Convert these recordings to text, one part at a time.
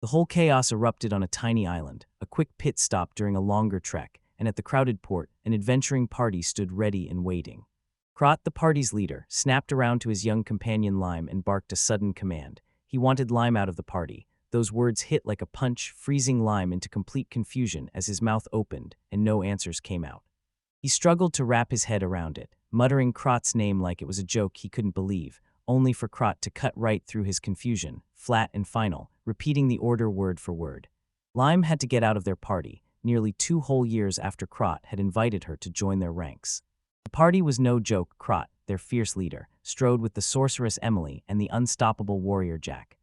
The whole chaos erupted on a tiny island, a quick pit stop during a longer trek, and at the crowded port, an adventuring party stood ready and waiting. Krot, the party's leader, snapped around to his young companion Lime and barked a sudden command. He wanted Lime out of the party. Those words hit like a punch, freezing Lime into complete confusion as his mouth opened and no answers came out. He struggled to wrap his head around it, muttering Krot's name like it was a joke he couldn't believe, only for Krot to cut right through his confusion, flat and final, repeating the order word for word. Lime had to get out of their party, nearly 2 whole years after Krot had invited her to join their ranks. The party was no joke. Krot, their fierce leader, strode with the sorceress Emily and the unstoppable warrior Jack.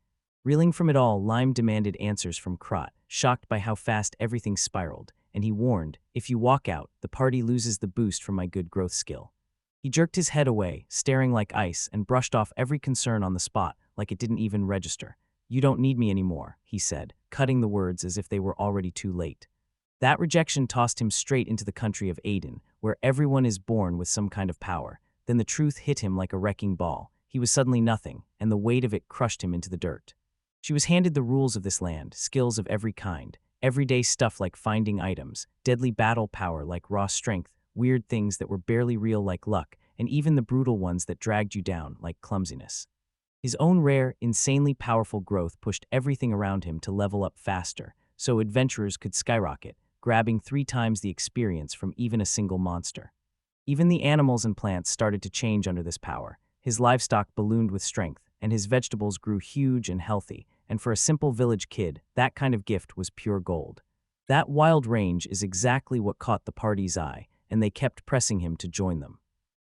Reeling from it all, Lime demanded answers from Krot, shocked by how fast everything spiraled, and he warned, "If you walk out, the party loses the boost from my good growth skill." He jerked his head away, staring like ice, and brushed off every concern on the spot like it didn't even register. "You don't need me anymore," he said, cutting the words as if they were already too late. That rejection tossed him straight into the country of Aiden, where everyone is born with some kind of power. Then the truth hit him like a wrecking ball. He was suddenly nothing, and the weight of it crushed him into the dirt. She was handed the rules of this land, skills of every kind, everyday stuff like finding items, deadly battle power like raw strength, weird things that were barely real like luck, and even the brutal ones that dragged you down like clumsiness. His own rare, insanely powerful growth pushed everything around him to level up faster, so adventurers could skyrocket, grabbing 3 times the experience from even a single monster. Even the animals and plants started to change under this power. His livestock ballooned with strength, and his vegetables grew huge and healthy, and for a simple village kid, that kind of gift was pure gold. That wild range is exactly what caught the party's eye, and they kept pressing him to join them.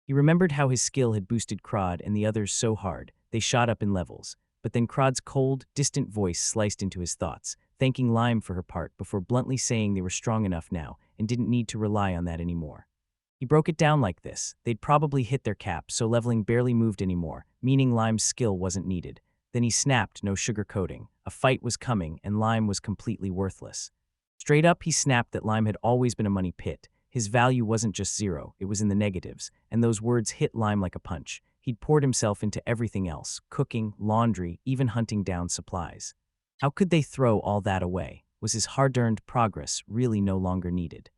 He remembered how his skill had boosted Krod and the others so hard, they shot up in levels. But then Krod's cold, distant voice sliced into his thoughts, thanking Lime for her part before bluntly saying they were strong enough now and didn't need to rely on that anymore. He broke it down like this: they'd probably hit their cap, so leveling barely moved anymore, meaning Lime's skill wasn't needed. Then he snapped, no sugarcoating. A fight was coming, and Lime was completely worthless. Straight up, he snapped that Lime had always been a money pit. His value wasn't just 0, it was in the negatives, and those words hit Lime like a punch. He'd poured himself into everything else: cooking, laundry, even hunting down supplies. How could they throw all that away? Was his hard-earned progress really no longer needed?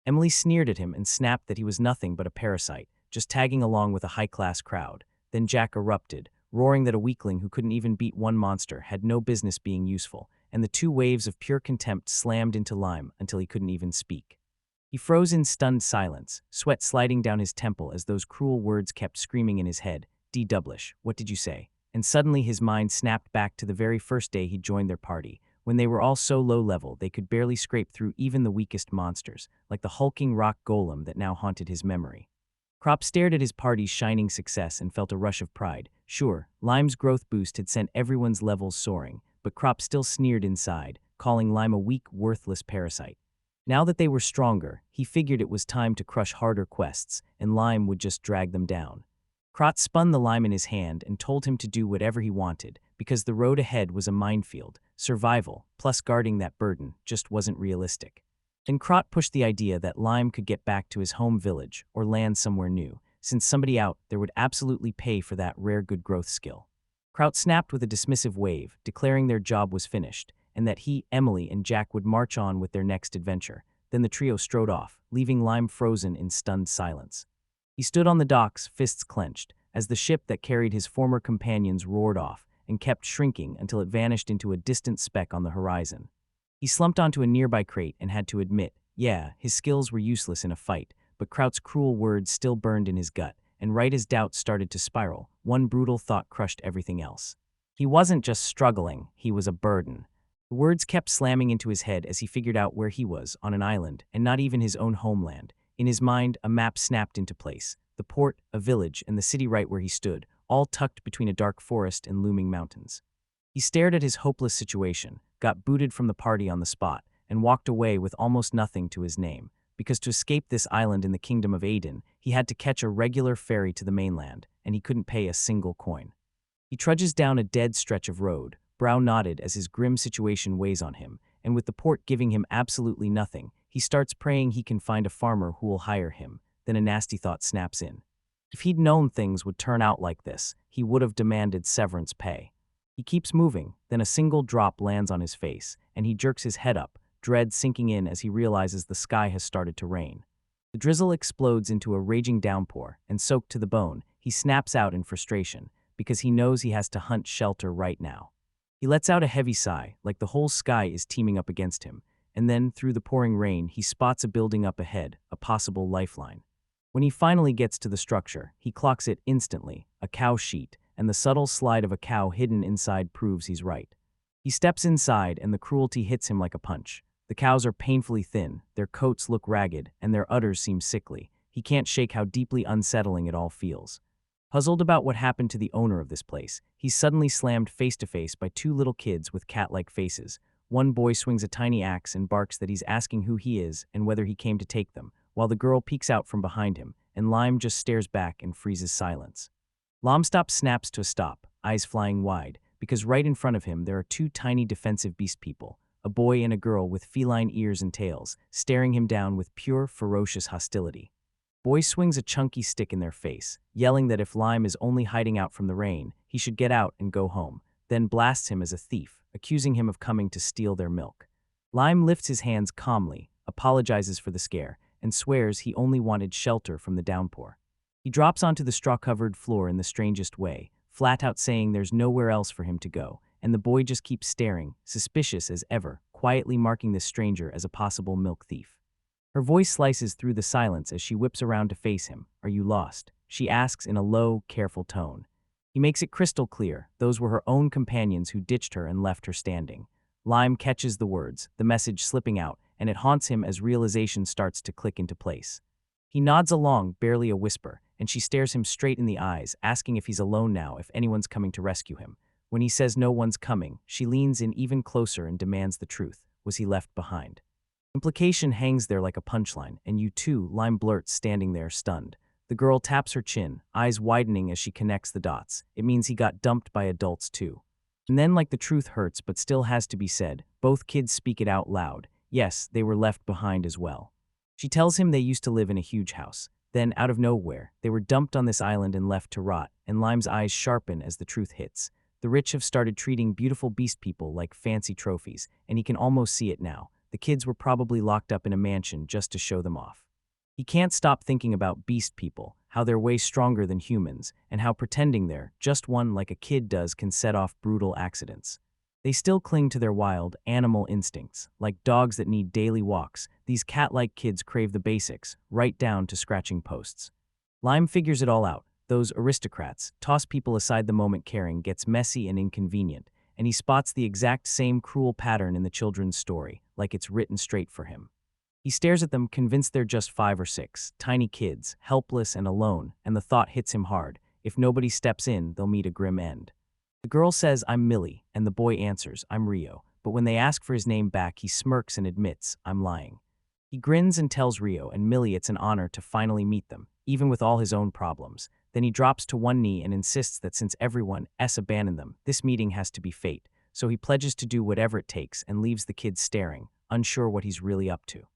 Emily sneered at him and snapped that he was nothing but a parasite, just tagging along with a high-class crowd. Then Jack erupted, roaring that a weakling who couldn't even beat one monster had no business being useful, and the 2 waves of pure contempt slammed into Lime until he couldn't even speak. He froze in stunned silence, sweat sliding down his temple as those cruel words kept screaming in his head. "D-doublish, what did you say?" And suddenly his mind snapped back to the very first day he joined their party, when they were all so low level they could barely scrape through even the weakest monsters, like the hulking rock golem that now haunted his memory. Krop stared at his party's shining success and felt a rush of pride. Sure, Lime's growth boost had sent everyone's levels soaring, but Krop still sneered inside, calling Lime a weak, worthless parasite. Now that they were stronger, he figured it was time to crush harder quests, and Lime would just drag them down. Krot spun the lime in his hand and told him to do whatever he wanted, because the road ahead was a minefield. Survival, plus guarding that burden, just wasn't realistic. Then Krot pushed the idea that Lime could get back to his home village or land somewhere new, since somebody out there would absolutely pay for that rare good growth skill. Krot snapped with a dismissive wave, declaring their job was finished, and that he, Emily, and Jack would march on with their next adventure. Then the trio strode off, leaving Lime frozen in stunned silence. He stood on the docks, fists clenched, as the ship that carried his former companions roared off and kept shrinking until it vanished into a distant speck on the horizon. He slumped onto a nearby crate and had to admit, yeah, his skills were useless in a fight, but Kraut's cruel words still burned in his gut, and right as doubts started to spiral, one brutal thought crushed everything else. He wasn't just struggling, he was a burden. The words kept slamming into his head as he figured out where he was, on an island, and not even his own homeland. In his mind, a map snapped into place. The port, a village, and the city right where he stood, all tucked between a dark forest and looming mountains. He stared at his hopeless situation, got booted from the party on the spot, and walked away with almost nothing to his name, because to escape this island in the kingdom of Aiden, he had to catch a regular ferry to the mainland, and he couldn't pay a single coin. He trudges down a dead stretch of road, brow knotted as his grim situation weighs on him, and with the port giving him absolutely nothing, he starts praying he can find a farmer who will hire him. Then a nasty thought snaps in. If he'd known things would turn out like this, he would have demanded severance pay. He keeps moving, then a single drop lands on his face, and he jerks his head up, dread sinking in as he realizes the sky has started to rain. The drizzle explodes into a raging downpour, and soaked to the bone, he snaps out in frustration, because he knows he has to hunt shelter right now. He lets out a heavy sigh, like the whole sky is teaming up against him, and then, through the pouring rain, he spots a building up ahead, a possible lifeline. When he finally gets to the structure, he clocks it instantly, a cow sheet, and the subtle slide of a cow hidden inside proves he's right. He steps inside, and the cruelty hits him like a punch. The cows are painfully thin, their coats look ragged, and their udders seem sickly. He can't shake how deeply unsettling it all feels. Puzzled about what happened to the owner of this place, he's suddenly slammed face to face by two little kids with cat-like faces. One boy swings a tiny axe and barks that he's asking who he is and whether he came to take them, while the girl peeks out from behind him, and Lime just stares back and freezes silence. Lomstop snaps to a stop, eyes flying wide, because right in front of him there are two tiny defensive beast people, a boy and a girl with feline ears and tails, staring him down with pure, ferocious hostility. Boy swings a chunky stick in their face, yelling that if Lime is only hiding out from the rain, he should get out and go home, then blasts him as a thief, accusing him of coming to steal their milk. Lime lifts his hands calmly, apologizes for the scare, and swears he only wanted shelter from the downpour. He drops onto the straw-covered floor in the strangest way, flat out saying there's nowhere else for him to go, and the boy just keeps staring, suspicious as ever, quietly marking this stranger as a possible milk thief. Her voice slices through the silence as she whips around to face him. "Are you lost?" she asks in a low, careful tone. He makes it crystal clear, those were her own companions who ditched her and left her standing. Lime catches the words, the message slipping out, and it haunts him as realization starts to click into place. He nods along, barely a whisper, and she stares him straight in the eyes, asking if he's alone now, if anyone's coming to rescue him. When he says no one's coming, she leans in even closer and demands the truth. Was he left behind? Implication hangs there like a punchline, and you too, Lime blurts, standing there, stunned. The girl taps her chin, eyes widening as she connects the dots. It means he got dumped by adults too. And then, like the truth hurts but still has to be said, both kids speak it out loud. Yes, they were left behind as well. She tells him they used to live in a huge house. Then, out of nowhere, they were dumped on this island and left to rot, and Lime's eyes sharpen as the truth hits. The rich have started treating beautiful beast people like fancy trophies, and he can almost see it now. The kids were probably locked up in a mansion just to show them off. He can't stop thinking about beast people, how they're way stronger than humans, and how pretending they're just one like a kid does can set off brutal accidents. They still cling to their wild, animal instincts. Like dogs that need daily walks, these cat-like kids crave the basics, right down to scratching posts. Lime figures it all out. Those aristocrats toss people aside the moment caring gets messy and inconvenient, and he spots the exact same cruel pattern in the children's story, like it's written straight for him. He stares at them, convinced they're just 5 or 6, tiny kids, helpless and alone, and the thought hits him hard. If nobody steps in, they'll meet a grim end. The girl says, "I'm Millie," and the boy answers, "I'm Rio," but when they ask for his name back, he smirks and admits, "I'm lying." He grins and tells Rio and Millie it's an honor to finally meet them, even with all his own problems. Then he drops to one knee and insists that since everyone abandoned them, this meeting has to be fate, so he pledges to do whatever it takes and leaves the kids staring, unsure what he's really up to.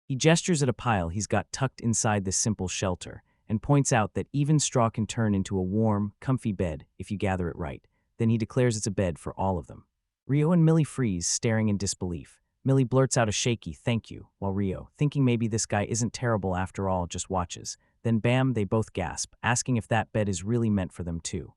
He gestures at a pile he's got tucked inside this simple shelter, and points out that even straw can turn into a warm, comfy bed if you gather it right. Then he declares it's a bed for all of them. Rio and Millie freeze, staring in disbelief. Millie blurts out a shaky "thank you," while Rio, thinking maybe this guy isn't terrible after all, just watches. Then bam, they both gasp, asking if that bed is really meant for them too.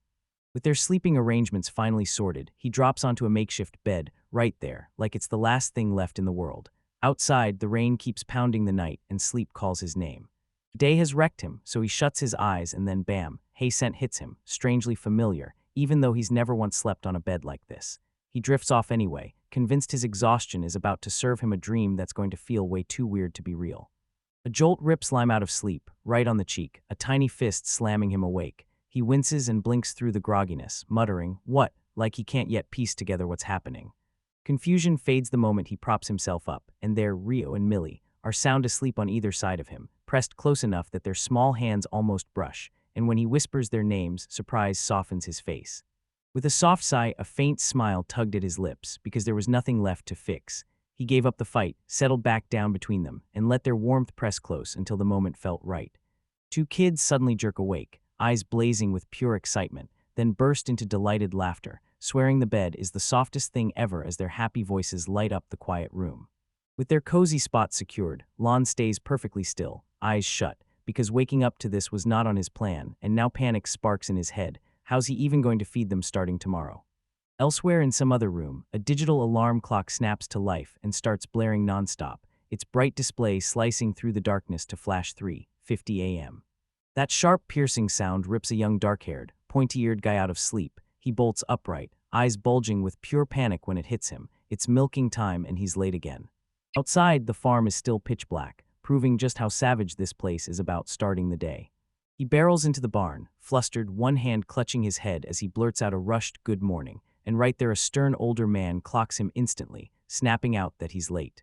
With their sleeping arrangements finally sorted, he drops onto a makeshift bed, right there, like it's the last thing left in the world. Outside, the rain keeps pounding the night, and sleep calls his name. Day has wrecked him, so he shuts his eyes and then bam, hay scent hits him, strangely familiar, even though he's never once slept on a bed like this. He drifts off anyway, convinced his exhaustion is about to serve him a dream that's going to feel way too weird to be real. A jolt rips Lime out of sleep, right on the cheek, a tiny fist slamming him awake. He winces and blinks through the grogginess, muttering, "What?" like he can't yet piece together what's happening. Confusion fades the moment he props himself up, and there Rio and Millie are sound asleep on either side of him, pressed close enough that their small hands almost brush, and when he whispers their names, surprise softens his face. With a soft sigh, a faint smile tugged at his lips, because there was nothing left to fix. He gave up the fight, settled back down between them, and let their warmth press close until the moment felt right. Two kids suddenly jerk awake, eyes blazing with pure excitement, then burst into delighted laughter. swearing the bed is the softest thing ever as their happy voices light up the quiet room. With their cozy spot secured, Lon stays perfectly still, eyes shut, because waking up to this was not on his plan, and now panic sparks in his head. How's he even going to feed them starting tomorrow? Elsewhere in some other room, a digital alarm clock snaps to life and starts blaring nonstop, its bright display slicing through the darkness to flash 3:50 a.m. That sharp, piercing sound rips a young dark-haired, pointy-eared guy out of sleep. He bolts upright, eyes bulging with pure panic when it hits him. It's milking time and he's late again. Outside, the farm is still pitch black, proving just how savage this place is about starting the day. He barrels into the barn, flustered, one hand clutching his head as he blurts out a rushed "good morning," and right there a stern older man clocks him instantly, snapping out that he's late.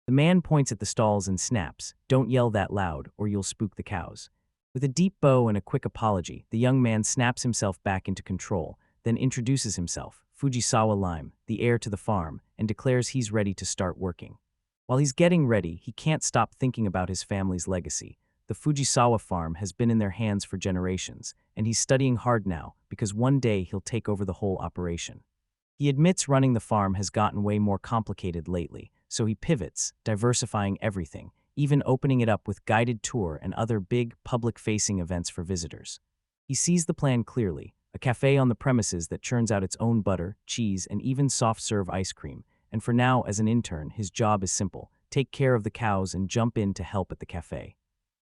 The man points at the stalls and snaps, "Don't yell that loud, or you'll spook the cows." With a deep bow and a quick apology, the young man snaps himself back into control, then introduces himself, Fujisawa Lime, the heir to the farm, and declares he's ready to start working. While he's getting ready, he can't stop thinking about his family's legacy. The Fujisawa farm has been in their hands for generations, and he's studying hard now because one day he'll take over the whole operation. He admits running the farm has gotten way more complicated lately, so he pivots, diversifying everything, even opening it up with guided tour and other big, public-facing events for visitors. He sees the plan clearly, a cafe on the premises that churns out its own butter, cheese, and even soft-serve ice cream, and for now, as an intern, his job is simple: take care of the cows and jump in to help at the cafe.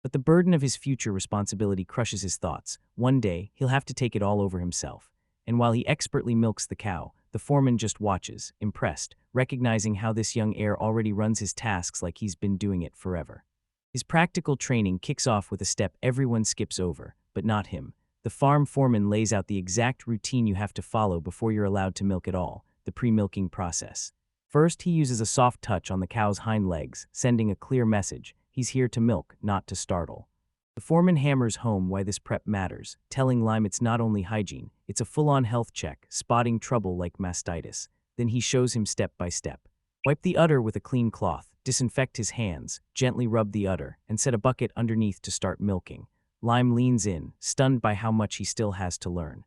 But the burden of his future responsibility crushes his thoughts. One day, he'll have to take it all over himself. And while he expertly milks the cow, the foreman just watches, impressed, recognizing how this young heir already runs his tasks like he's been doing it forever. His practical training kicks off with a step everyone skips over, but not him. The farm foreman lays out the exact routine you have to follow before you're allowed to milk at all, the pre-milking process. First, he uses a soft touch on the cow's hind legs, sending a clear message: he's here to milk, not to startle. The foreman hammers home why this prep matters, telling Lime it's not only hygiene, it's a full-on health check, spotting trouble like mastitis. Then he shows him step by step. Wipe the udder with a clean cloth, disinfect his hands, gently rub the udder, and set a bucket underneath to start milking. Lime leans in, stunned by how much he still has to learn.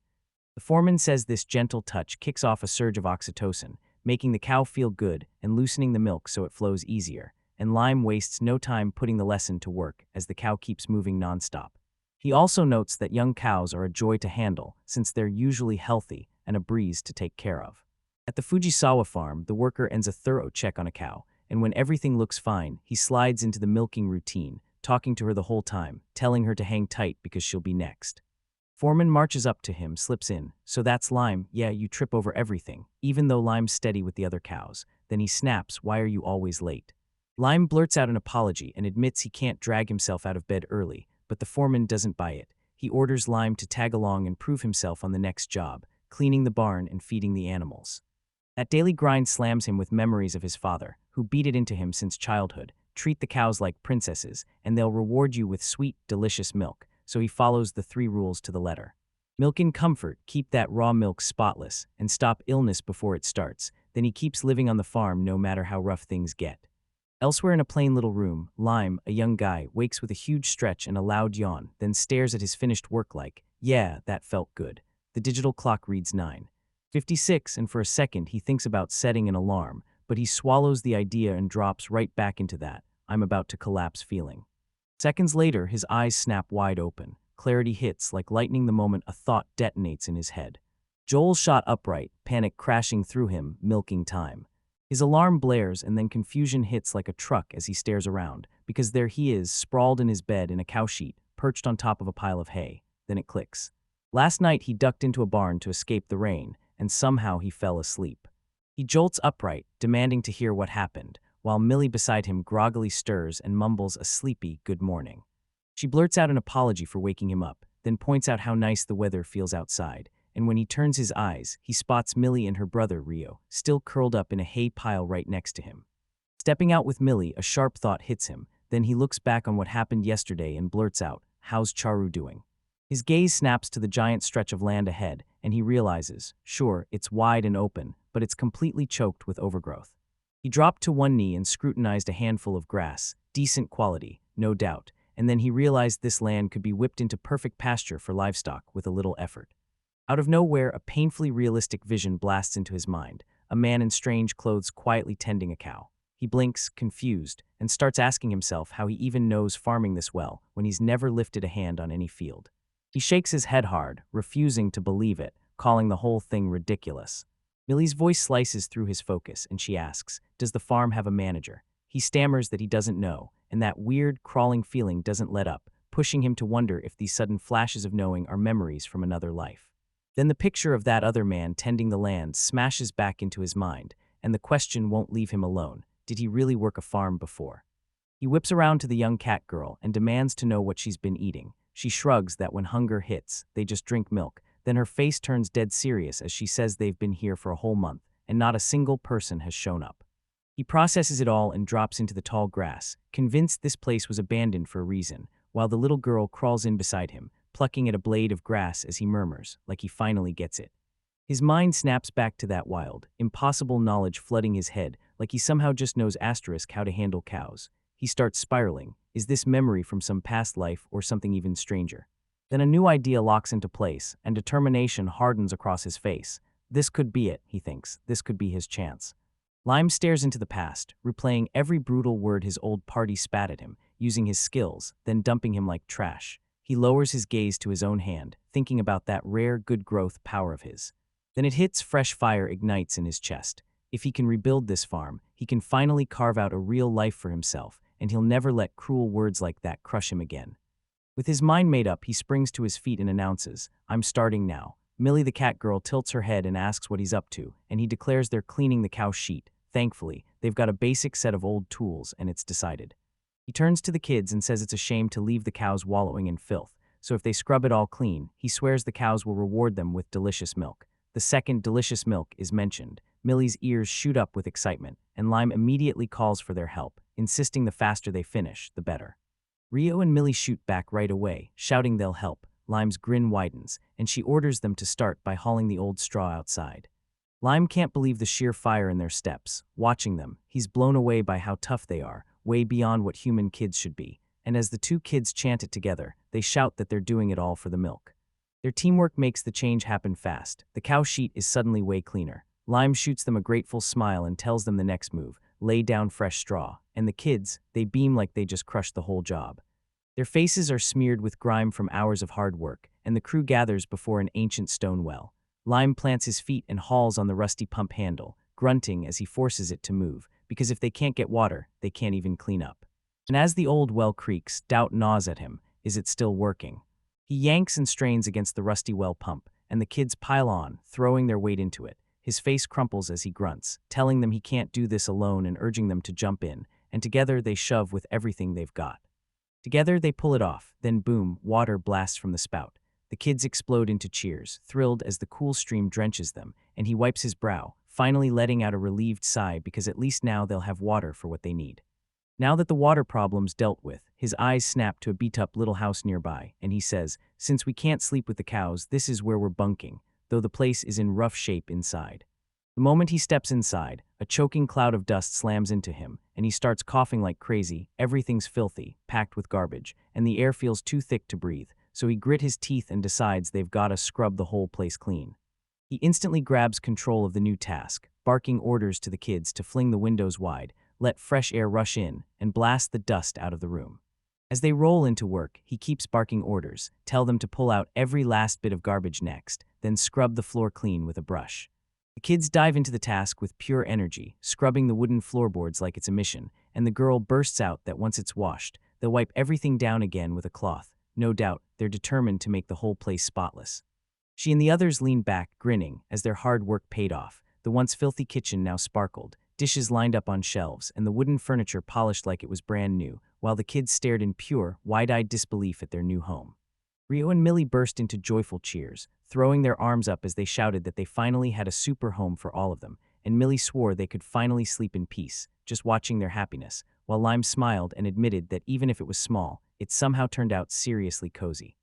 The foreman says this gentle touch kicks off a surge of oxytocin, making the cow feel good and loosening the milk so it flows easier. And Lime wastes no time putting the lesson to work as the cow keeps moving nonstop. He also notes that young cows are a joy to handle since they're usually healthy and a breeze to take care of. At the Fujisawa farm, the worker ends a thorough check on a cow, and when everything looks fine, he slides into the milking routine, talking to her the whole time, telling her to hang tight because she'll be next. Foreman marches up to him, slips in. "So that's Lime, yeah, you trip over everything," even though Lime's steady with the other cows. Then he snaps, "Why are you always late?" Lime blurts out an apology and admits he can't drag himself out of bed early, but the foreman doesn't buy it. He orders Lime to tag along and prove himself on the next job, cleaning the barn and feeding the animals. That daily grind slams him with memories of his father, who beat it into him since childhood: treat the cows like princesses, and they'll reward you with sweet, delicious milk. So he follows the 3 rules to the letter. Milk in comfort, keep that raw milk spotless, and stop illness before it starts. Then he keeps living on the farm no matter how rough things get. Elsewhere in a plain little room, Lime, a young guy, wakes with a huge stretch and a loud yawn, then stares at his finished work like, "Yeah, that felt good." The digital clock reads 9:56, and for a second he thinks about setting an alarm, but he swallows the idea and drops right back into that "I'm about to collapse" feeling. Seconds later, his eyes snap wide open. Clarity hits like lightning the moment a thought detonates in his head. Joel shot upright, panic crashing through him, milking time. His alarm blares and then confusion hits like a truck as he stares around, because there he is, sprawled in his bed in a cow sheet, perched on top of a pile of hay. Then it clicks. Last night he ducked into a barn to escape the rain, and somehow he fell asleep. He jolts upright, demanding to hear what happened, while Millie beside him groggily stirs and mumbles a sleepy "good morning." She blurts out an apology for waking him up, then points out how nice the weather feels outside, and when he turns his eyes, he spots Millie and her brother Rio, still curled up in a hay pile right next to him. Stepping out with Millie, a sharp thought hits him, then he looks back on what happened yesterday and blurts out, "How's Charu doing?" His gaze snaps to the giant stretch of land ahead, and he realizes, sure, it's wide and open, but it's completely choked with overgrowth. He dropped to one knee and scrutinized a handful of grass, decent quality, no doubt, and then he realized this land could be whipped into perfect pasture for livestock with a little effort. Out of nowhere, a painfully realistic vision blasts into his mind, a man in strange clothes quietly tending a cow. He blinks, confused, and starts asking himself how he even knows farming this well when he's never lifted a hand on any field. He shakes his head hard, refusing to believe it, calling the whole thing ridiculous. Millie's voice slices through his focus, and she asks, "Does the farm have a manager?" He stammers that he doesn't know, and that weird, crawling feeling doesn't let up, pushing him to wonder if these sudden flashes of knowing are memories from another life. Then the picture of that other man tending the land smashes back into his mind, and the question won't leave him alone. Did he really work a farm before? He whips around to the young cat girl and demands to know what she's been eating. She shrugs that when hunger hits, they just drink milk. Then her face turns dead serious as she says they've been here for a whole month, and not a single person has shown up. He processes it all and drops into the tall grass, convinced this place was abandoned for a reason, while the little girl crawls in beside him, plucking at a blade of grass as he murmurs, like he finally gets it. His mind snaps back to that wild, impossible knowledge flooding his head, like he somehow just knows asterisk how to handle cows. He starts spiraling. Is this memory from some past life or something even stranger? Then a new idea locks into place, and determination hardens across his face. This could be it, he thinks. This could be his chance. Lime stares into the past, replaying every brutal word his old party spat at him, using his skills, then dumping him like trash. He lowers his gaze to his own hand, thinking about that rare good growth power of his. Then it hits, fresh fire ignites in his chest. If he can rebuild this farm, he can finally carve out a real life for himself, and he'll never let cruel words like that crush him again. With his mind made up, he springs to his feet and announces, "I'm starting now." Millie the cat girl tilts her head and asks what he's up to, and he declares they're cleaning the cow sheet. Thankfully, they've got a basic set of old tools, and it's decided. He turns to the kids and says it's a shame to leave the cows wallowing in filth, so if they scrub it all clean, he swears the cows will reward them with delicious milk. The second delicious milk is mentioned, Millie's ears shoot up with excitement, and Lime immediately calls for their help, insisting the faster they finish, the better. Rio and Millie shoot back right away, shouting they'll help. Lime's grin widens, and she orders them to start by hauling the old straw outside. Lime can't believe the sheer fire in their steps. Watching them, he's blown away by how tough they are, way beyond what human kids should be, and as the two kids chant it together, they shout that they're doing it all for the milk. Their teamwork makes the change happen fast. The cow sheet is suddenly way cleaner. Lime shoots them a grateful smile and tells them the next move, lay down fresh straw, and the kids, they beam like they just crushed the whole job. Their faces are smeared with grime from hours of hard work, and the crew gathers before an ancient stone well. Lime plants his feet and hauls on the rusty pump handle, grunting as he forces it to move, because if they can't get water, they can't even clean up. And as the old well creaks, doubt gnaws at him. Is it still working? He yanks and strains against the rusty well pump, and the kids pile on, throwing their weight into it. His face crumples as he grunts, telling them he can't do this alone and urging them to jump in, and together they shove with everything they've got. Together they pull it off, then boom, water blasts from the spout. The kids explode into cheers, thrilled as the cool stream drenches them, and he wipes his brow, finally letting out a relieved sigh because at least now they'll have water for what they need. Now that the water problem's dealt with, his eyes snap to a beat-up little house nearby, and he says, "Since we can't sleep with the cows, this is where we're bunking, though the place is in rough shape inside." The moment he steps inside, a choking cloud of dust slams into him, and he starts coughing like crazy. Everything's filthy, packed with garbage, and the air feels too thick to breathe, so he grits his teeth and decides they've gotta scrub the whole place clean. He instantly grabs control of the new task, barking orders to the kids to fling the windows wide, let fresh air rush in, and blast the dust out of the room. As they roll into work, he keeps barking orders, tell them to pull out every last bit of garbage next, then scrub the floor clean with a brush. The kids dive into the task with pure energy, scrubbing the wooden floorboards like it's a mission, and the girl bursts out that once it's washed, they'll wipe everything down again with a cloth. No doubt, they're determined to make the whole place spotless. She and the others leaned back, grinning, as their hard work paid off. The once filthy kitchen now sparkled, dishes lined up on shelves, and the wooden furniture polished like it was brand new, while the kids stared in pure, wide-eyed disbelief at their new home. Rio and Millie burst into joyful cheers, throwing their arms up as they shouted that they finally had a super home for all of them, and Millie swore they could finally sleep in peace, just watching their happiness, while Lime smiled and admitted that even if it was small, it somehow turned out seriously cozy.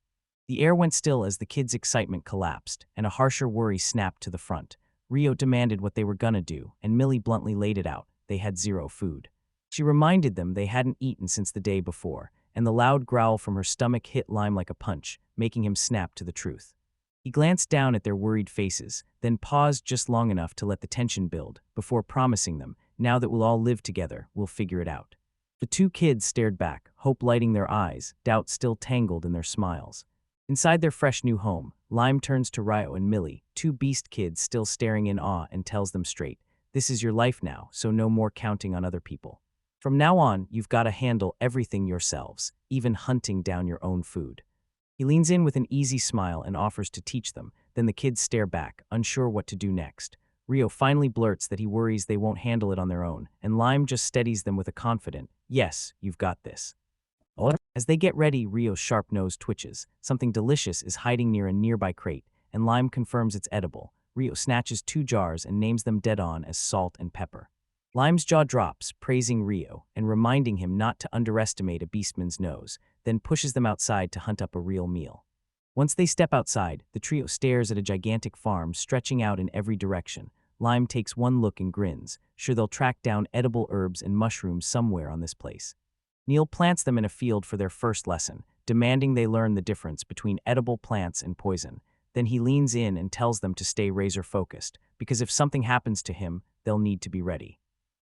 The air went still as the kids' excitement collapsed, and a harsher worry snapped to the front. Rio demanded what they were gonna do, and Millie bluntly laid it out. They had zero food. She reminded them they hadn't eaten since the day before, and the loud growl from her stomach hit Lime like a punch, making him snap to the truth. He glanced down at their worried faces, then paused just long enough to let the tension build, before promising them, "Now that we'll all live together, we'll figure it out." The two kids stared back, hope lighting their eyes, doubt still tangled in their smiles. Inside their fresh new home, Lime turns to Ryo and Millie, two beast kids still staring in awe, and tells them straight, "This is your life now, so no more counting on other people. From now on, you've got to handle everything yourselves, even hunting down your own food." He leans in with an easy smile and offers to teach them, then the kids stare back, unsure what to do next. Rio finally blurts that he worries they won't handle it on their own, and Lime just steadies them with a confident, "Yes, you've got this." As they get ready, Rio's sharp nose twitches. Something delicious is hiding near a nearby crate, and Lime confirms it's edible. Rio snatches 2 jars and names them dead on as salt and pepper. Lime's jaw drops, praising Rio and reminding him not to underestimate a beastman's nose, then pushes them outside to hunt up a real meal. Once they step outside, the trio stares at a gigantic farm stretching out in every direction. Lime takes one look and grins, sure they'll track down edible herbs and mushrooms somewhere on this place. Neil plants them in a field for their first lesson, demanding they learn the difference between edible plants and poison. Then he leans in and tells them to stay razor-focused, because if something happens to him, they'll need to be ready.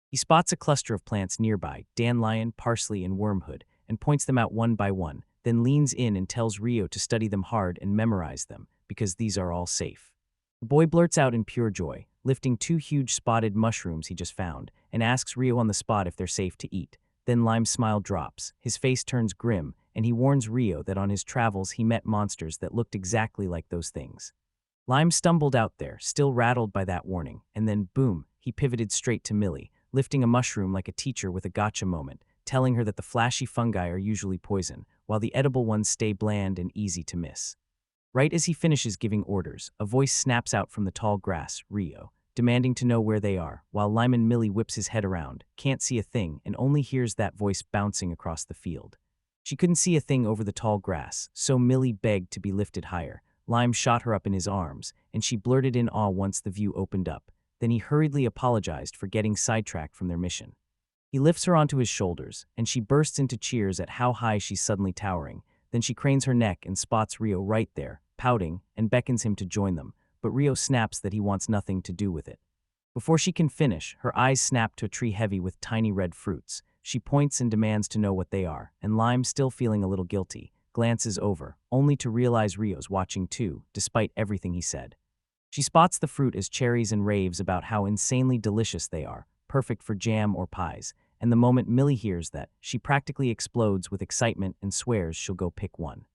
He spots a cluster of plants nearby, dandelion, parsley, and wormwood, and points them out one by one, then leans in and tells Rio to study them hard and memorize them, because these are all safe. The boy blurts out in pure joy, lifting 2 huge spotted mushrooms he just found, and asks Rio on the spot if they're safe to eat. Then Lime's smile drops, his face turns grim, and he warns Rio that on his travels he met monsters that looked exactly like those things. Lime stumbled out there, still rattled by that warning, and then boom, he pivoted straight to Millie, lifting a mushroom like a teacher with a gotcha moment, telling her that the flashy fungi are usually poison, while the edible ones stay bland and easy to miss. Right as he finishes giving orders, a voice snaps out from the tall grass, Rio, demanding to know where they are, while Lyman Millie whips his head around, can't see a thing, and only hears that voice bouncing across the field. She couldn't see a thing over the tall grass, so Millie begged to be lifted higher. Lime shot her up in his arms, and she blurted in awe once the view opened up. Then he hurriedly apologized for getting sidetracked from their mission. He lifts her onto his shoulders, and she bursts into cheers at how high she's suddenly towering. Then she cranes her neck and spots Rio right there, pouting, and beckons him to join them, but Rio snaps that he wants nothing to do with it. Before she can finish, her eyes snap to a tree heavy with tiny red fruits. She points and demands to know what they are, and Lime, still feeling a little guilty, glances over, only to realize Rio's watching too, despite everything he said. She spots the fruit as cherries and raves about how insanely delicious they are, perfect for jam or pies, and the moment Millie hears that, she practically explodes with excitement and swears she'll go pick one.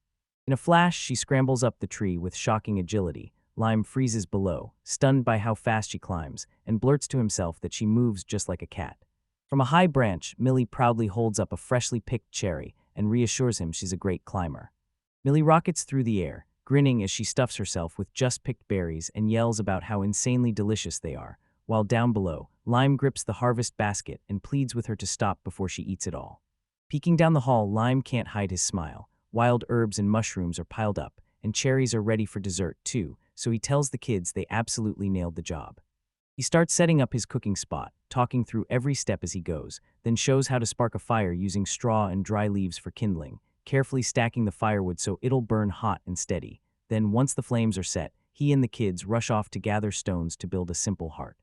In a flash, she scrambles up the tree with shocking agility. Lime freezes below, stunned by how fast she climbs, and blurts to himself that she moves just like a cat. From a high branch, Millie proudly holds up a freshly picked cherry and reassures him she's a great climber. Millie rockets through the air, grinning as she stuffs herself with just-picked berries and yells about how insanely delicious they are, while down below, Lime grips the harvest basket and pleads with her to stop before she eats it all. Peeking down the hall, Lime can't hide his smile. Wild herbs and mushrooms are piled up, and cherries are ready for dessert too, so he tells the kids they absolutely nailed the job. He starts setting up his cooking spot, talking through every step as he goes, then shows how to spark a fire using straw and dry leaves for kindling, carefully stacking the firewood so it'll burn hot and steady. Then, once the flames are set, he and the kids rush off to gather stones to build a simple heart.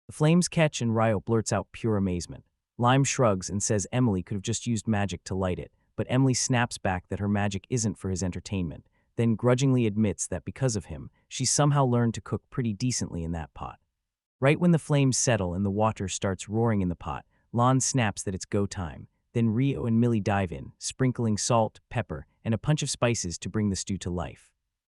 The flames catch and Ryo blurts out pure amazement. Lime shrugs and says Emily could have just used magic to light it, but Emily snaps back that her magic isn't for his entertainment, then grudgingly admits that because of him, she's somehow learned to cook pretty decently in that pot. Right when the flames settle and the water starts roaring in the pot, Lon snaps that it's go time. Then Rio and Millie dive in, sprinkling salt, pepper, and a punch of spices to bring the stew to life.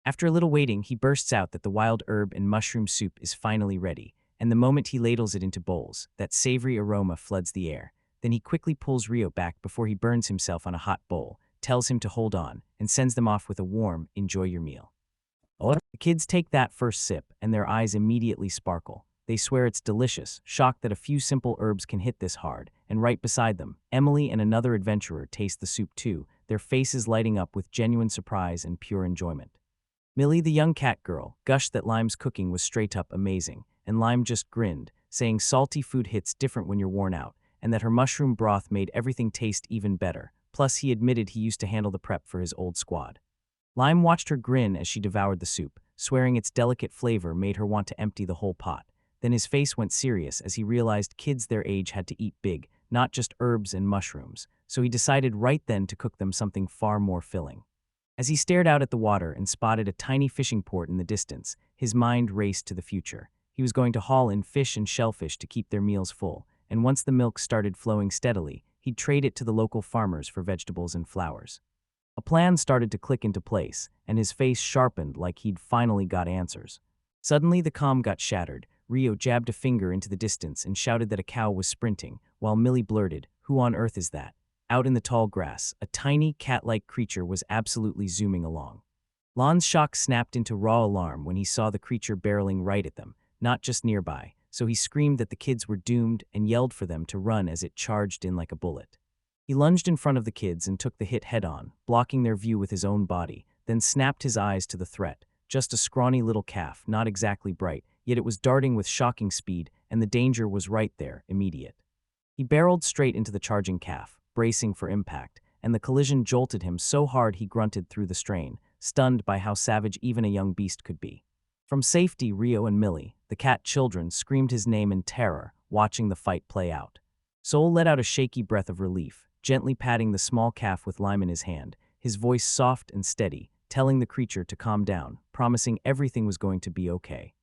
After a little waiting, he bursts out that the wild herb and mushroom soup is finally ready, and the moment he ladles it into bowls, that savory aroma floods the air. Then he quickly pulls Rio back before he burns himself on a hot bowl, tells him to hold on, and sends them off with a warm, "Enjoy your meal." The kids take that first sip, and their eyes immediately sparkle. They swear it's delicious, shocked that a few simple herbs can hit this hard, and right beside them, Emily and another adventurer taste the soup too, their faces lighting up with genuine surprise and pure enjoyment. Millie, the young cat girl, gushed that Lime's cooking was straight up amazing, and Lime just grinned, saying salty food hits different when you're worn out, and that her mushroom broth made everything taste even better. Plus, he admitted he used to handle the prep for his old squad. Lime watched her grin as she devoured the soup, swearing its delicate flavor made her want to empty the whole pot. Then his face went serious as he realized kids their age had to eat big, not just herbs and mushrooms, so he decided right then to cook them something far more filling. As he stared out at the water and spotted a tiny fishing port in the distance, his mind raced to the future. He was going to haul in fish and shellfish to keep their meals full, and once the milk started flowing steadily, he'd trade it to the local farmers for vegetables and flowers. A plan started to click into place, and his face sharpened like he'd finally got answers. Suddenly the calm got shattered. Rio jabbed a finger into the distance and shouted that a cow was sprinting, while Millie blurted, "Who on earth is that?" Out in the tall grass, a tiny, cat-like creature was absolutely zooming along. Lon's shock snapped into raw alarm when he saw the creature barreling right at them, not just nearby, so he screamed that the kids were doomed and yelled for them to run as it charged in like a bullet. He lunged in front of the kids and took the hit head-on, blocking their view with his own body, then snapped his eyes to the threat, just a scrawny little calf, not exactly bright, yet it was darting with shocking speed, and the danger was right there, immediate. He barreled straight into the charging calf, bracing for impact, and the collision jolted him so hard he grunted through the strain, stunned by how savage even a young beast could be. From safety, Rio and Millie, the cat children, screamed his name in terror, watching the fight play out. Sol let out a shaky breath of relief, gently patting the small calf with lime in his hand, his voice soft and steady, telling the creature to calm down, promising everything was going to be okay.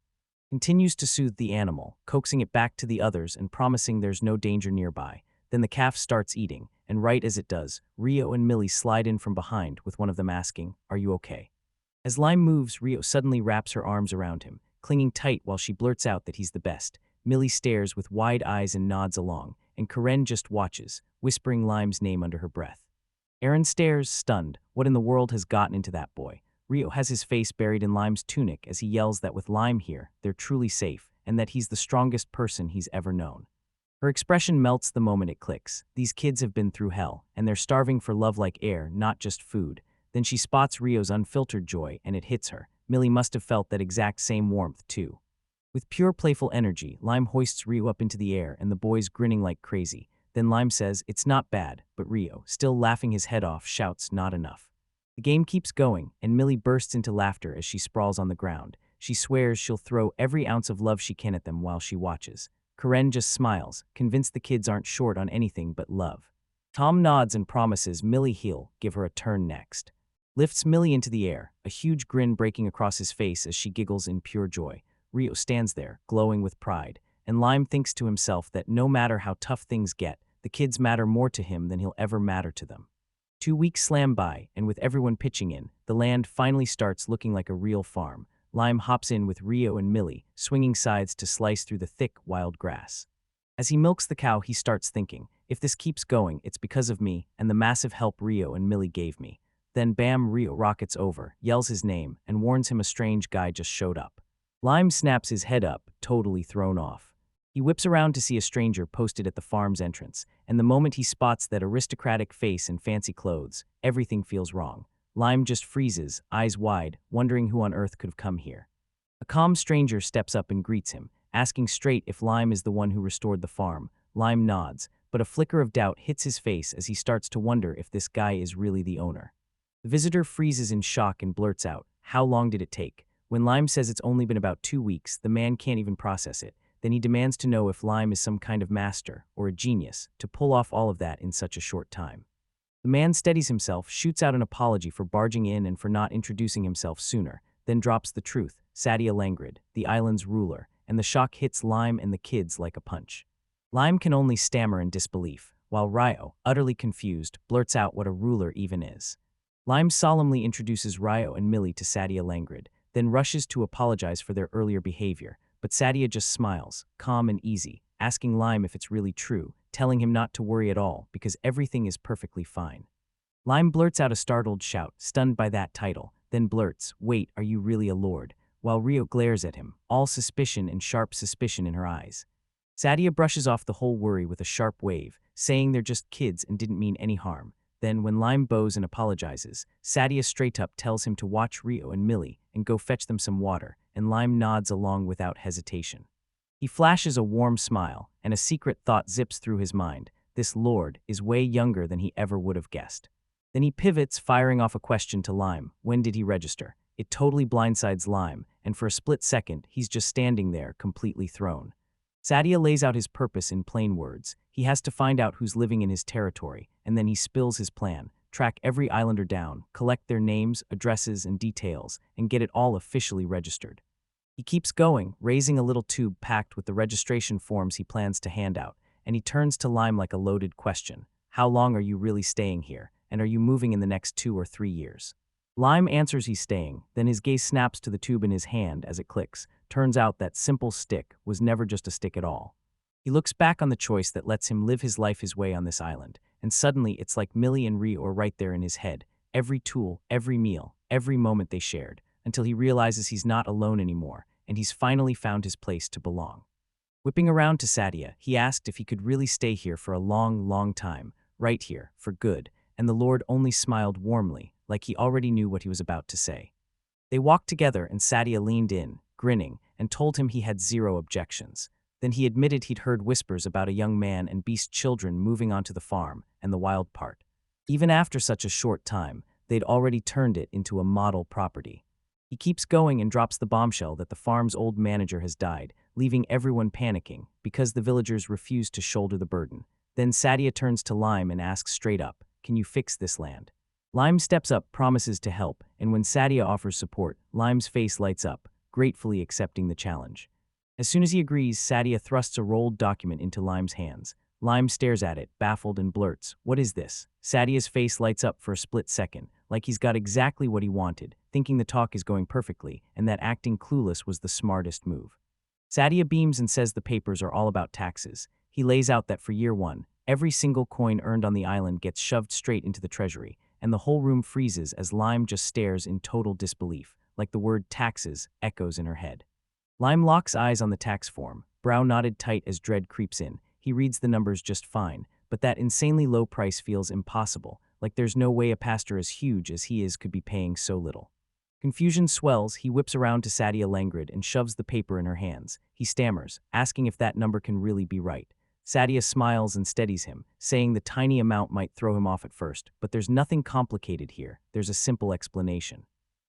Continues to soothe the animal, coaxing it back to the others and promising there's no danger nearby. Then the calf starts eating, and right as it does, Rio and Millie slide in from behind with one of them asking, "Are you okay?" As Lime moves, Rio suddenly wraps her arms around him, clinging tight while she blurts out that he's the best. Millie stares with wide eyes and nods along, and Karen just watches, whispering Lime's name under her breath. Aaron stares, stunned. What in the world has gotten into that boy? Rio has his face buried in Lime's tunic as he yells that with Lime here, they're truly safe, and that he's the strongest person he's ever known. Her expression melts the moment it clicks. These kids have been through hell, and they're starving for love like air, not just food. Then she spots Rio's unfiltered joy, and it hits her. Millie must have felt that exact same warmth, too. With pure playful energy, Lime hoists Rio up into the air, and the boys grinning like crazy. Then Lime says, "It's not bad," but Rio, still laughing his head off, shouts, "Not enough." The game keeps going, and Millie bursts into laughter as she sprawls on the ground. She swears she'll throw every ounce of love she can at them while she watches. Karen just smiles, convinced the kids aren't short on anything but love. Tom nods and promises Millie he'll give her a turn next. Lifts Millie into the air, a huge grin breaking across his face as she giggles in pure joy. Rio stands there, glowing with pride, and Lime thinks to himself that no matter how tough things get, the kids matter more to him than he'll ever matter to them. 2 weeks slam by, and with everyone pitching in, the land finally starts looking like a real farm. Lime hops in with Rio and Millie, swinging sides to slice through the thick, wild grass. As he milks the cow, he starts thinking, if this keeps going, it's because of me and the massive help Rio and Millie gave me. Then bam, Rio rockets over, yells his name, and warns him a strange guy just showed up. Lime snaps his head up, totally thrown off. He whips around to see a stranger posted at the farm's entrance, and the moment he spots that aristocratic face and fancy clothes, everything feels wrong. Lime just freezes, eyes wide, wondering who on earth could have come here. A calm stranger steps up and greets him, asking straight if Lime is the one who restored the farm. Lime nods, but a flicker of doubt hits his face as he starts to wonder if this guy is really the owner. The visitor freezes in shock and blurts out, "How long did it take?" When Lime says it's only been about 2 weeks, the man can't even process it. Then he demands to know if Lime is some kind of master or a genius to pull off all of that in such a short time. The man steadies himself, shoots out an apology for barging in and for not introducing himself sooner, then drops the truth, Sadia Langrid, the island's ruler, and the shock hits Lime and the kids like a punch. Lime can only stammer in disbelief, while Rio, utterly confused, blurts out what a ruler even is. Lime solemnly introduces Rio and Millie to Sadia Langrid, then rushes to apologize for their earlier behavior, but Sadia just smiles, calm and easy, asking Lime if it's really true, telling him not to worry at all because everything is perfectly fine. Lime blurts out a startled shout, stunned by that title, then blurts, "Wait, are you really a lord?" while Rio glares at him, all suspicion and sharp suspicion in her eyes. Sadia brushes off the whole worry with a sharp wave, saying they're just kids and didn't mean any harm. Then, when Lime bows and apologizes, Sadia straight up tells him to watch Rio and Millie and go fetch them some water, and Lime nods along without hesitation. He flashes a warm smile, and a secret thought zips through his mind. This lord is way younger than he ever would have guessed. Then he pivots, firing off a question to Lime. When did he register? It totally blindsides Lime, and for a split second, he's just standing there, completely thrown. Sadia lays out his purpose in plain words. He has to find out who's living in his territory, and then he spills his plan. Track every islander down, collect their names, addresses, and details, and get it all officially registered. He keeps going, raising a little tube packed with the registration forms he plans to hand out, and he turns to Lime like a loaded question. How long are you really staying here, and are you moving in the next 2 or 3 years? Lime answers he's staying, then his gaze snaps to the tube in his hand as it clicks. Turns out that simple stick was never just a stick at all. He looks back on the choice that lets him live his life his way on this island, and suddenly it's like Millie and Rio are right there in his head. Every tool, every meal, every moment they shared, until he realizes he's not alone anymore, and he's finally found his place to belong. Whipping around to Sadia, he asked if he could really stay here for a long, long time, right here, for good, and the Lord only smiled warmly, like he already knew what he was about to say. They walked together and Sadia leaned in, grinning, and told him he had 0 objections. Then he admitted he'd heard whispers about a young man and beast children moving onto the farm and the wild part. Even after such a short time, they'd already turned it into a model property. He keeps going and drops the bombshell that the farm's old manager has died, leaving everyone panicking because the villagers refuse to shoulder the burden. Then Sadia turns to Lime and asks straight up, "Can you fix this land?" Lime steps up, promises to help, and when Sadia offers support, Lime's face lights up, gratefully accepting the challenge. As soon as he agrees, Sadia thrusts a rolled document into Lime's hands. Lime stares at it, baffled, and blurts, "What is this?" Sadia's face lights up for a split second, like he's got exactly what he wanted, thinking the talk is going perfectly, and that acting clueless was the smartest move. Sadia beams and says the papers are all about taxes. He lays out that for year 1, every single coin earned on the island gets shoved straight into the treasury, and the whole room freezes as Lime just stares in total disbelief, like the word taxes echoes in her head. Lime locks eyes on the tax form, brow knotted tight as dread creeps in. He reads the numbers just fine, but that insanely low price feels impossible, like there's no way a pastor as huge as he is could be paying so little. Confusion swells, he whips around to Sadia languid and shoves the paper in her hands. He stammers, asking if that number can really be right. Sadia smiles and steadies him, saying the tiny amount might throw him off at first, but there's nothing complicated here, there's a simple explanation.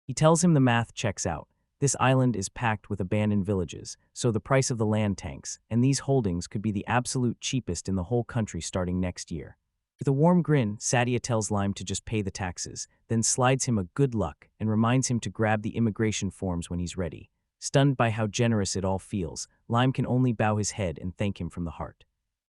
He tells him the math checks out. This island is packed with abandoned villages, so the price of the land tanks, and these holdings could be the absolute cheapest in the whole country starting next year. With a warm grin, Sadia tells Lime to just pay the taxes, then slides him a good luck and reminds him to grab the immigration forms when he's ready. Stunned by how generous it all feels, Lime can only bow his head and thank him from the heart.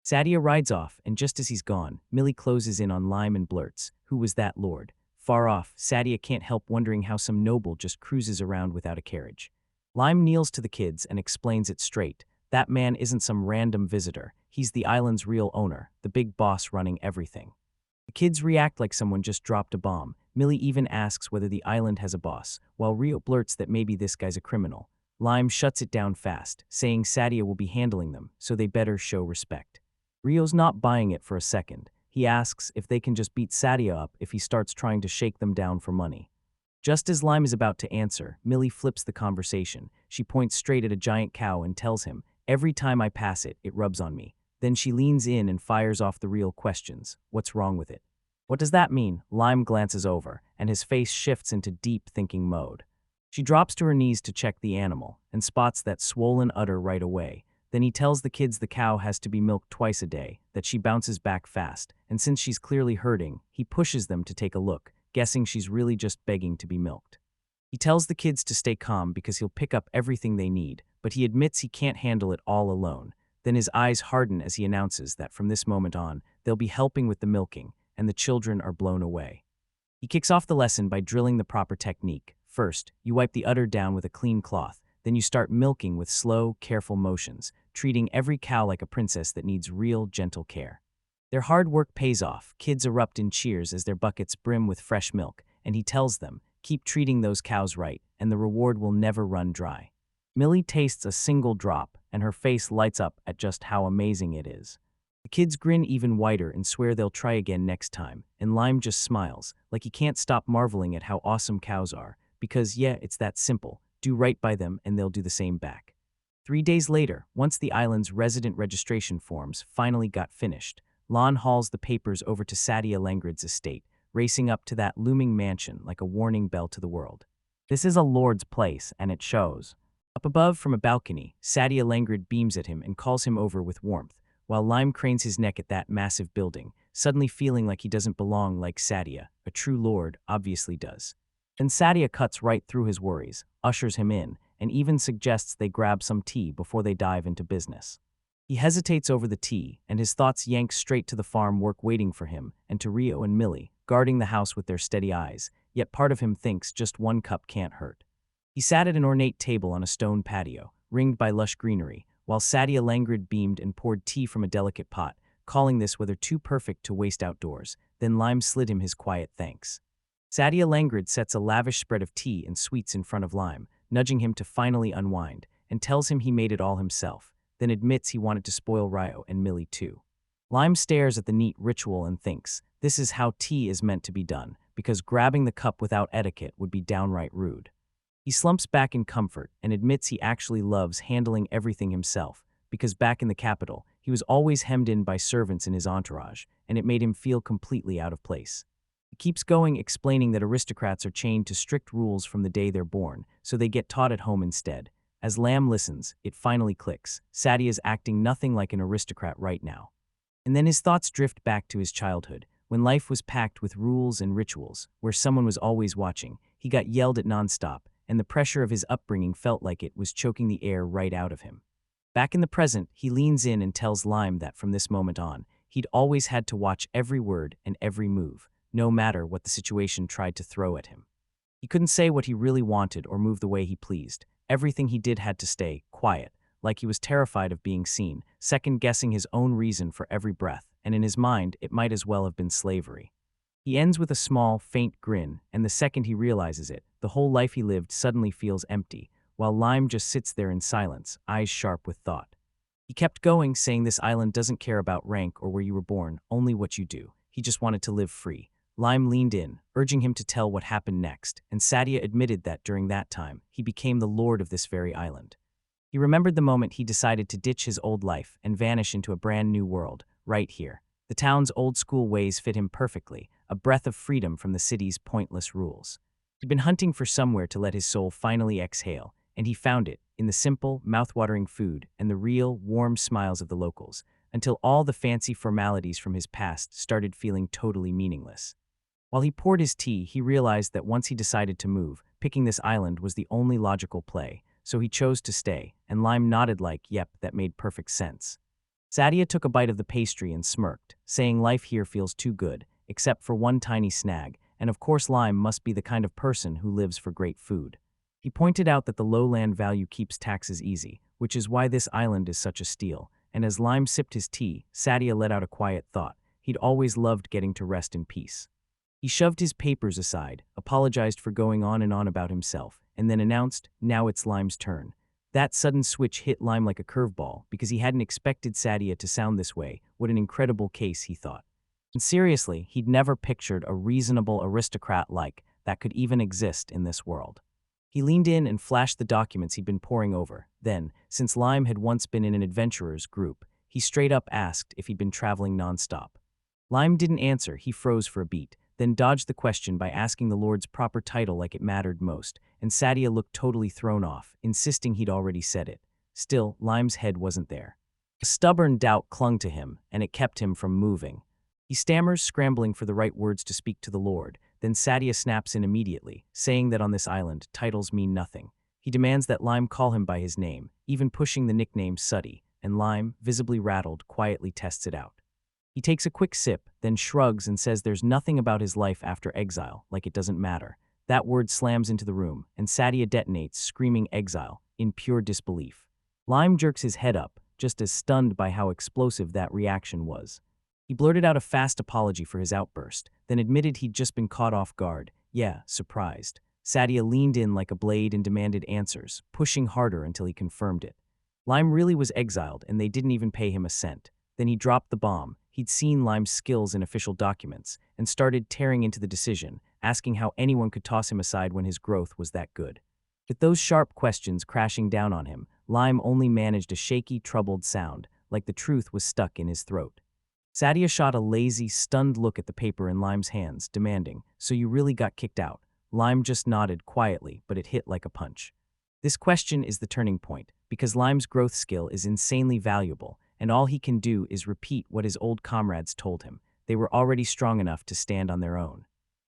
Sadia rides off, and just as he's gone, Millie closes in on Lime and blurts, "Who was that lord?" Far off, Sadia can't help wondering how some noble just cruises around without a carriage. Lime kneels to the kids and explains it straight. That man isn't some random visitor. He's the island's real owner, the big boss running everything. The kids react like someone just dropped a bomb. Millie even asks whether the island has a boss, while Rio blurts that maybe this guy's a criminal. Lime shuts it down fast, saying Sadia will be handling them, so they better show respect. Rio's not buying it for a second. He asks if they can just beat Sadia up if he starts trying to shake them down for money. Just as Lime is about to answer, Millie flips the conversation. She points straight at a giant cow and tells him, "Every time I pass it, it rubs on me." Then she leans in and fires off the real questions. What's wrong with it? What does that mean? Lime glances over, and his face shifts into deep thinking mode. She drops to her knees to check the animal, and spots that swollen udder right away. Then he tells the kids the cow has to be milked twice a day, that she bounces back fast, and since she's clearly hurting, he pushes them to take a look, guessing she's really just begging to be milked. He tells the kids to stay calm because he'll pick up everything they need, but he admits he can't handle it all alone. Then his eyes harden as he announces that from this moment on, they'll be helping with the milking, and the children are blown away. He kicks off the lesson by drilling the proper technique. First, you wipe the udder down with a clean cloth, then you start milking with slow, careful motions, treating every cow like a princess that needs real, gentle care. Their hard work pays off. Kids erupt in cheers as their buckets brim with fresh milk, and he tells them, keep treating those cows right, and the reward will never run dry. Millie tastes a single drop, and her face lights up at just how amazing it is. The kids grin even wider and swear they'll try again next time, and Lime just smiles, like he can't stop marveling at how awesome cows are, because yeah, it's that simple. Do right by them and they'll do the same back. 3 days later, once the island's resident registration forms finally got finished, Lon hauls the papers over to Sadia Langrid's estate, racing up to that looming mansion like a warning bell to the world. This is a lord's place, and it shows. Up above from a balcony, Sadia Langrid beams at him and calls him over with warmth, while Lime cranes his neck at that massive building, suddenly feeling like he doesn't belong like Sadia, a true lord, obviously does. Then Sadia cuts right through his worries, ushers him in, and even suggests they grab some tea before they dive into business. He hesitates over the tea, and his thoughts yank straight to the farm work waiting for him, and to Rio and Millie, guarding the house with their steady eyes, yet part of him thinks just one cup can't hurt. He sat at an ornate table on a stone patio, ringed by lush greenery, while Sadia Langrid beamed and poured tea from a delicate pot, calling this weather too perfect to waste outdoors. Then Lime slid him his quiet thanks. Sadia Langrid sets a lavish spread of tea and sweets in front of Lime, nudging him to finally unwind, and tells him he made it all himself, then admits he wanted to spoil Rio and Millie too. Lime stares at the neat ritual and thinks, this is how tea is meant to be done, because grabbing the cup without etiquette would be downright rude. He slumps back in comfort and admits he actually loves handling everything himself, because back in the capital, he was always hemmed in by servants in his entourage, and it made him feel completely out of place. He keeps going, explaining that aristocrats are chained to strict rules from the day they're born, so they get taught at home instead. As Lamb listens, it finally clicks. Sadia's acting nothing like an aristocrat right now. And then his thoughts drift back to his childhood, when life was packed with rules and rituals, where someone was always watching. He got yelled at nonstop, and the pressure of his upbringing felt like it was choking the air right out of him. Back in the present, he leans in and tells Lime that from this moment on, he'd always had to watch every word and every move, no matter what the situation tried to throw at him. He couldn't say what he really wanted or move the way he pleased. Everything he did had to stay quiet, like he was terrified of being seen, second-guessing his own reason for every breath, and in his mind, it might as well have been slavery. He ends with a small, faint grin, and the second he realizes it, the whole life he lived suddenly feels empty, while Lime just sits there in silence, eyes sharp with thought. He kept going, saying this island doesn't care about rank or where you were born, only what you do. He just wanted to live free. Lime leaned in, urging him to tell what happened next, and Sadia admitted that during that time, he became the lord of this very island. He remembered the moment he decided to ditch his old life and vanish into a brand new world, right here. The town's old-school ways fit him perfectly, a breath of freedom from the city's pointless rules. He'd been hunting for somewhere to let his soul finally exhale, and he found it in the simple, mouth-watering food and the real, warm smiles of the locals, until all the fancy formalities from his past started feeling totally meaningless. While he poured his tea, he realized that once he decided to move, picking this island was the only logical play, so he chose to stay, and Lime nodded like, yep, that made perfect sense. Sadia took a bite of the pastry and smirked, saying life here feels too good, except for one tiny snag, and of course Lime must be the kind of person who lives for great food. He pointed out that the lowland value keeps taxes easy, which is why this island is such a steal, and as Lime sipped his tea, Sadia let out a quiet thought. He'd always loved getting to rest in peace. He shoved his papers aside, apologized for going on and on about himself, and then announced, now it's Lime's turn. That sudden switch hit Lime like a curveball because he hadn't expected Sadia to sound this way. What an incredible case, he thought. And seriously, he'd never pictured a reasonable aristocrat like that could even exist in this world. He leaned in and flashed the documents he'd been poring over. Then, since Lime had once been in an adventurer's group, he straight up asked if he'd been traveling nonstop. Lime didn't answer, he froze for a beat, then dodged the question by asking the Lord's proper title like it mattered most, and Sadia looked totally thrown off, insisting he'd already said it. Still, Lime's head wasn't there. A stubborn doubt clung to him, and it kept him from moving. He stammers, scrambling for the right words to speak to the Lord, then Sadia snaps in immediately, saying that on this island, titles mean nothing. He demands that Lime call him by his name, even pushing the nickname Suddy, and Lime, visibly rattled, quietly tests it out. He takes a quick sip, then shrugs and says there's nothing about his life after exile, like it doesn't matter. That word slams into the room, and Sadia detonates, screaming exile, in pure disbelief. Lime jerks his head up, just as stunned by how explosive that reaction was. He blurted out a fast apology for his outburst, then admitted he'd just been caught off guard. Yeah, surprised. Sadia leaned in like a blade and demanded answers, pushing harder until he confirmed it. Lime really was exiled, and they didn't even pay him a cent. Then he dropped the bomb. He'd seen Lime's skills in official documents, and started tearing into the decision, asking how anyone could toss him aside when his growth was that good. With those sharp questions crashing down on him, Lime only managed a shaky, troubled sound, like the truth was stuck in his throat. Sadia shot a lazy, stunned look at the paper in Lime's hands, demanding, "So you really got kicked out?" Lime just nodded quietly, but it hit like a punch. This question is the turning point, because Lime's growth skill is insanely valuable, and all he can do is repeat what his old comrades told him. They were already strong enough to stand on their own.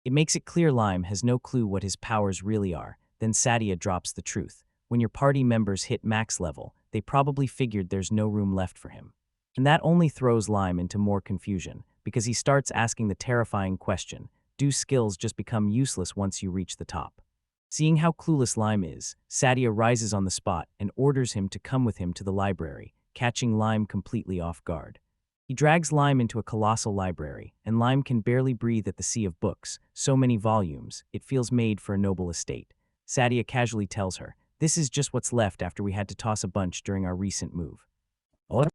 It makes it clear Lime has no clue what his powers really are. Then Sadia drops the truth. When your party members hit max level, they probably figured there's no room left for him. And that only throws Lime into more confusion, because he starts asking the terrifying question, do skills just become useless once you reach the top? Seeing how clueless Lime is, Sadia rises on the spot and orders him to come with him to the library, catching Lime completely off guard. He drags Lime into a colossal library, and Lime can barely breathe at the sea of books, so many volumes, it feels made for a noble estate. Sadia casually tells her, "This is just what's left after we had to toss a bunch during our recent move."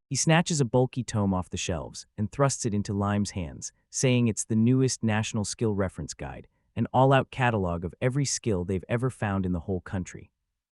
He snatches a bulky tome off the shelves and thrusts it into Lime's hands, saying it's the newest National Skill Reference Guide, an all-out catalog of every skill they've ever found in the whole country.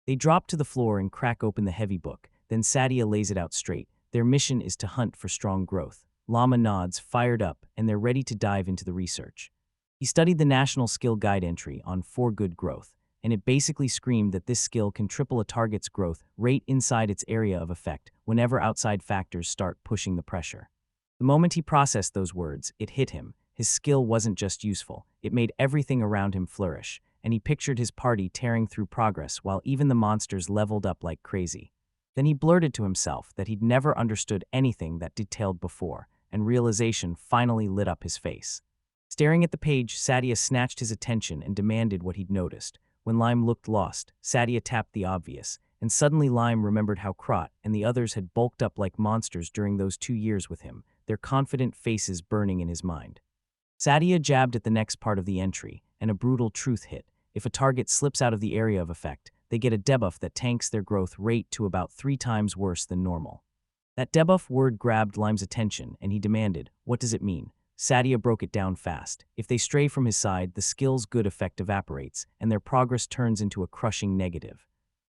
They drop to the floor and crack open the heavy book, then Sadia lays it out straight. Their mission is to hunt for strong growth. Llama nods, fired up, and they're ready to dive into the research. He studied the National Skill Guide entry on For Good Growth, and it basically screamed that this skill can triple a target's growth rate inside its area of effect whenever outside factors start pushing the pressure. The moment he processed those words, it hit him. His skill wasn't just useful, it made everything around him flourish, and he pictured his party tearing through progress while even the monsters leveled up like crazy. Then he blurted to himself that he'd never understood anything that detailed before, and realization finally lit up his face. Staring at the page, Sadia snatched his attention and demanded what he'd noticed. When Lime looked lost, Sadia tapped the obvious, and suddenly Lime remembered how Krot and the others had bulked up like monsters during those 2 years with him, their confident faces burning in his mind. Sadia jabbed at the next part of the entry, and a brutal truth hit. If a target slips out of the area of effect, they get a debuff that tanks their growth rate to about 3 times worse than normal. That debuff word grabbed Lime's attention, and he demanded, "What does it mean?" Sadia broke it down fast. If they stray from his side, the skill's good effect evaporates, and their progress turns into a crushing negative.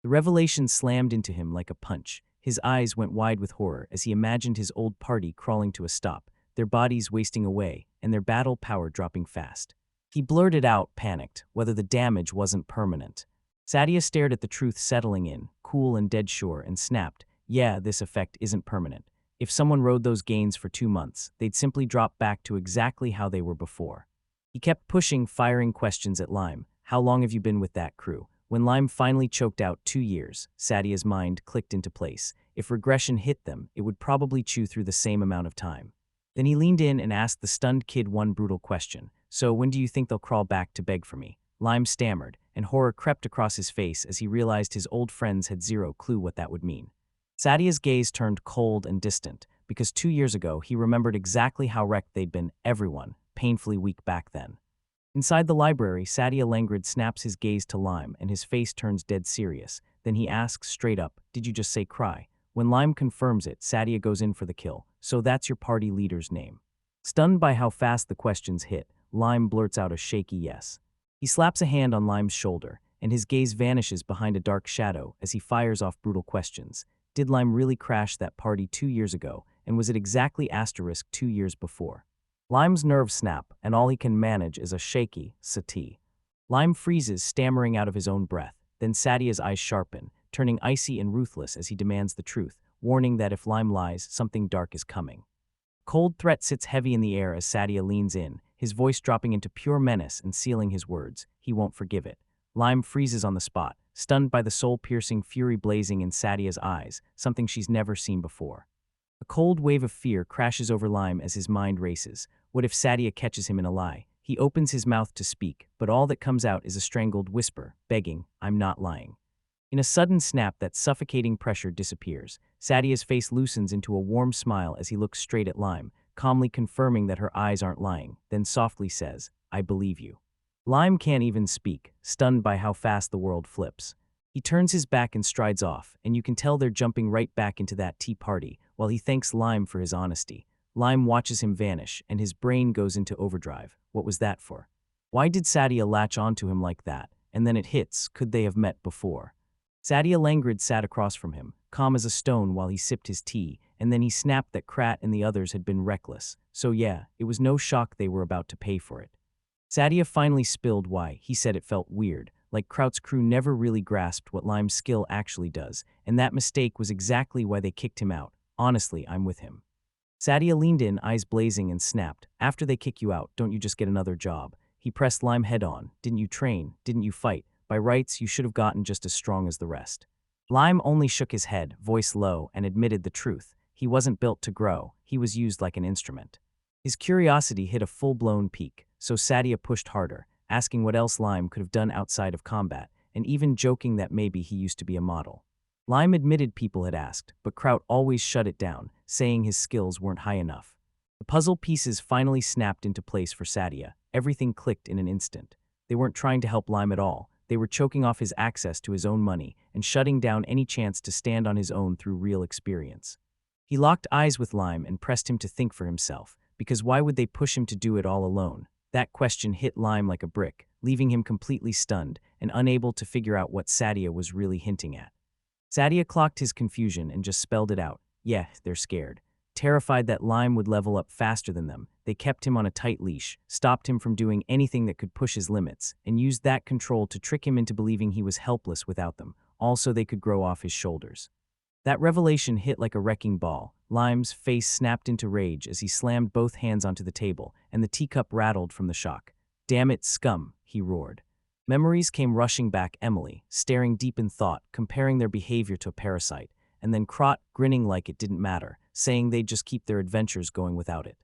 The revelation slammed into him like a punch. His eyes went wide with horror as he imagined his old party crawling to a stop, their bodies wasting away, and their battle power dropping fast. He blurted out, panicked, whether the damage wasn't permanent. Sadia stared at the truth settling in, cool and dead sure, and snapped, "Yeah, this effect isn't permanent. If someone rode those gains for 2 months, they'd simply drop back to exactly how they were before." He kept pushing, firing questions at Lime. "How long have you been with that crew?" When Lime finally choked out 2 years, Sadia's mind clicked into place. If regression hit them, it would probably chew through the same amount of time. Then he leaned in and asked the stunned kid one brutal question. "So when do you think they'll crawl back to beg for me?" Lime stammered, and horror crept across his face as he realized his old friends had zero clue what that would mean. Sadia's gaze turned cold and distant, because 2 years ago he remembered exactly how wrecked they'd been, everyone, painfully weak back then. Inside the library, Sadia Langrid snaps his gaze to Lime, and his face turns dead serious. Then he asks straight up, "Did you just say cry?" When Lime confirms it, Sadia goes in for the kill. "So that's your party leader's name?" Stunned by how fast the questions hit, Lime blurts out a shaky yes. He slaps a hand on Lime's shoulder, and his gaze vanishes behind a dark shadow as he fires off brutal questions. Did Lime really crash that party 2 years ago, and was it exactly * 2 years before? Lime's nerves snap, and all he can manage is a shaky "Sati." Lime freezes, stammering out of his own breath. Then Sadia's eyes sharpen, turning icy and ruthless as he demands the truth, warning that if Lime lies, something dark is coming. Cold threat sits heavy in the air as Sadia leans in, his voice dropping into pure menace and sealing his words. He won't forgive it. Lime freezes on the spot, stunned by the soul-piercing fury blazing in Sadia's eyes, something she's never seen before. A cold wave of fear crashes over Lime as his mind races. What if Sadia catches him in a lie? He opens his mouth to speak, but all that comes out is a strangled whisper, begging, "I'm not lying." In a sudden snap, that suffocating pressure disappears. Sadia's face loosens into a warm smile as he looks straight at Lime, calmly confirming that her eyes aren't lying, then softly says, "I believe you." Lime can't even speak, stunned by how fast the world flips. He turns his back and strides off, and you can tell they're jumping right back into that tea party, while he thanks Lime for his honesty. Lime watches him vanish, and his brain goes into overdrive. What was that for? Why did Sadia latch onto him like that? And then it hits, could they have met before? Sadia Langrid sat across from him, calm as a stone while he sipped his tea, and then he snapped that Krat and the others had been reckless. So yeah, it was no shock they were about to pay for it. Sadia finally spilled why. He said it felt weird, like Kraut's crew never really grasped what Lime's skill actually does, and that mistake was exactly why they kicked him out. Honestly, I'm with him. Sadia leaned in, eyes blazing, and snapped. After they kick you out, don't you just get another job? He pressed Lime head on. Didn't you train? Didn't you fight? By rights, you should have gotten just as strong as the rest. Lime only shook his head, voice low, and admitted the truth. He wasn't built to grow. He was used like an instrument. His curiosity hit a full-blown peak, so Sadia pushed harder, asking what else Lime could have done outside of combat, and even joking that maybe he used to be a model. Lime admitted people had asked, but Kraut always shut it down, saying his skills weren't high enough. The puzzle pieces finally snapped into place for Sadia. Everything clicked in an instant. They weren't trying to help Lime at all. They were choking off his access to his own money and shutting down any chance to stand on his own through real experience. He locked eyes with Lime and pressed him to think for himself, because why would they push him to do it all alone? That question hit Lime like a brick, leaving him completely stunned and unable to figure out what Sadia was really hinting at. Sadia clocked his confusion and just spelled it out. Yeah, they're scared. Terrified that Lime would level up faster than them, they kept him on a tight leash, stopped him from doing anything that could push his limits, and used that control to trick him into believing he was helpless without them, all so they could grow off his shoulders. That revelation hit like a wrecking ball. Lime's face snapped into rage as he slammed both hands onto the table, and the teacup rattled from the shock. Damn it, scum, he roared. Memories came rushing back. Emily, staring deep in thought, comparing their behavior to a parasite, and then Krot, grinning like it didn't matter, saying they'd just keep their adventures going without it.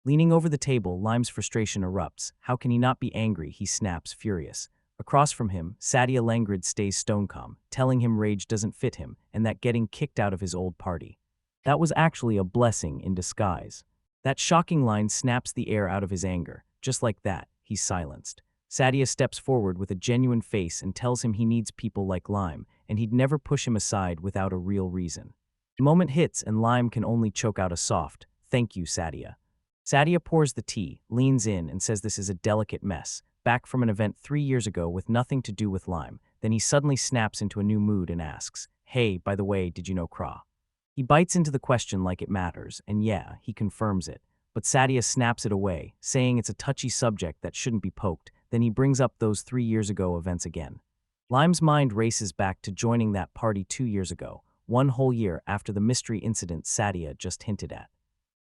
Leaning over the table, Lime's frustration erupts. How can he not be angry? He snaps, furious. Across from him, Sadia Langrid stays stone calm, telling him rage doesn't fit him and that getting kicked out of his old party. That was actually a blessing in disguise. That shocking line snaps the air out of his anger. Just like that, he's silenced. Sadia steps forward with a genuine face and tells him he needs people like Lime, and he'd never push him aside without a real reason. The moment hits and Lime can only choke out a soft, "Thank you, Sadia." Sadia pours the tea, leans in, and says this is a delicate mess, back from an event 3 years ago with nothing to do with Lime. Then he suddenly snaps into a new mood and asks, "Hey, by the way, did you know Kra?" He bites into the question like it matters, and yeah, he confirms it. But Sadia snaps it away, saying it's a touchy subject that shouldn't be poked. Then he brings up those 3 years ago events again. Lime's mind races back to joining that party 2 years ago, 1 whole year after the mystery incident Sadia just hinted at.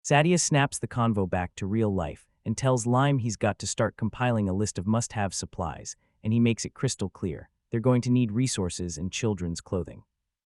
Sadia snaps the convo back to real life and tells Lime he's got to start compiling a list of must-have supplies, and he makes it crystal clear. They're going to need resources and children's clothing.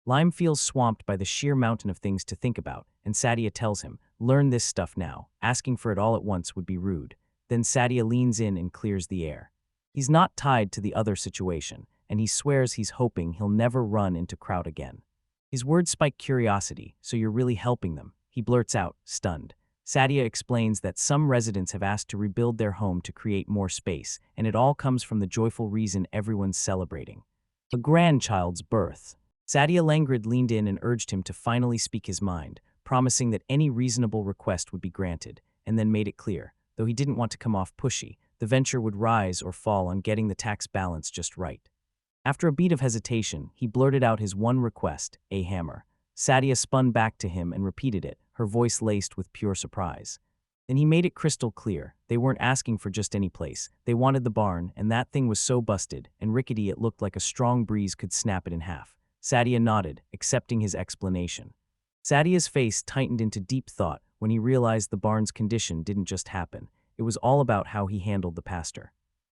Lime feels swamped by the sheer mountain of things to think about, and Sadia tells him, learn this stuff now. Asking for it all at once would be rude. Then Sadia leans in and clears the air. He's not tied to the other situation, and he swears he's hoping he'll never run into Kraut again. His words spike curiosity, so you're really helping them, he blurts out, stunned. Sadia explains that some residents have asked to rebuild their home to create more space, and it all comes from the joyful reason everyone's celebrating: a grandchild's birth. Sadia Langrid leaned in and urged him to finally speak his mind, promising that any reasonable request would be granted, and then made it clear, though he didn't want to come off pushy, the venture would rise or fall on getting the tax balance just right. After a beat of hesitation, he blurted out his one request, a hammer. Sadia spun back to him and repeated it, her voice laced with pure surprise. Then he made it crystal clear. They weren't asking for just any place. They wanted the barn, and that thing was so busted and rickety it looked like a strong breeze could snap it in half. Sadia nodded, accepting his explanation. Sadia's face tightened into deep thought when he realized the barn's condition didn't just happen. It was all about how he handled the pastor.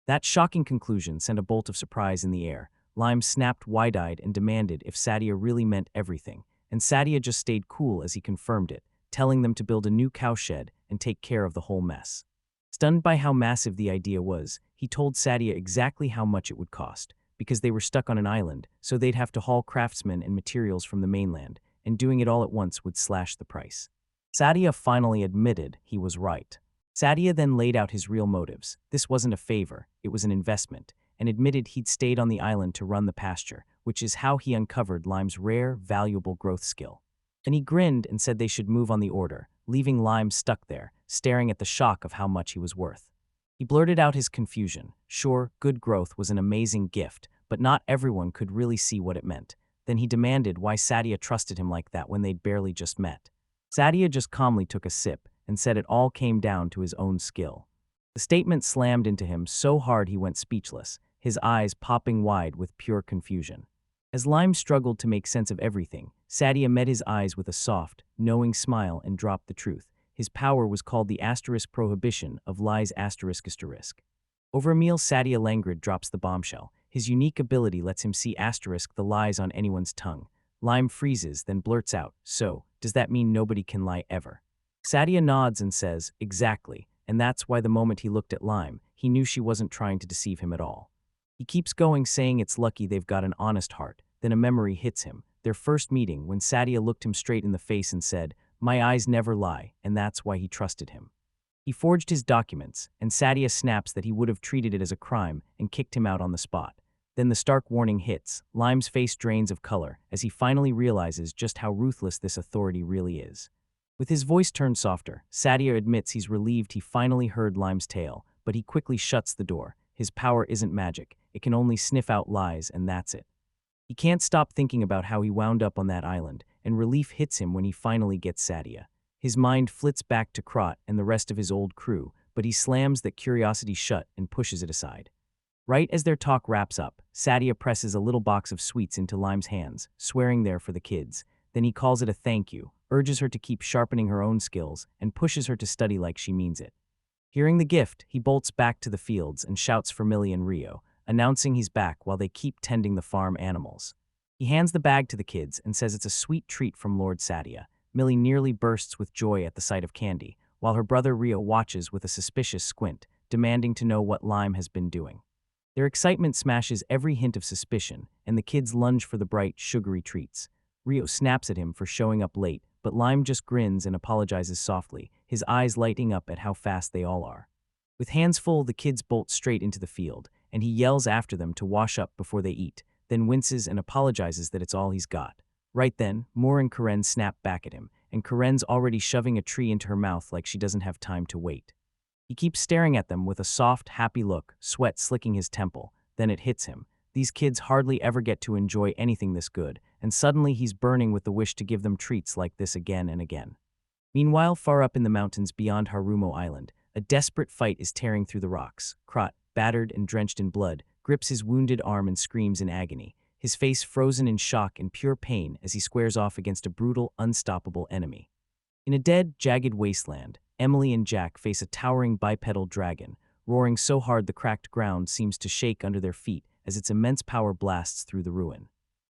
That shocking conclusion sent a bolt of surprise in the air. Lime snapped wide-eyed and demanded if Sadia really meant everything, and Sadia just stayed cool as he confirmed it, telling them to build a new cowshed and take care of the whole mess. Stunned by how massive the idea was, he told Sadia exactly how much it would cost, because they were stuck on an island, so they'd have to haul craftsmen and materials from the mainland, and doing it all at once would slash the price. Sadia finally admitted he was right. Sadia then laid out his real motives. This wasn't a favor, it was an investment, and admitted he'd stayed on the island to run the pasture, which is how he uncovered Lime's rare, valuable growth skill. Then he grinned and said they should move on the order, leaving Lime stuck there, staring at the shock of how much he was worth. He blurted out his confusion. Sure, good growth was an amazing gift, but not everyone could really see what it meant. Then he demanded why Sadia trusted him like that when they'd barely just met. Sadia just calmly took a sip and said it all came down to his own skill. The statement slammed into him so hard he went speechless, his eyes popping wide with pure confusion. As Lime struggled to make sense of everything, Sadia met his eyes with a soft, knowing smile and dropped the truth. His power was called the asterisk prohibition of lies asterisk asterisk. Over a meal, Sadia Langrid drops the bombshell. His unique ability lets him see asterisk the lies on anyone's tongue. Lime freezes, then blurts out, "So, does that mean nobody can lie ever?" Sadia nods and says, "Exactly," and that's why the moment he looked at Lime, he knew she wasn't trying to deceive him at all. He keeps going, saying it's lucky they've got an honest heart. Then a memory hits him. Their first meeting, when Sadia looked him straight in the face and said, "My eyes never lie," and that's why he trusted him. He forged his documents, and Sadia snaps that he would have treated it as a crime and kicked him out on the spot. Then the stark warning hits. Lime's face drains of color as he finally realizes just how ruthless this authority really is. With his voice turned softer, Sadia admits he's relieved he finally heard Lime's tale, but he quickly shuts the door. His power isn't magic. It can only sniff out lies, and that's it. He can't stop thinking about how he wound up on that island, and relief hits him when he finally gets Sadia. His mind flits back to Krot and the rest of his old crew, but he slams that curiosity shut and pushes it aside. Right as their talk wraps up, Sadia presses a little box of sweets into Lime's hands, swearing they're for the kids. Then he calls it a thank you, urges her to keep sharpening her own skills, and pushes her to study like she means it. Hearing the gift, he bolts back to the fields and shouts for Millie and Rio, announcing he's back while they keep tending the farm animals. He hands the bag to the kids and says it's a sweet treat from Lord Sadia. Millie nearly bursts with joy at the sight of candy, while her brother Rio watches with a suspicious squint, demanding to know what Lime has been doing. Their excitement smashes every hint of suspicion, and the kids lunge for the bright, sugary treats. Rio snaps at him for showing up late, but Lime just grins and apologizes softly, his eyes lighting up at how fast they all are. With hands full, the kids bolt straight into the field, and he yells after them to wash up before they eat, then winces and apologizes that it's all he's got. Right then, Moore and Karen snap back at him, and Karen's already shoving a tree into her mouth like she doesn't have time to wait. He keeps staring at them with a soft, happy look, sweat slicking his temple. Then it hits him. These kids hardly ever get to enjoy anything this good, and suddenly he's burning with the wish to give them treats like this again and again. Meanwhile, far up in the mountains beyond Harumo Island, a desperate fight is tearing through the rocks. Krot, battered and drenched in blood, grips his wounded arm and screams in agony, his face frozen in shock and pure pain as he squares off against a brutal, unstoppable enemy. In a dead, jagged wasteland, Emily and Jack face a towering bipedal dragon, roaring so hard the cracked ground seems to shake under their feet as its immense power blasts through the ruin.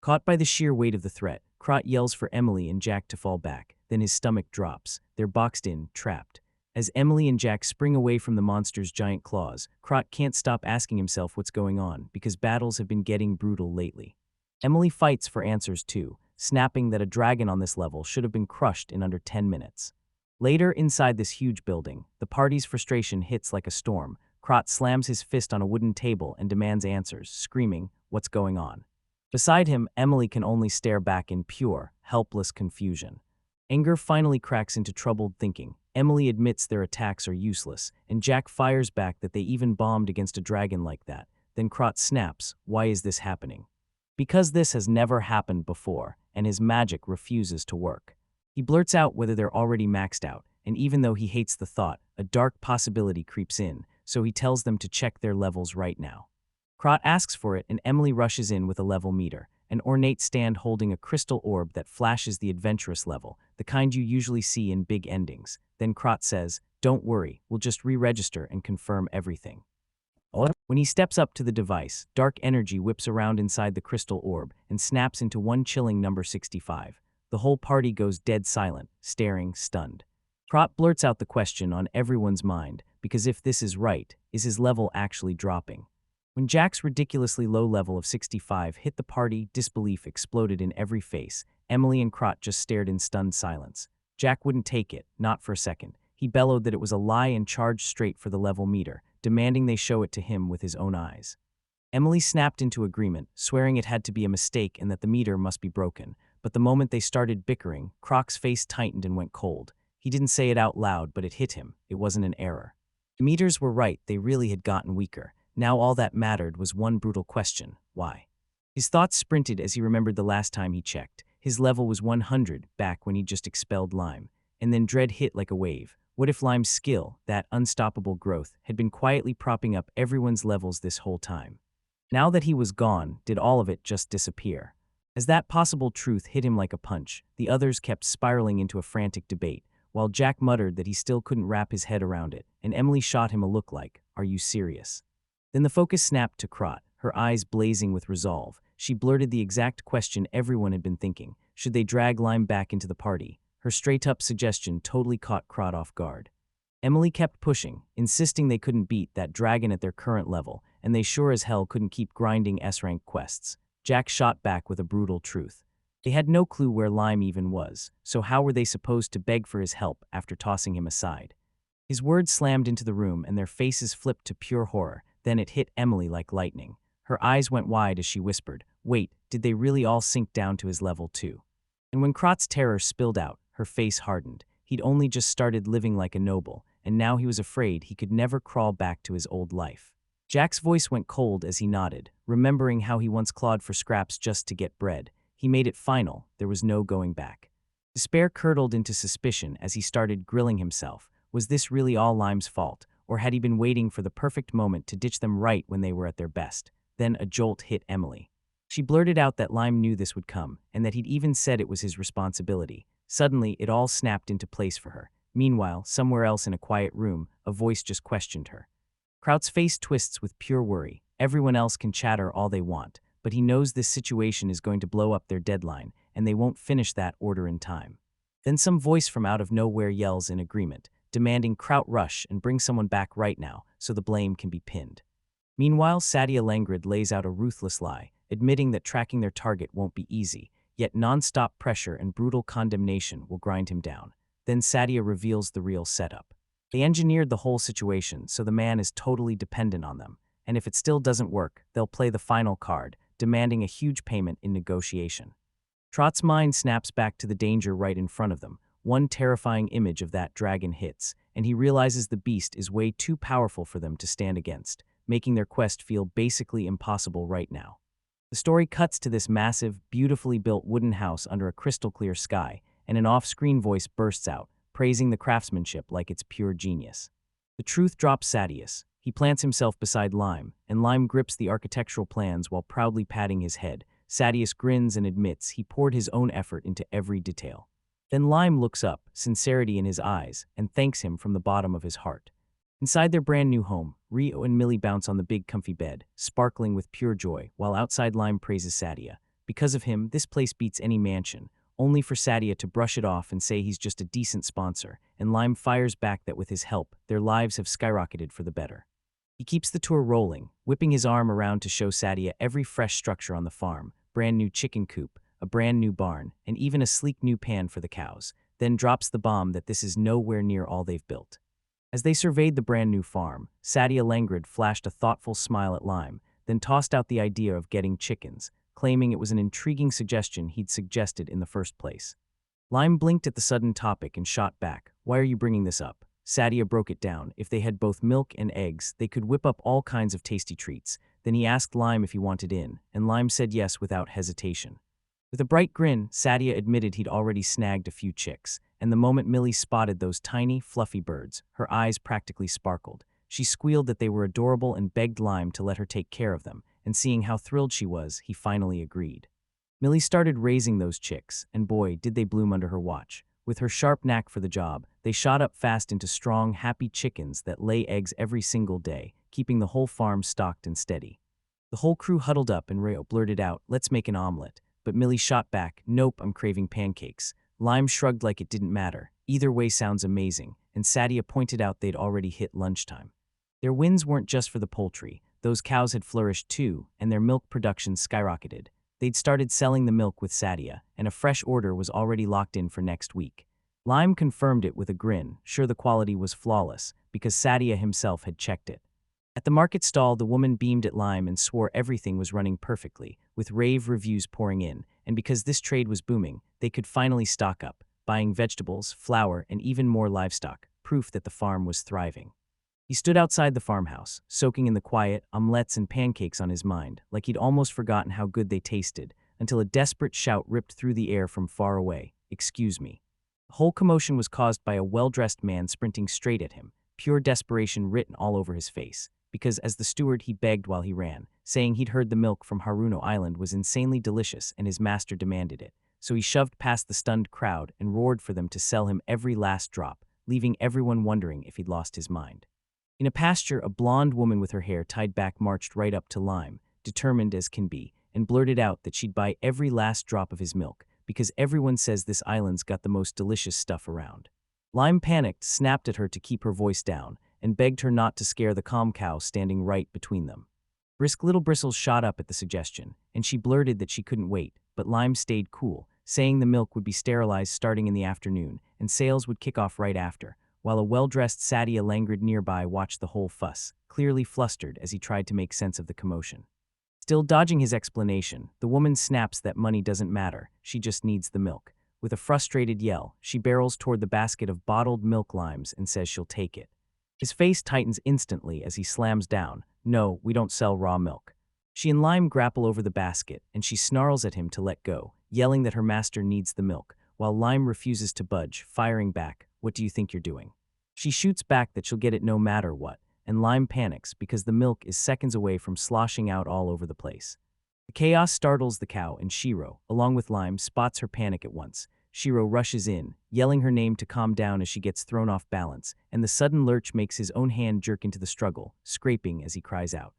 Caught by the sheer weight of the threat, Krot yells for Emily and Jack to fall back, then his stomach drops. They're boxed in, trapped. As Emily and Jack spring away from the monster's giant claws, Krot can't stop asking himself what's going on because battles have been getting brutal lately. Emily fights for answers too, snapping that a dragon on this level should have been crushed in under 10 minutes. Later, inside this huge building, the party's frustration hits like a storm. Krot slams his fist on a wooden table and demands answers, screaming, "What's going on?" Beside him, Emily can only stare back in pure, helpless confusion. Anger finally cracks into troubled thinking. Emily admits their attacks are useless, and Jack fires back that they even bombed against a dragon like that. Then Krot snaps, "Why is this happening?" Because this has never happened before, and his magic refuses to work. He blurts out whether they're already maxed out, and even though he hates the thought, a dark possibility creeps in, so he tells them to check their levels right now. Krot asks for it, and Emily rushes in with a level meter, an ornate stand holding a crystal orb that flashes the adventurous level, the kind you usually see in big endings. Then Krot says, "Don't worry, we'll just re-register and confirm everything." When he steps up to the device, dark energy whips around inside the crystal orb and snaps into one chilling number 65. The whole party goes dead silent, staring, stunned. Krot blurts out the question on everyone's mind, because if this is right, is his level actually dropping? When Jack's ridiculously low level of 65 hit the party, disbelief exploded in every face. Emily and Krot just stared in stunned silence. Jack wouldn't take it, not for a second. He bellowed that it was a lie and charged straight for the level meter, demanding they show it to him with his own eyes. Emily snapped into agreement, swearing it had to be a mistake and that the meter must be broken. But the moment they started bickering, Krot's face tightened and went cold. He didn't say it out loud, but it hit him. It wasn't an error. The meters were right, they really had gotten weaker. Now all that mattered was one brutal question: why? His thoughts sprinted as he remembered the last time he checked. His level was 100, back when he just expelled Lime. and then dread hit like a wave. What if Lime's skill, that unstoppable growth, had been quietly propping up everyone's levels this whole time? Now that he was gone, did all of it just disappear? As that possible truth hit him like a punch, the others kept spiraling into a frantic debate, while Jack muttered that he still couldn't wrap his head around it, and Emily shot him a look like, "Are you serious?" Then the focus snapped to Krot, her eyes blazing with resolve. She blurted the exact question everyone had been thinking. Should they drag Lime back into the party? Her straight-up suggestion totally caught Krot off guard. Emily kept pushing, insisting they couldn't beat that dragon at their current level, and they sure as hell couldn't keep grinding S-rank quests. Jack shot back with a brutal truth. They had no clue where Lime even was, so how were they supposed to beg for his help after tossing him aside? His words slammed into the room and their faces flipped to pure horror. Then it hit Emily like lightning. Her eyes went wide as she whispered, "Wait, did they really all sink down to his level too?" And when Krot's terror spilled out, her face hardened. He'd only just started living like a noble, and now he was afraid he could never crawl back to his old life. Jack's voice went cold as he nodded, remembering how he once clawed for scraps just to get bread. He made it final, there was no going back. Despair curdled into suspicion as he started grilling himself. Was this really all Lime's fault, or had he been waiting for the perfect moment to ditch them right when they were at their best? Then a jolt hit Emily. She blurted out that Lime knew this would come, and that he'd even said it was his responsibility. Suddenly, it all snapped into place for her. Meanwhile, somewhere else in a quiet room, a voice just questioned her. Kraut's face twists with pure worry. Everyone else can chatter all they want, but he knows this situation is going to blow up their deadline, and they won't finish that order in time. Then some voice from out of nowhere yells in agreement, demanding Kraut rush and bring someone back right now so the blame can be pinned. Meanwhile, Sadia Langrid lays out a ruthless lie, admitting that tracking their target won't be easy, yet non-stop pressure and brutal condemnation will grind him down. Then Sadia reveals the real setup. They engineered the whole situation so the man is totally dependent on them, and if it still doesn't work, they'll play the final card, demanding a huge payment in negotiation. Trot's mind snaps back to the danger right in front of them. One terrifying image of that dragon hits, and he realizes the beast is way too powerful for them to stand against, making their quest feel basically impossible right now. The story cuts to this massive, beautifully built wooden house under a crystal-clear sky, and an off-screen voice bursts out, praising the craftsmanship like it's pure genius. The truth drops Sadius. He plants himself beside Lime, and Lime grips the architectural plans while proudly patting his head. Sadius grins and admits he poured his own effort into every detail. Then Lime looks up, sincerity in his eyes, and thanks him from the bottom of his heart. Inside their brand new home, Rio and Millie bounce on the big comfy bed, sparkling with pure joy, while outside Lime praises Sadia. Because of him, this place beats any mansion, only for Sadia to brush it off and say he's just a decent sponsor, and Lime fires back that with his help, their lives have skyrocketed for the better. He keeps the tour rolling, whipping his arm around to show Sadia every fresh structure on the farm, brand new chicken coop, a brand new barn, and even a sleek new pan for the cows, then drops the bomb that this is nowhere near all they've built. As they surveyed the brand new farm, Sadia Langrid flashed a thoughtful smile at Lime, then tossed out the idea of getting chickens, claiming it was an intriguing suggestion he'd suggested in the first place. Lime blinked at the sudden topic and shot back, "Why are you bringing this up?" Sadia broke it down. If they had both milk and eggs, they could whip up all kinds of tasty treats. Then he asked Lime if he wanted in, and Lime said yes without hesitation. With a bright grin, Sadia admitted he'd already snagged a few chicks, and the moment Millie spotted those tiny, fluffy birds, her eyes practically sparkled. She squealed that they were adorable and begged Lime to let her take care of them, and seeing how thrilled she was, he finally agreed. Millie started raising those chicks, and boy, did they bloom under her watch. With her sharp knack for the job, they shot up fast into strong, happy chickens that lay eggs every single day, keeping the whole farm stocked and steady. The whole crew huddled up and Rayo blurted out, "Let's make an omelet." But Millie shot back, "Nope, I'm craving pancakes." Lime shrugged like it didn't matter. "Either way sounds amazing," and Sadia pointed out they'd already hit lunchtime. Their wins weren't just for the poultry. Those cows had flourished too, and their milk production skyrocketed. They'd started selling the milk with Sadia, and a fresh order was already locked in for next week. Lime confirmed it with a grin, sure the quality was flawless, because Sadia himself had checked it. At the market stall, the woman beamed at Lime and swore everything was running perfectly, with rave reviews pouring in, and because this trade was booming, they could finally stock up, buying vegetables, flour, and even more livestock, proof that the farm was thriving. He stood outside the farmhouse, soaking in the quiet, omelettes and pancakes on his mind, like he'd almost forgotten how good they tasted, until a desperate shout ripped through the air from far away, "Excuse me." The whole commotion was caused by a well-dressed man sprinting straight at him, pure desperation written all over his face, because as the steward he begged while he ran, saying he'd heard the milk from Haruno Island was insanely delicious and his master demanded it. So he shoved past the stunned crowd and roared for them to sell him every last drop, leaving everyone wondering if he'd lost his mind. In a pasture, a blonde woman with her hair tied back marched right up to Lime, determined as can be, and blurted out that she'd buy every last drop of his milk, because everyone says this island's got the most delicious stuff around. Lime panicked, snapped at her to keep her voice down, and begged her not to scare the calm cow standing right between them. Brisk little bristles shot up at the suggestion, and she blurted that she couldn't wait, but Lime stayed cool, saying the milk would be sterilized starting in the afternoon, and sales would kick off right after, while a well-dressed Sadia languid nearby watched the whole fuss, clearly flustered as he tried to make sense of the commotion. Still dodging his explanation, the woman snaps that money doesn't matter, she just needs the milk. With a frustrated yell, she barrels toward the basket of bottled milk limes and says she'll take it. His face tightens instantly as he slams down, "No, we don't sell raw milk." She and Lime grapple over the basket, and she snarls at him to let go, yelling that her master needs the milk, while Lime refuses to budge, firing back, "What do you think you're doing?" She shoots back that she'll get it no matter what, and Lime panics because the milk is seconds away from sloshing out all over the place. The chaos startles the cow, and Shiro, along with Lime, spots her panic at once. Shiro rushes in, yelling her name to calm down as she gets thrown off balance, and the sudden lurch makes his own hand jerk into the struggle, scraping as he cries out.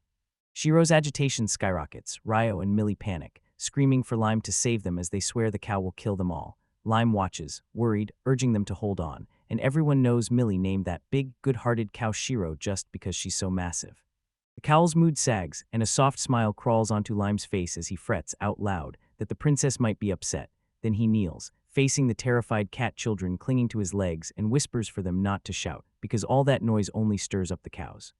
Shiro's agitation skyrockets. Ryo and Millie panic, screaming for Lime to save them as they swear the cow will kill them all. Lime watches, worried, urging them to hold on, and everyone knows Millie named that big, good-hearted cow Shiro just because she's so massive. The cow's mood sags, and a soft smile crawls onto Lime's face as he frets out loud that the princess might be upset. Then he kneels, facing the terrified cat children clinging to his legs, and whispers for them not to shout, because all that noise only stirs up the cows.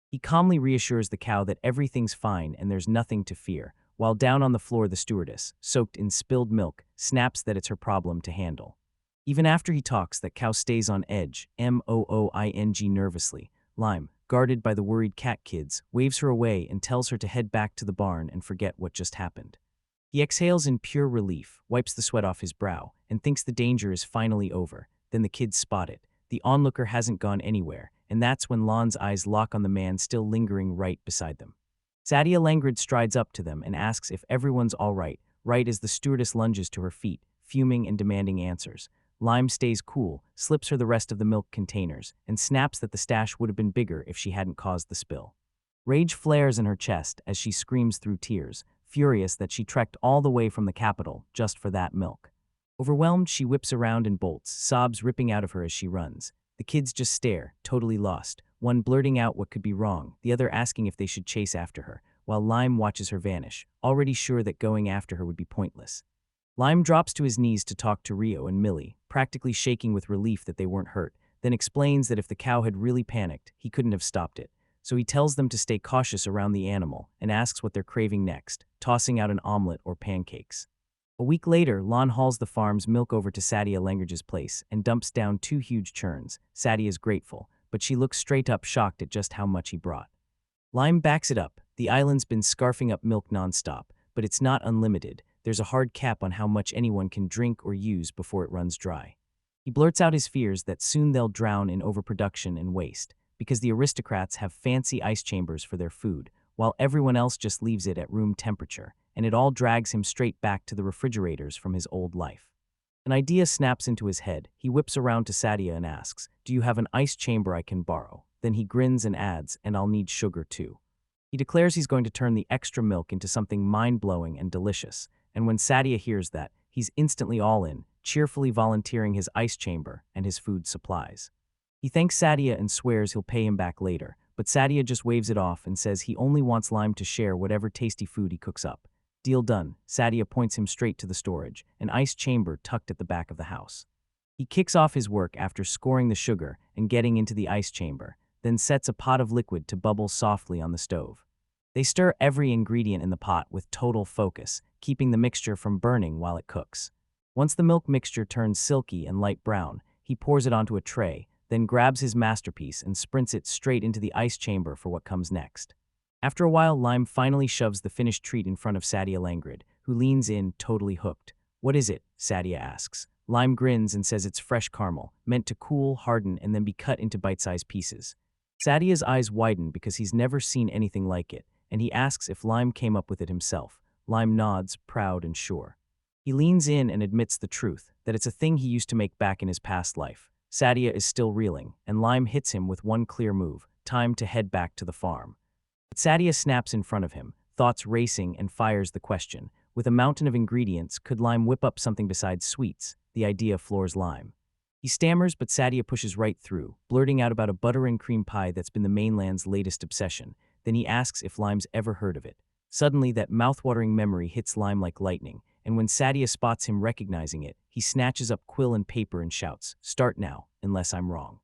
He calmly reassures the cow that everything's fine and there's nothing to fear, while down on the floor the stewardess, soaked in spilled milk, snaps that it's her problem to handle. Even after he talks, that cow stays on edge, mooing nervously. Lime, guarded by the worried cat kids, waves her away and tells her to head back to the barn and forget what just happened. He exhales in pure relief, wipes the sweat off his brow, and thinks the danger is finally over. Then the kids spot it. The onlooker hasn't gone anywhere, and that's when Lon's eyes lock on the man still lingering right beside them. Sadia Langrid strides up to them and asks if everyone's all right as the stewardess lunges to her feet, fuming and demanding answers. Lime stays cool, slips her the rest of the milk containers, and snaps that the stash would have been bigger if she hadn't caused the spill. Rage flares in her chest as she screams through tears, furious that she trekked all the way from the capital just for that milk. Overwhelmed, she whips around and bolts, sobs ripping out of her as she runs. The kids just stare, totally lost, one blurting out what could be wrong, the other asking if they should chase after her, while Lime watches her vanish, already sure that going after her would be pointless. Lime drops to his knees to talk to Rio and Millie, practically shaking with relief that they weren't hurt, then explains that if the cow had really panicked, he couldn't have stopped it. So he tells them to stay cautious around the animal and asks what they're craving next, tossing out an omelet or pancakes. A week later, Lon hauls the farm's milk over to Sadia Langridge's place and dumps down 2 huge churns. Sadia's grateful, but she looks straight up shocked at just how much he brought. Lime backs it up. The island's been scarfing up milk nonstop, but it's not unlimited. There's a hard cap on how much anyone can drink or use before it runs dry. He blurts out his fears that soon they'll drown in overproduction and waste, because the aristocrats have fancy ice chambers for their food, while everyone else just leaves it at room temperature, and it all drags him straight back to the refrigerators from his old life. An idea snaps into his head. He whips around to Sadia and asks, "Do you have an ice chamber I can borrow?" Then he grins and adds, "And I'll need sugar too." He declares he's going to turn the extra milk into something mind-blowing and delicious, and when Sadia hears that, he's instantly all in, cheerfully volunteering his ice chamber and his food supplies. He thanks Sadia and swears he'll pay him back later, but Sadia just waves it off and says he only wants Lime to share whatever tasty food he cooks up. Deal done. Sadia points him straight to the storage, an ice chamber tucked at the back of the house. He kicks off his work after scoring the sugar and getting into the ice chamber, then sets a pot of liquid to bubble softly on the stove. They stir every ingredient in the pot with total focus, keeping the mixture from burning while it cooks. Once the milk mixture turns silky and light brown, he pours it onto a tray, then grabs his masterpiece and sprints it straight into the ice chamber for what comes next. After a while, Lime finally shoves the finished treat in front of Sadia Langrid, who leans in, totally hooked. "What is it?" Sadia asks. Lime grins and says it's fresh caramel, meant to cool, harden, and then be cut into bite-sized pieces. Sadia's eyes widen because he's never seen anything like it, and he asks if Lime came up with it himself. Lime nods, proud and sure. He leans in and admits the truth, that it's a thing he used to make back in his past life. Sadia is still reeling, and Lime hits him with one clear move, time to head back to the farm. But Sadia snaps in front of him, thoughts racing, and fires the question. With a mountain of ingredients, could Lime whip up something besides sweets? The idea floors Lime. He stammers, but Sadia pushes right through, blurting out about a butter and cream pie that's been the mainland's latest obsession. Then he asks if Lime's ever heard of it. Suddenly, that mouthwatering memory hits Lime like lightning, and when Sadia spots him recognizing it, he snatches up quill and paper and shouts, "Start now, unless I'm wrong."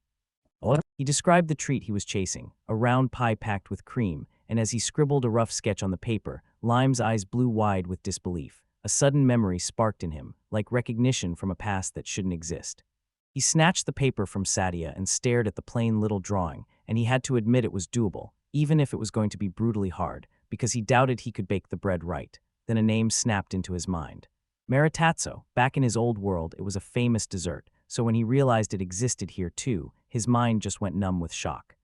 He described the treat he was chasing, a round pie packed with cream, and as he scribbled a rough sketch on the paper, Lime's eyes blew wide with disbelief. A sudden memory sparked in him, like recognition from a past that shouldn't exist. He snatched the paper from Sadia and stared at the plain little drawing, and he had to admit it was doable, even if it was going to be brutally hard, because he doubted he could bake the bread right. Then a name snapped into his mind. Maritazzo. Back in his old world, it was a famous dessert, so when he realized it existed here too, his mind just went numb with shock.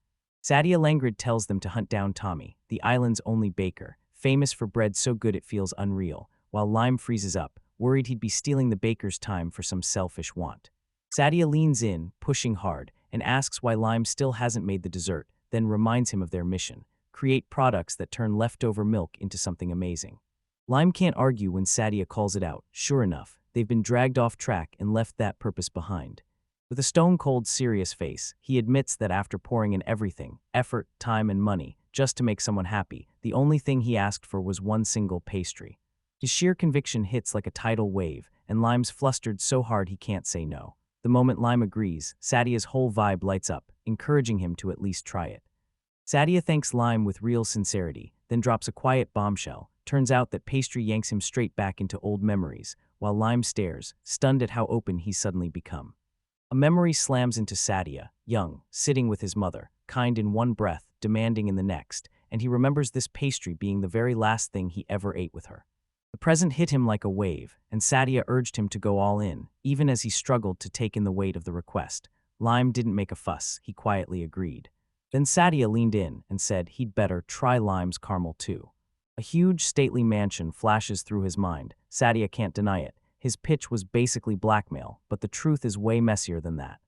Sadia Langrid tells them to hunt down Tommy, the island's only baker, famous for bread so good it feels unreal, while Lime freezes up, worried he'd be stealing the baker's time for some selfish want. Sadia leans in, pushing hard, and asks why Lime still hasn't made the dessert, then reminds him of their mission: create products that turn leftover milk into something amazing. Lime can't argue when Sadia calls it out. Sure enough, they've been dragged off track and left that purpose behind. With a stone-cold serious face, he admits that after pouring in everything, effort, time, and money, just to make someone happy, the only thing he asked for was one single pastry. His sheer conviction hits like a tidal wave, and Lime's flustered so hard he can't say no. The moment Lime agrees, Sadia's whole vibe lights up, encouraging him to at least try it. Sadia thanks Lime with real sincerity, then drops a quiet bombshell. Turns out that pastry yanks him straight back into old memories, while Lime stares, stunned at how open he's suddenly become. A memory slams into Sadia, young, sitting with his mother, kind in one breath, demanding in the next, and he remembers this pastry being the very last thing he ever ate with her. The present hit him like a wave, and Sadia urged him to go all in, even as he struggled to take in the weight of the request. Lime didn't make a fuss, he quietly agreed. Then Sadia leaned in and said he'd better try Lime's caramel too. A huge, stately mansion flashes through his mind. Sadia can't deny it. His pitch was basically blackmail, but the truth is way messier than that.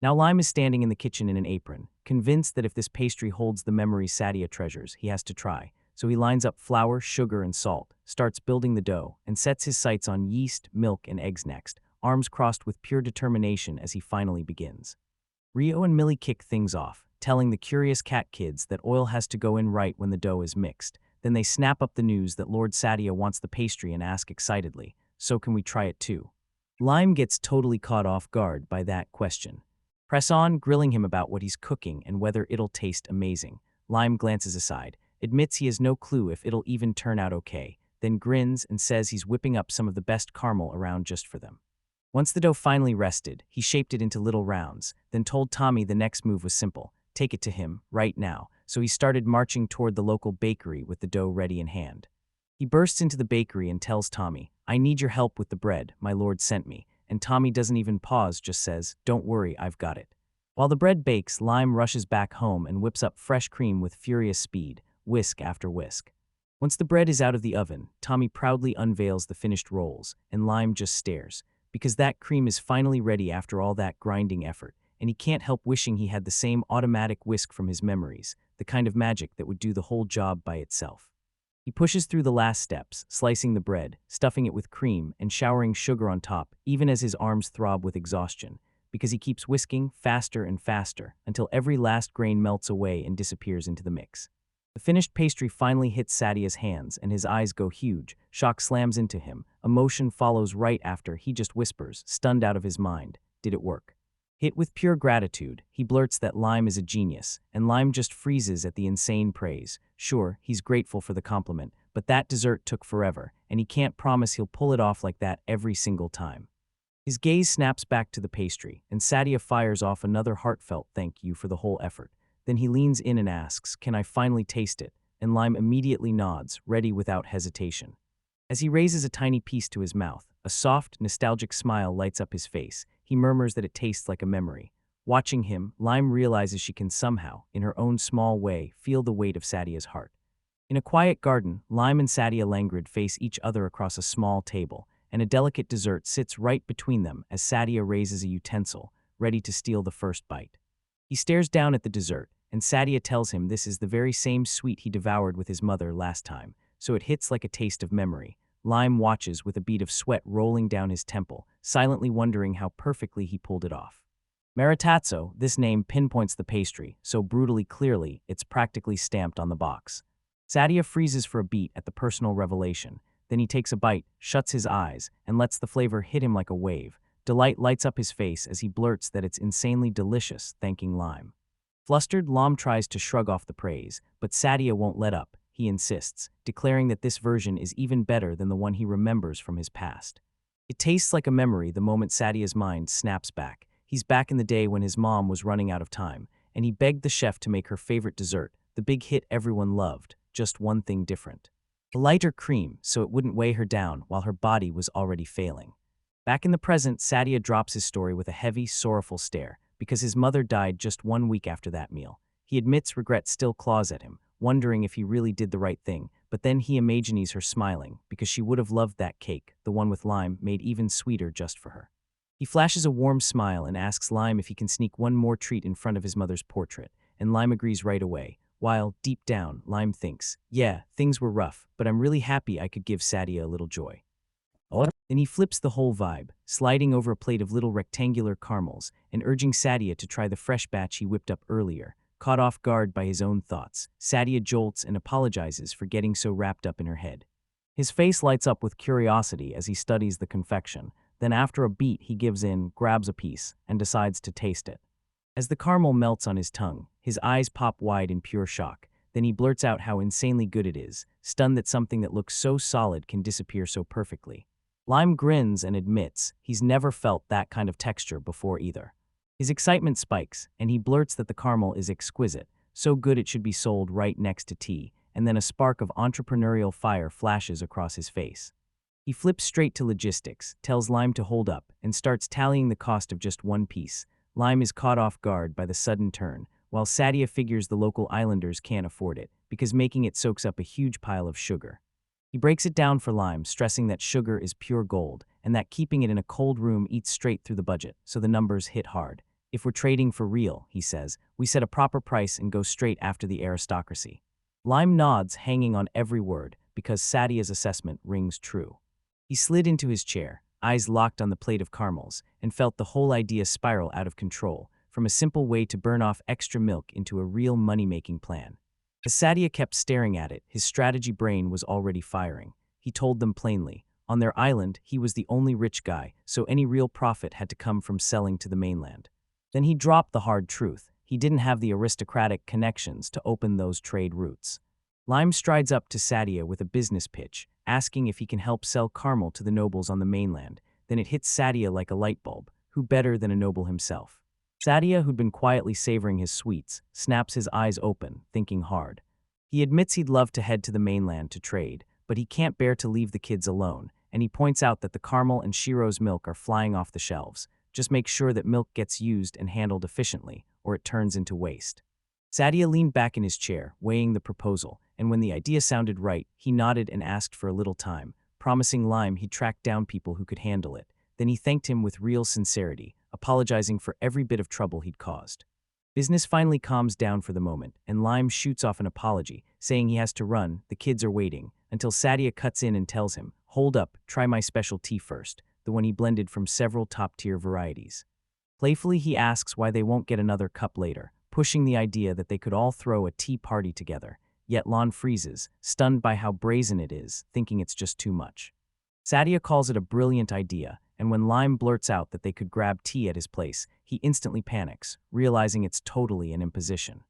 Now Lime is standing in the kitchen in an apron, convinced that if this pastry holds the memories Sadia treasures, he has to try. So he lines up flour, sugar, and salt, starts building the dough, and sets his sights on yeast, milk, and eggs next, arms crossed with pure determination as he finally begins. Rio and Millie kick things off, telling the curious cat kids that oil has to go in right when the dough is mixed. Then they snap up the news that Lord Sadia wants the pastry and ask excitedly, "So can we try it too?" Lime gets totally caught off guard by that question. Press on, grilling him about what he's cooking and whether it'll taste amazing. Lime glances aside, admits he has no clue if it'll even turn out okay, then grins and says he's whipping up some of the best caramel around just for them. Once the dough finally rested, he shaped it into little rounds, then told Tommy the next move was simple: take it to him, right now. So he started marching toward the local bakery with the dough ready in hand. He bursts into the bakery and tells Tommy, "I need your help with the bread, my lord sent me," and Tommy doesn't even pause, just says, "Don't worry, I've got it." While the bread bakes, Lime rushes back home and whips up fresh cream with furious speed, whisk after whisk. Once the bread is out of the oven, Tommy proudly unveils the finished rolls, and Lime just stares, because that cream is finally ready after all that grinding effort, and he can't help wishing he had the same automatic whisk from his memories, the kind of magic that would do the whole job by itself. He pushes through the last steps, slicing the bread, stuffing it with cream, and showering sugar on top, even as his arms throb with exhaustion, because he keeps whisking faster and faster until every last grain melts away and disappears into the mix. The finished pastry finally hits Sadia's hands, and his eyes go huge. Shock slams into him. Emotion follows right after. He just whispers, stunned out of his mind, "Did it work?" Hit with pure gratitude, he blurts that Lime is a genius, and Lime just freezes at the insane praise. Sure, he's grateful for the compliment, but that dessert took forever, and he can't promise he'll pull it off like that every single time. His gaze snaps back to the pastry, and Sadia fires off another heartfelt thank you for the whole effort. Then he leans in and asks, "Can I finally taste it?" And Lime immediately nods, ready without hesitation. As he raises a tiny piece to his mouth, A soft, nostalgic smile lights up his face. He murmurs that it tastes like a memory. Watching him, Lime realizes she can somehow, in her own small way, feel the weight of Sadia's heart. In a quiet garden, Lime and Sadia Langrid face each other across a small table, and a delicate dessert sits right between them as Sadia raises a utensil, ready to steal the first bite. He stares down at the dessert, and Sadia tells him this is the very same sweet he devoured with his mother last time, so it hits like a taste of memory. Lime watches with a bead of sweat rolling down his temple, silently wondering how perfectly he pulled it off. Maritazzo, this name pinpoints the pastry, so brutally clearly it's practically stamped on the box. Sadia freezes for a beat at the personal revelation. Then he takes a bite, shuts his eyes, and lets the flavor hit him like a wave. Delight lights up his face as he blurts that it's insanely delicious, thanking Lime. Flustered, Lime tries to shrug off the praise, but Sadia won't let up. He insists, declaring that this version is even better than the one he remembers from his past. It tastes like a memory the moment Sadia's mind snaps back. He's back in the day when his mom was running out of time, and he begged the chef to make her favorite dessert, the big hit everyone loved, just one thing different. A lighter cream so it wouldn't weigh her down while her body was already failing. Back in the present, Sadia drops his story with a heavy, sorrowful stare, because his mother died just 1 week after that meal. He admits regret still claws at him, wondering if he really did the right thing, but then he imagines her smiling, because she would have loved that cake, the one with Lime, made even sweeter just for her. He flashes a warm smile and asks Lime if he can sneak one more treat in front of his mother's portrait, and Lime agrees right away. While, deep down, Lime thinks, yeah, things were rough, but I'm really happy I could give Sadia a little joy. Then he flips the whole vibe, sliding over a plate of little rectangular caramels and urging Sadia to try the fresh batch he whipped up earlier. Caught off guard by his own thoughts, Sadia jolts and apologizes for getting so wrapped up in her head. His face lights up with curiosity as he studies the confection. Then after a beat he gives in, grabs a piece, and decides to taste it. As the caramel melts on his tongue, his eyes pop wide in pure shock. Then he blurts out how insanely good it is, stunned that something that looks so solid can disappear so perfectly. Lime grins and admits he's never felt that kind of texture before either. His excitement spikes, and he blurts that the caramel is exquisite, so good it should be sold right next to tea, and then a spark of entrepreneurial fire flashes across his face. He flips straight to logistics, tells Lime to hold up, and starts tallying the cost of just one piece. Lime is caught off guard by the sudden turn, while Sadia figures the local islanders can't afford it, because making it soaks up a huge pile of sugar. He breaks it down for Lime, stressing that sugar is pure gold, and that keeping it in a cold room eats straight through the budget, so the numbers hit hard. If we're trading for real, he says, we set a proper price and go straight after the aristocracy. Lime nods, hanging on every word, because Sadia's assessment rings true. He slid into his chair, eyes locked on the plate of caramels, and felt the whole idea spiral out of control, from a simple way to burn off extra milk into a real money-making plan. As Sadia kept staring at it, his strategy brain was already firing. He told them plainly, on their island, he was the only rich guy, so any real profit had to come from selling to the mainland. Then he dropped the hard truth. He didn't have the aristocratic connections to open those trade routes. Lime strides up to Sadia with a business pitch, asking if he can help sell caramel to the nobles on the mainland. Then it hits Sadia like a light bulb. Who better than a noble himself? Sadia, who'd been quietly savoring his sweets, snaps his eyes open, thinking hard. He admits he'd love to head to the mainland to trade, but he can't bear to leave the kids alone, and he points out that the caramel and Shiro's milk are flying off the shelves. Just make sure that milk gets used and handled efficiently, or it turns into waste. Sadia leaned back in his chair, weighing the proposal, and when the idea sounded right, he nodded and asked for a little time, promising Lime he'd track down people who could handle it. Then he thanked him with real sincerity, apologizing for every bit of trouble he'd caused. Business finally calms down for the moment, and Lime shoots off an apology, saying he has to run, the kids are waiting, until Sadia cuts in and tells him, hold up, try my special tea first, the one he blended from several top-tier varieties. Playfully he asks why they won't get another cup later, pushing the idea that they could all throw a tea party together. Yet Lon freezes, stunned by how brazen it is, thinking it's just too much. Sadia calls it a brilliant idea, and when Lime blurts out that they could grab tea at his place, he instantly panics, realizing it's totally an imposition.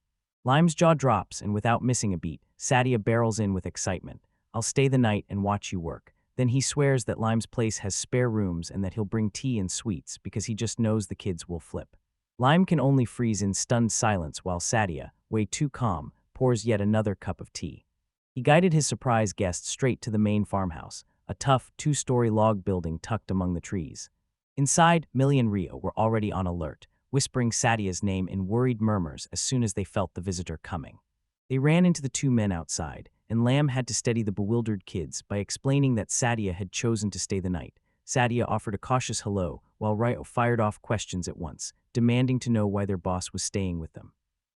Lime's jaw drops, and without missing a beat, Sadia barrels in with excitement. I'll stay the night and watch you work. Then he swears that Lime's place has spare rooms and that he'll bring tea and sweets because he just knows the kids will flip. Lime can only freeze in stunned silence while Sadia, way too calm, pours yet another cup of tea. He guided his surprise guest straight to the main farmhouse, a tough, two-story log building tucked among the trees. Inside, Millie and Rio were already on alert, whispering Sadia's name in worried murmurs as soon as they felt the visitor coming. They ran into the two men outside, and Lamb had to steady the bewildered kids by explaining that Sadia had chosen to stay the night. Sadia offered a cautious hello, while Rio fired off questions at once, demanding to know why their boss was staying with them.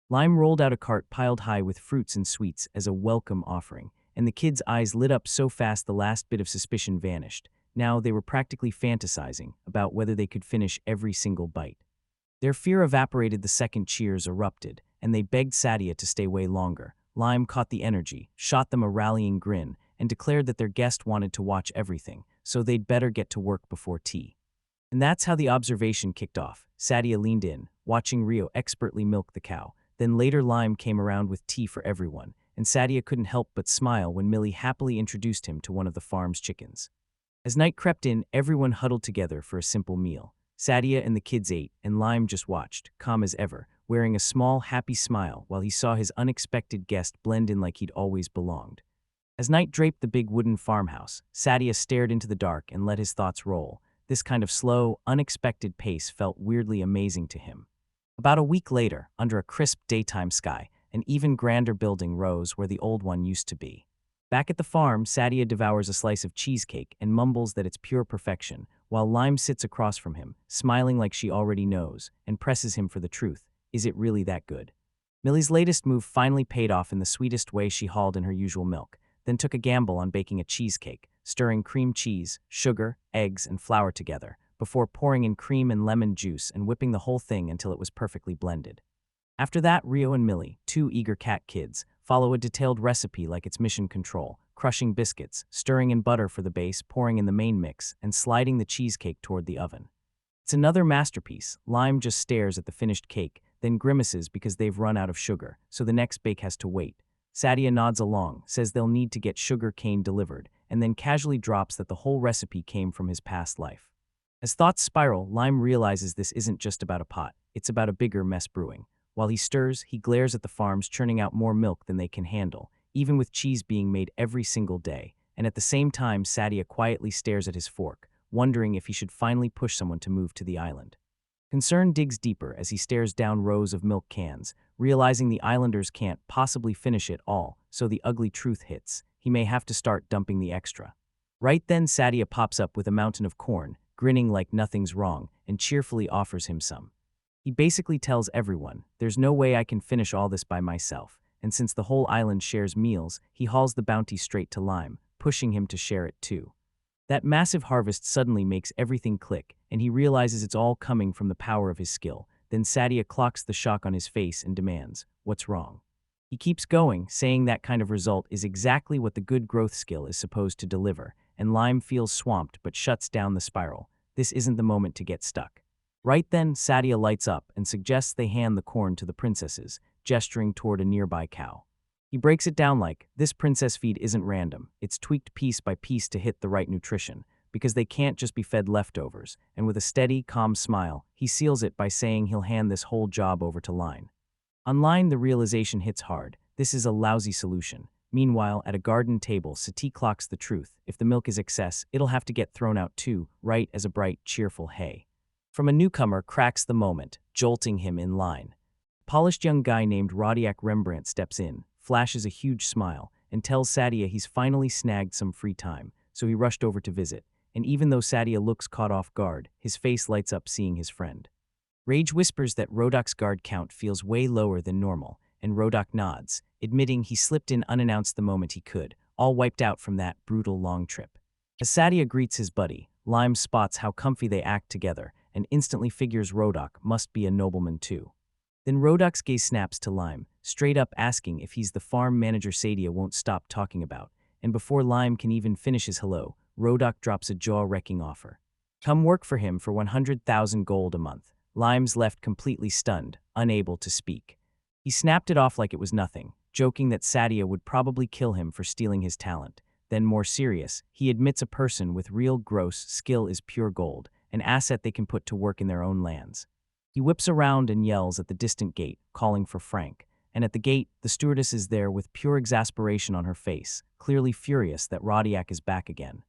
Lime rolled out a cart piled high with fruits and sweets as a welcome offering, and the kids' eyes lit up so fast the last bit of suspicion vanished. Now they were practically fantasizing about whether they could finish every single bite. Their fear evaporated the second cheers erupted, and they begged Sadia to stay way longer. Lime caught the energy, shot them a rallying grin, and declared that their guest wanted to watch everything, so they'd better get to work before tea. And that's how the observation kicked off. Sadia leaned in, watching Rio expertly milk the cow. Then later Lime came around with tea for everyone, and Sadia couldn't help but smile when Millie happily introduced him to one of the farm's chickens. As night crept in, everyone huddled together for a simple meal. Sadia and the kids ate, and Lime just watched, calm as ever, wearing a small, happy smile while he saw his unexpected guest blend in like he'd always belonged. As night draped the big wooden farmhouse, Sadia stared into the dark and let his thoughts roll. This kind of slow, unexpected pace felt weirdly amazing to him. About a week later, under a crisp daytime sky, an even grander building rose where the old one used to be. Back at the farm, Sadia devours a slice of cheesecake and mumbles that it's pure perfection, while Lime sits across from him, smiling like she already knows, and presses him for the truth. Is it really that good? Millie's latest move finally paid off in the sweetest way she hauled in her usual milk, then took a gamble on baking a cheesecake, stirring cream cheese, sugar, eggs, and flour together, before pouring in cream and lemon juice and whipping the whole thing until it was perfectly blended. After that, Rio and Millie, two eager cat kids, follow a detailed recipe like it's mission control, crushing biscuits, stirring in butter for the base, pouring in the main mix, and sliding the cheesecake toward the oven. It's another masterpiece. Lime just stares at the finished cake, then grimaces because they've run out of sugar, so the next bake has to wait. Sadia nods along, says they'll need to get sugar cane delivered, and then casually drops that the whole recipe came from his past life. As thoughts spiral, Lime realizes this isn't just about a pot, it's about a bigger mess brewing. While he stirs, he glares at the farms churning out more milk than they can handle, even with cheese being made every single day, and at the same time Sadia quietly stares at his fork, wondering if he should finally push someone to move to the island. Concern digs deeper as he stares down rows of milk cans, realizing the islanders can't possibly finish it all, so the ugly truth hits. He may have to start dumping the extra. Right then Sadia pops up with a mountain of corn, grinning like nothing's wrong, and cheerfully offers him some. He basically tells everyone, there's no way I can finish all this by myself, and since the whole island shares meals, he hauls the bounty straight to Lime, pushing him to share it too. That massive harvest suddenly makes everything click, and he realizes it's all coming from the power of his skill. Then Sadia clocks the shock on his face and demands, what's wrong? He keeps going, saying that kind of result is exactly what the good growth skill is supposed to deliver, and Lime feels swamped but shuts down the spiral. This isn't the moment to get stuck. Right then, Sadia lights up and suggests they hand the corn to the princesses, gesturing toward a nearby cow. He breaks it down like, this princess feed isn't random, it's tweaked piece by piece to hit the right nutrition, because they can't just be fed leftovers, and with a steady, calm smile, he seals it by saying he'll hand this whole job over to Line. On Line, the realization hits hard. This is a lousy solution. Meanwhile, at a garden table, Sati clocks the truth. If the milk is excess, it'll have to get thrown out too, right as a bright, cheerful hey. From a newcomer cracks the moment, jolting him in line. A polished young guy named Rodiak Rembrandt steps in, flashes a huge smile, and tells Sadia he's finally snagged some free time, so he rushed over to visit. And even though Sadia looks caught off guard, his face lights up seeing his friend. Rage whispers that Rodak's guard count feels way lower than normal, and Rodak nods, admitting he slipped in unannounced the moment he could, all wiped out from that brutal long trip. As Sadia greets his buddy, Lime spots how comfy they act together, and instantly figures Rodak must be a nobleman too. Then Rodak's gaze snaps to Lime, straight up asking if he's the farm manager Sadia won't stop talking about, and before Lime can even finish his hello, Rodak drops a jaw-wrecking offer. Come work for him for 100,000 gold a month. Lime's left completely stunned, unable to speak. He snapped it off like it was nothing, joking that Sadia would probably kill him for stealing his talent. Then more serious, he admits a person with real gross skill is pure gold, an asset they can put to work in their own lands. He whips around and yells at the distant gate, calling for Frank. And at the gate, the stewardess is there with pure exasperation on her face, clearly furious that Rodiak is back again.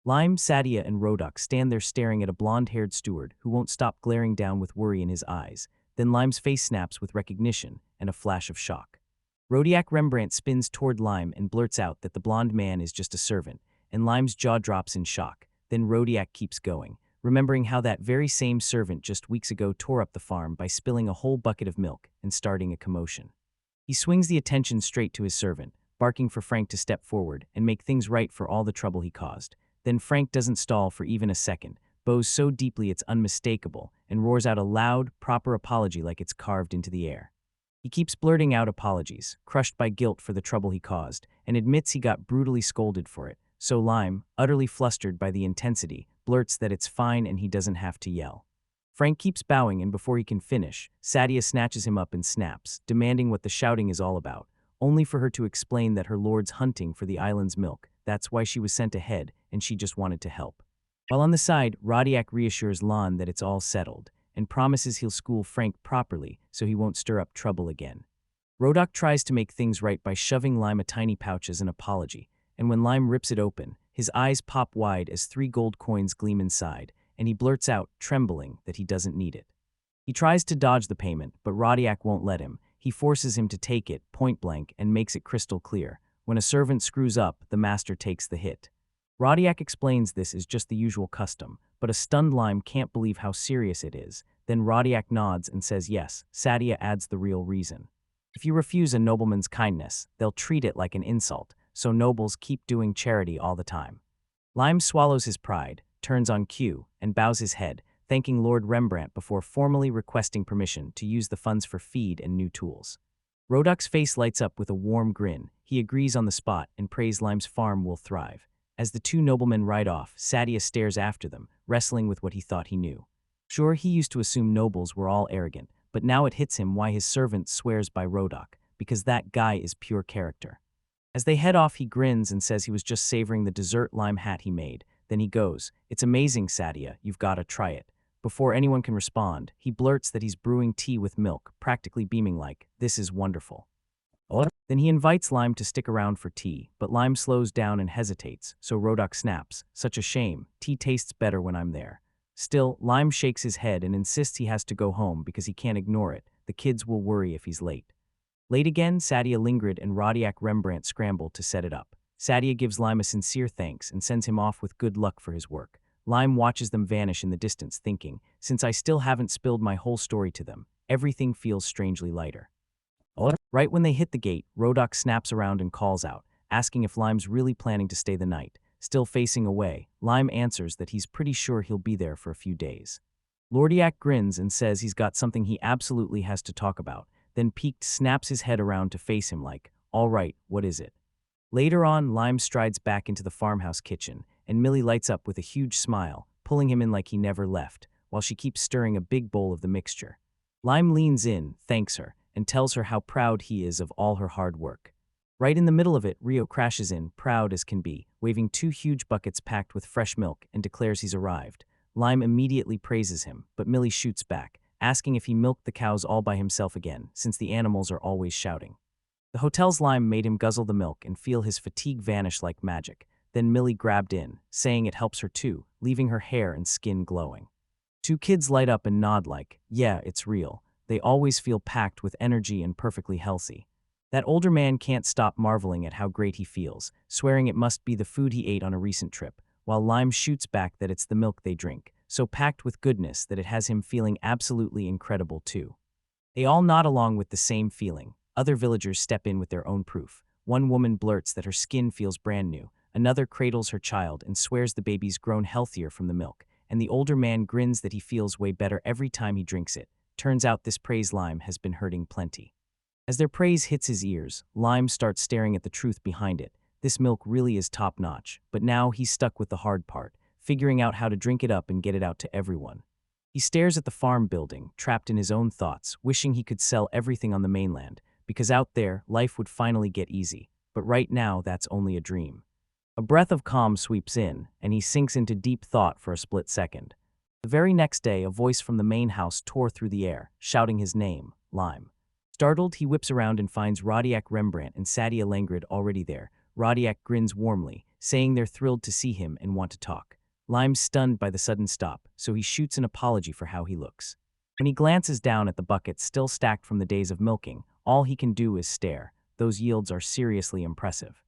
Lime, Sadia, and Rodoc stand there staring at a blonde-haired steward who won't stop glaring down with worry in his eyes. Then Lime's face snaps with recognition and a flash of shock. Rodiac Rembrandt spins toward Lime and blurts out that the blonde man is just a servant, and Lime's jaw drops in shock. Then Rodiac keeps going, remembering how that very same servant just weeks ago tore up the farm by spilling a whole bucket of milk and starting a commotion. He swings the attention straight to his servant, barking for Frank to step forward and make things right for all the trouble he caused. Then Frank doesn't stall for even a second, bows so deeply it's unmistakable, and roars out a loud, proper apology like it's carved into the air. He keeps blurting out apologies, crushed by guilt for the trouble he caused, and admits he got brutally scolded for it. So Lime, utterly flustered by the intensity, blurts that it's fine and he doesn't have to yell. Frank keeps bowing, and before he can finish, Sadia snatches him up and snaps, demanding what the shouting is all about, only for her to explain that her lord's hunting for the island's milk. That's why she was sent ahead, and she just wanted to help. While on the side, Rodiac reassures Lon that it's all settled, and promises he'll school Frank properly so he won't stir up trouble again. Rodoc tries to make things right by shoving Lime a tiny pouch as an apology, and when Lime rips it open, his eyes pop wide as 3 gold coins gleam inside, and he blurts out, trembling, that he doesn't need it. He tries to dodge the payment, but Rodiac won't let him. He forces him to take it, point blank, and makes it crystal clear. When a servant screws up, the master takes the hit. Rodiac explains this is just the usual custom, but a stunned Lime can't believe how serious it is. Then Rodiac nods and says yes. Sadia adds the real reason. If you refuse a nobleman's kindness, they'll treat it like an insult, so nobles keep doing charity all the time. Lime swallows his pride, turns on cue, and bows his head, thanking Lord Rembrandt before formally requesting permission to use the funds for feed and new tools. Rodoc's face lights up with a warm grin. He agrees on the spot and prays Lime's farm will thrive. As the 2 noblemen ride off, Sadia stares after them, wrestling with what he thought he knew. Sure, he used to assume nobles were all arrogant, but now it hits him why his servant swears by Rodoc, because that guy is pure character. As they head off, he grins and says he was just savoring the dessert lime hat he made. Then he goes, "It's amazing, Sadia, you've got to try it." Before anyone can respond, he blurts that he's brewing tea with milk, practically beaming like, "This is wonderful." Then he invites Lime to stick around for tea, but Lime slows down and hesitates, so Rodoc snaps, "Such a shame, tea tastes better when I'm there." Still, Lime shakes his head and insists he has to go home because he can't ignore it. The kids will worry if he's late. Late again, Sadia Lingrid and Rodiac Rembrandt scramble to set it up. Sadia gives Lime a sincere thanks and sends him off with good luck for his work. Lime watches them vanish in the distance, thinking, since I still haven't spilled my whole story to them, everything feels strangely lighter. Right when they hit the gate, Rodoc snaps around and calls out, asking if Lime's really planning to stay the night. Still facing away, Lime answers that he's pretty sure he'll be there for a few days. Lordiac grins and says he's got something he absolutely has to talk about, then piqued snaps his head around to face him like, "All right, what is it?" Later on, Lime strides back into the farmhouse kitchen, and Millie lights up with a huge smile, pulling him in like he never left, while she keeps stirring a big bowl of the mixture. Lime leans in, thanks her, and tells her how proud he is of all her hard work. Right in the middle of it, Rio crashes in, proud as can be, waving 2 huge buckets packed with fresh milk, and declares he's arrived. Lime immediately praises him, but Millie shoots back, asking if he milked the cows all by himself again, since the animals are always shouting. The hotel's Lime made him guzzle the milk and feel his fatigue vanish like magic. Then Millie grabbed in, saying it helps her too, leaving her hair and skin glowing. 2 kids light up and nod like, yeah, it's real. They always feel packed with energy and perfectly healthy. That older man can't stop marveling at how great he feels, swearing it must be the food he ate on a recent trip, while Lime shoots back that it's the milk they drink, so packed with goodness that it has him feeling absolutely incredible too. They all nod along with the same feeling. Other villagers step in with their own proof. One woman blurts that her skin feels brand new, another cradles her child and swears the baby's grown healthier from the milk, and the older man grins that he feels way better every time he drinks it. Turns out this praise Lime has been hurting plenty. As their praise hits his ears, Lime starts staring at the truth behind it. This milk really is top-notch, but now he's stuck with the hard part, figuring out how to drink it up and get it out to everyone. He stares at the farm building, trapped in his own thoughts, wishing he could sell everything on the mainland, because out there, life would finally get easy. But right now, that's only a dream. A breath of calm sweeps in, and he sinks into deep thought for a split second. The very next day, a voice from the main house tore through the air, shouting his name, Lime. Startled, he whips around and finds Rodiac Rembrandt and Sadia Langrid already there. Rodiac grins warmly, saying they're thrilled to see him and want to talk. Lime's stunned by the sudden stop, so he shoots an apology for how he looks. When he glances down at the buckets still stacked from the days of milking, all he can do is stare. Those yields are seriously impressive.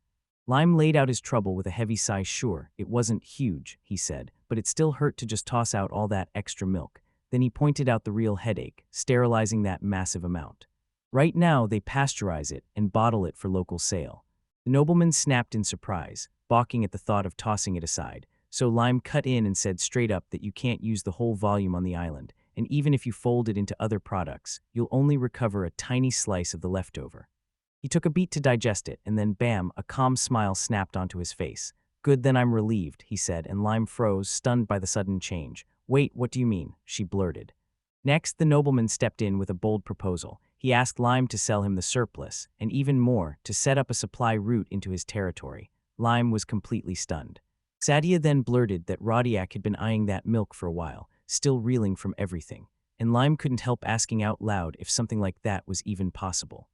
Lime laid out his trouble with a heavy sigh. Sure, it wasn't huge, he said, but it still hurt to just toss out all that extra milk. Then he pointed out the real headache, sterilizing that massive amount. Right now, they pasteurize it and bottle it for local sale. The nobleman snapped in surprise, balking at the thought of tossing it aside, so Lime cut in and said straight up that you can't use the whole volume on the island, and even if you fold it into other products, you'll only recover a tiny slice of the leftover. He took a beat to digest it, and then bam, a calm smile snapped onto his face. Good, then I'm relieved, he said, and Lime froze, stunned by the sudden change. Wait, what do you mean? She blurted. Next, the nobleman stepped in with a bold proposal. He asked Lime to sell him the surplus, and even more, to set up a supply route into his territory. Lime was completely stunned. Sadia then blurted that Rodiak had been eyeing that milk for a while, still reeling from everything, and Lime couldn't help asking out loud if something like that was even possible.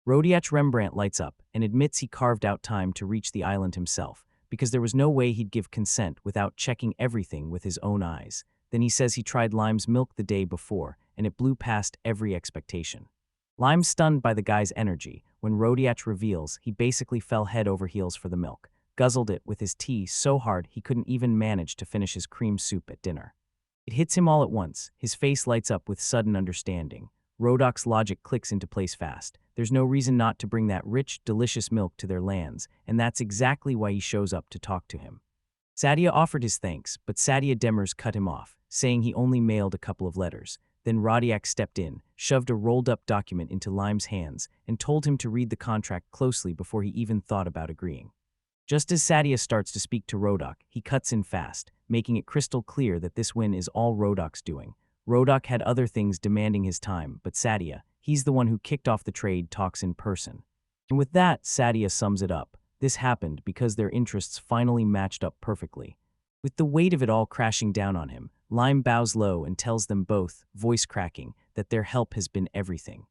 Rodiak Rembrandt lights up and admits he carved out time to reach the island himself, because there was no way he'd give consent without checking everything with his own eyes. Then he says he tried Lime's milk the day before, and it blew past every expectation. Lime's stunned by the guy's energy. When Rodiak reveals, he basically fell head over heels for the milk, guzzled it with his tea so hard he couldn't even manage to finish his cream soup at dinner. It hits him all at once. His face lights up with sudden understanding. Rodok's logic clicks into place fast. There's no reason not to bring that rich, delicious milk to their lands, and that's exactly why he shows up to talk to him. Sadia offered his thanks, but Sadia Demers cut him off, saying he only mailed a couple of letters. Then Rodiak stepped in, shoved a rolled-up document into Lime's hands, and told him to read the contract closely before he even thought about agreeing. Just as Sadia starts to speak to Rodok, he cuts in fast, making it crystal clear that this win is all Rodok's doing. Rodok had other things demanding his time, but Sadia, he's the one who kicked off the trade talks in person. And with that, Sadia sums it up. This happened because their interests finally matched up perfectly. With the weight of it all crashing down on him, Lime bows low and tells them both, voice cracking, that their help has been everything.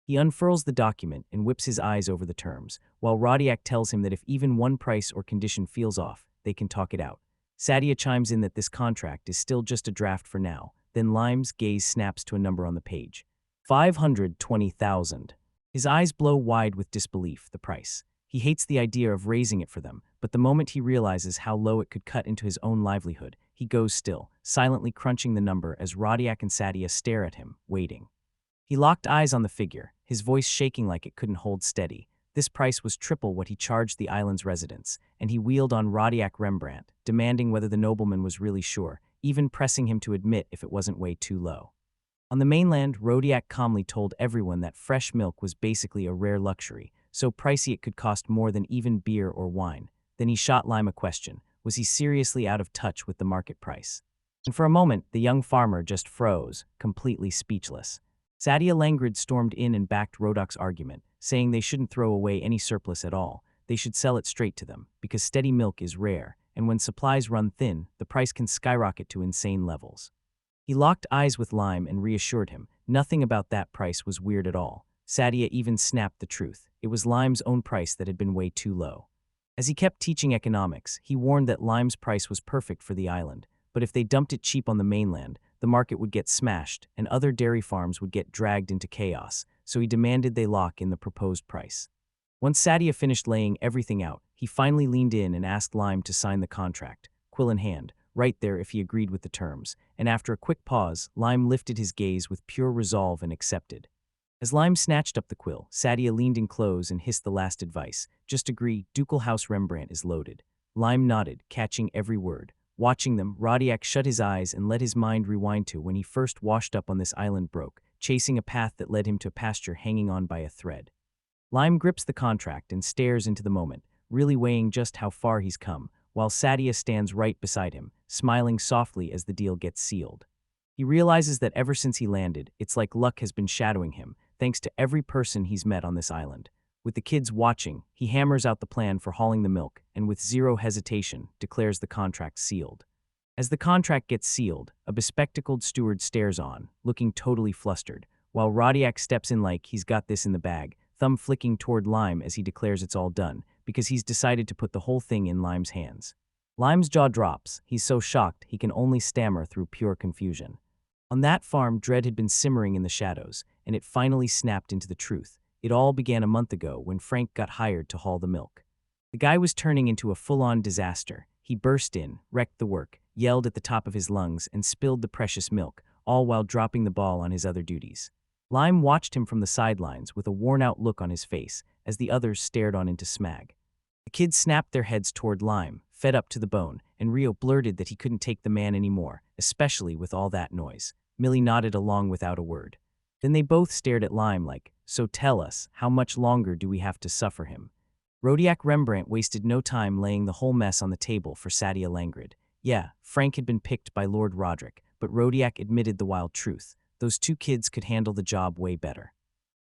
He unfurls the document and whips his eyes over the terms, while Rodiak tells him that if even one price or condition feels off, they can talk it out. Sadia chimes in that this contract is still just a draft for now. Then Lime's gaze snaps to a number on the page. 520,000. His eyes blow wide with disbelief, the price. He hates the idea of raising it for them, but the moment he realizes how low it could cut into his own livelihood, he goes still, silently crunching the number as Rodiak and Sadia stare at him, waiting. He locked eyes on the figure, his voice shaking like it couldn't hold steady. This price was triple what he charged the island's residents, and he wheeled on Rodiak Rembrandt, demanding whether the nobleman was really sure, even pressing him to admit if it wasn't way too low. On the mainland, Rodiak calmly told everyone that fresh milk was basically a rare luxury, so pricey it could cost more than even beer or wine. Then he shot Lime a question. Was he seriously out of touch with the market price? And for a moment, the young farmer just froze, completely speechless. Sadia Langrid stormed in and backed Rodok's argument, saying they shouldn't throw away any surplus at all. They should sell it straight to them, because steady milk is rare, and when supplies run thin, the price can skyrocket to insane levels. He locked eyes with Lime and reassured him. Nothing about that price was weird at all. Sadia even snapped the truth. It was Lime's own price that had been way too low. As he kept teaching economics, he warned that Lime's price was perfect for the island, but if they dumped it cheap on the mainland, the market would get smashed and other dairy farms would get dragged into chaos, so he demanded they lock in the proposed price. Once Sadia finished laying everything out, he finally leaned in and asked Lime to sign the contract, quill in hand, right there if he agreed with the terms, and after a quick pause, Lime lifted his gaze with pure resolve and accepted. As Lime snatched up the quill, Sadia leaned in close and hissed the last advice. Just agree, Ducal House Rembrandt is loaded. Lime nodded, catching every word. Watching them, Rodiak shut his eyes and let his mind rewind to when he first washed up on this island broke, chasing a path that led him to a pasture hanging on by a thread. Lime grips the contract and stares into the moment, really weighing just how far he's come, while Sadia stands right beside him, smiling softly as the deal gets sealed. He realizes that ever since he landed, it's like luck has been shadowing him, thanks to every person he's met on this island. With the kids watching, he hammers out the plan for hauling the milk and with zero hesitation declares the contract sealed. As the contract gets sealed, a bespectacled steward stares on, looking totally flustered, while Rodiak steps in like he's got this in the bag, thumb flicking toward Lime as he declares it's all done, because he's decided to put the whole thing in Lime's hands. Lime's jaw drops. He's so shocked he can only stammer through pure confusion. On that farm, dread had been simmering in the shadows, and it finally snapped into the truth. It all began a month ago when Frank got hired to haul the milk. The guy was turning into a full-on disaster. He burst in, wrecked the work, yelled at the top of his lungs, and spilled the precious milk, all while dropping the ball on his other duties. Lime watched him from the sidelines with a worn-out look on his face as the others stared on into smag. The kids snapped their heads toward Lime, fed up to the bone, and Rio blurted that he couldn't take the man anymore, especially with all that noise. Millie nodded along without a word. Then they both stared at Lime like, "So tell us, how much longer do we have to suffer him?" Rodiak Rembrandt wasted no time laying the whole mess on the table for Sadia Langrid. Yeah, Frank had been picked by Lord Roderick, but Rodiak admitted the wild truth. Those two kids could handle the job way better.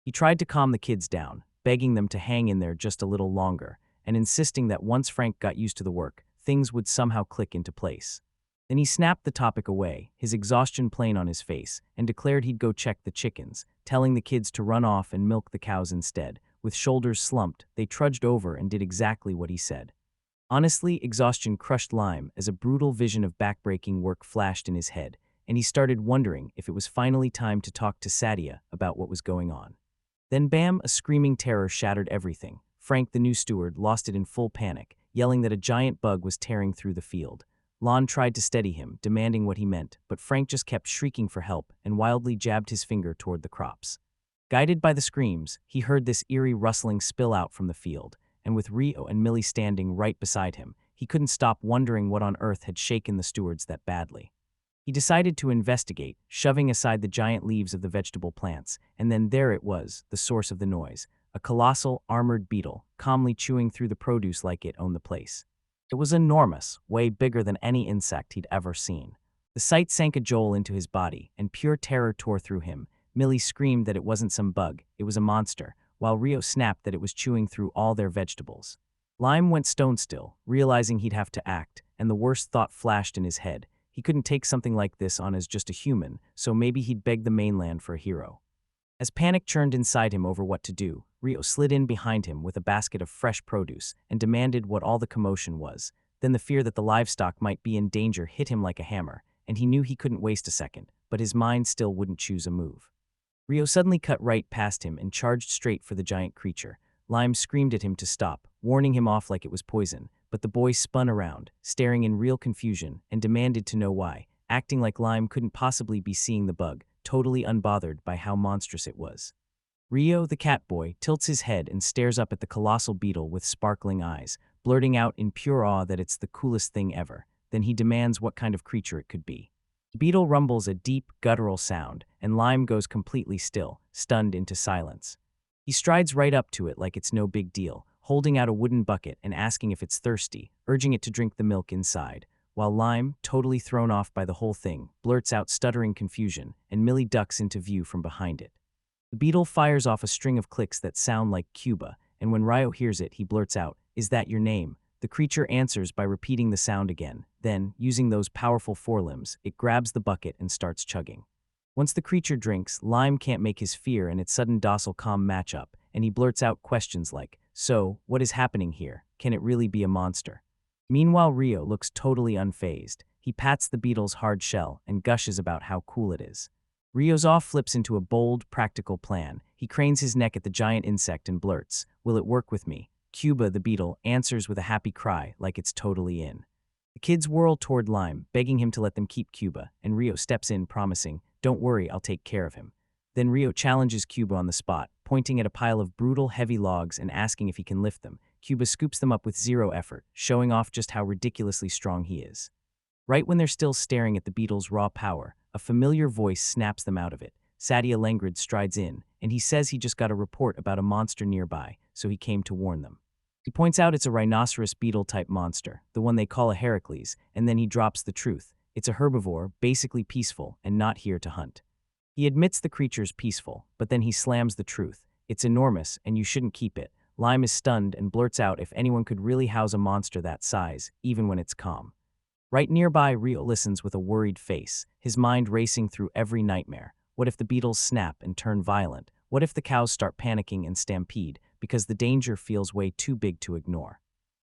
He tried to calm the kids down, begging them to hang in there just a little longer, and insisting that once Frank got used to the work, things would somehow click into place. Then he snapped the topic away, his exhaustion plain on his face, and declared he'd go check the chickens, telling the kids to run off and milk the cows instead. With shoulders slumped, they trudged over and did exactly what he said. Honestly, exhaustion crushed Lime as a brutal vision of backbreaking work flashed in his head, and he started wondering if it was finally time to talk to Sadia about what was going on. Then bam, a screaming terror shattered everything. Frank, the new steward, lost it in full panic, yelling that a giant bug was tearing through the field. Lon tried to steady him, demanding what he meant, but Frank just kept shrieking for help and wildly jabbed his finger toward the crops. Guided by the screams, he heard this eerie rustling spill out from the field, and with Rio and Millie standing right beside him, he couldn't stop wondering what on earth had shaken the stewards that badly. He decided to investigate, shoving aside the giant leaves of the vegetable plants, and then there it was, the source of the noise, a colossal, armored beetle, calmly chewing through the produce like it owned the place. It was enormous, way bigger than any insect he'd ever seen. The sight sank a jolt into his body, and pure terror tore through him. Millie screamed that it wasn't some bug, it was a monster, while Rio snapped that it was chewing through all their vegetables. Lime went stone still, realizing he'd have to act, and the worst thought flashed in his head. He couldn't take something like this on as just a human, so maybe he'd beg the mainland for a hero. As panic churned inside him over what to do, Rio slid in behind him with a basket of fresh produce and demanded what all the commotion was. Then the fear that the livestock might be in danger hit him like a hammer, and he knew he couldn't waste a second, but his mind still wouldn't choose a move. Rio suddenly cut right past him and charged straight for the giant creature. Lime screamed at him to stop, warning him off like it was poison, but the boy spun around, staring in real confusion, and demanded to know why, acting like Lime couldn't possibly be seeing the bug, totally unbothered by how monstrous it was. Rio, the cat boy, tilts his head and stares up at the colossal beetle with sparkling eyes, blurting out in pure awe that it's the coolest thing ever. Then he demands what kind of creature it could be. The beetle rumbles a deep, guttural sound, and Lime goes completely still, stunned into silence. He strides right up to it like it's no big deal, holding out a wooden bucket and asking if it's thirsty, urging it to drink the milk inside, while Lime, totally thrown off by the whole thing, blurts out stuttering confusion, and Millie ducks into view from behind it. The beetle fires off a string of clicks that sound like Cuba, and when Rio hears it, he blurts out, "Is that your name?" The creature answers by repeating the sound again. Then, using those powerful forelimbs, it grabs the bucket and starts chugging. Once the creature drinks, Lime can't make his fear and its sudden docile calm match up, and he blurts out questions like, "So, what is happening here? Can it really be a monster?" Meanwhile, Rio looks totally unfazed. He pats the beetle's hard shell and gushes about how cool it is. Rio's off flips into a bold, practical plan. He cranes his neck at the giant insect and blurts, "Will it work with me?" Cuba, the beetle, answers with a happy cry, like it's totally in. The kids whirl toward Lime, begging him to let them keep Cuba, and Rio steps in, promising, "Don't worry, I'll take care of him." Then Rio challenges Cuba on the spot, pointing at a pile of brutal, heavy logs and asking if he can lift them. Cuba scoops them up with zero effort, showing off just how ridiculously strong he is. Right when they're still staring at the beetle's raw power, a familiar voice snaps them out of it. Sadia Langrid strides in, and he says he just got a report about a monster nearby, so he came to warn them. He points out it's a rhinoceros beetle-type monster, the one they call a Heracles, and then he drops the truth. It's a herbivore, basically peaceful, and not here to hunt. He admits the creature's peaceful, but then he slams the truth. It's enormous, and you shouldn't keep it. Lime is stunned and blurts out if anyone could really house a monster that size, even when it's calm. Right nearby, Rio listens with a worried face, his mind racing through every nightmare. What if the beetles snap and turn violent? What if the cows start panicking and stampede because the danger feels way too big to ignore?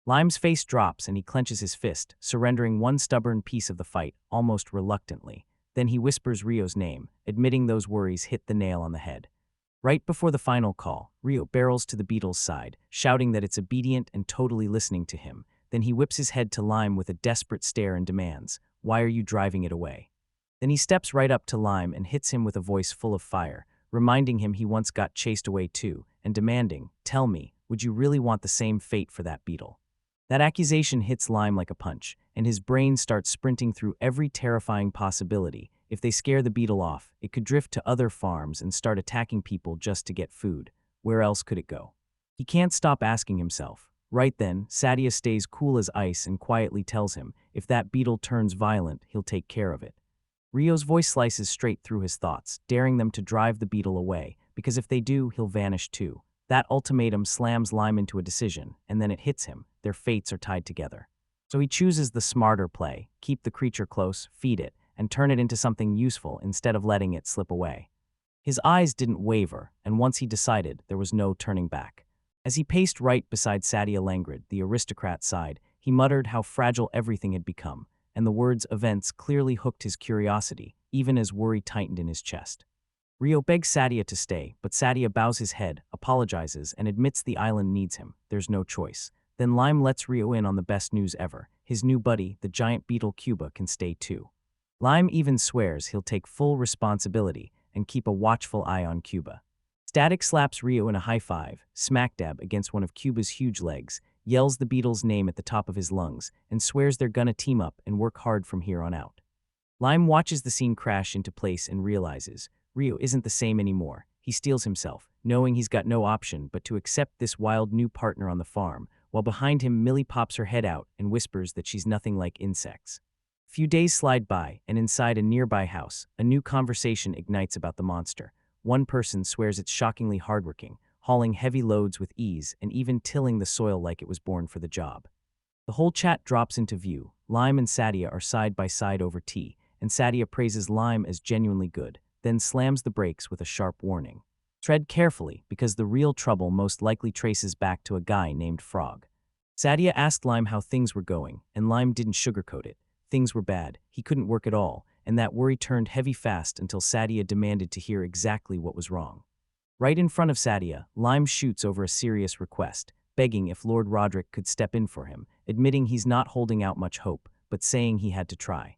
Lime's face drops and he clenches his fist, surrendering one stubborn piece of the fight almost reluctantly. Then he whispers Rio's name, admitting those worries hit the nail on the head. Right before the final call, Rio barrels to the beetle's side, shouting that it's obedient and totally listening to him. Then he whips his head to Lime with a desperate stare and demands, "Why are you driving it away?" Then he steps right up to Lime and hits him with a voice full of fire, reminding him he once got chased away too, and demanding, "Tell me, would you really want the same fate for that beetle?" That accusation hits Lime like a punch, and his brain starts sprinting through every terrifying possibility. If they scare the beetle off, it could drift to other farms and start attacking people just to get food. Where else could it go? He can't stop asking himself. Right then, Sadia stays cool as ice and quietly tells him, if that beetle turns violent, he'll take care of it. Rio's voice slices straight through his thoughts, daring them to drive the beetle away, because if they do, he'll vanish too. That ultimatum slams Lime into a decision, and then it hits him. Their fates are tied together. So he chooses the smarter play, keep the creature close, feed it, and turn it into something useful instead of letting it slip away. His eyes didn't waver, and once he decided, there was no turning back. As he paced right beside Sadia Langrid, the aristocrat's side, he muttered how fragile everything had become, and the words events clearly hooked his curiosity, even as worry tightened in his chest. Rio begs Sadia to stay, but Sadia bows his head, apologizes, and admits the island needs him. There's no choice. Then Lime lets Rio in on the best news ever. His new buddy, the giant beetle Cuba, can stay too. Lime even swears he'll take full responsibility and keep a watchful eye on Cuba. Static slaps Rio in a high five, smack dab against one of Cuba's huge legs, yells the beetle's name at the top of his lungs, and swears they're gonna team up and work hard from here on out. Lime watches the scene crash into place and realizes Rio isn't the same anymore. He steels himself, knowing he's got no option but to accept this wild new partner on the farm, while behind him Millie pops her head out and whispers that she's nothing like insects. Few days slide by, and inside a nearby house, a new conversation ignites about the monster. One person swears it's shockingly hardworking, hauling heavy loads with ease and even tilling the soil like it was born for the job. The whole chat drops into view. Lime and Sadia are side by side over tea, and Sadia praises Lime as genuinely good, then slams the brakes with a sharp warning. Tread carefully, because the real trouble most likely traces back to a guy named Frog. Sadia asked Lime how things were going, and Lime didn't sugarcoat it. Things were bad, he couldn't work at all, and that worry turned heavy fast until Sadia demanded to hear exactly what was wrong. Right in front of Sadia, Lime shoots over a serious request, begging if Lord Roderick could step in for him, admitting he's not holding out much hope, but saying he had to try.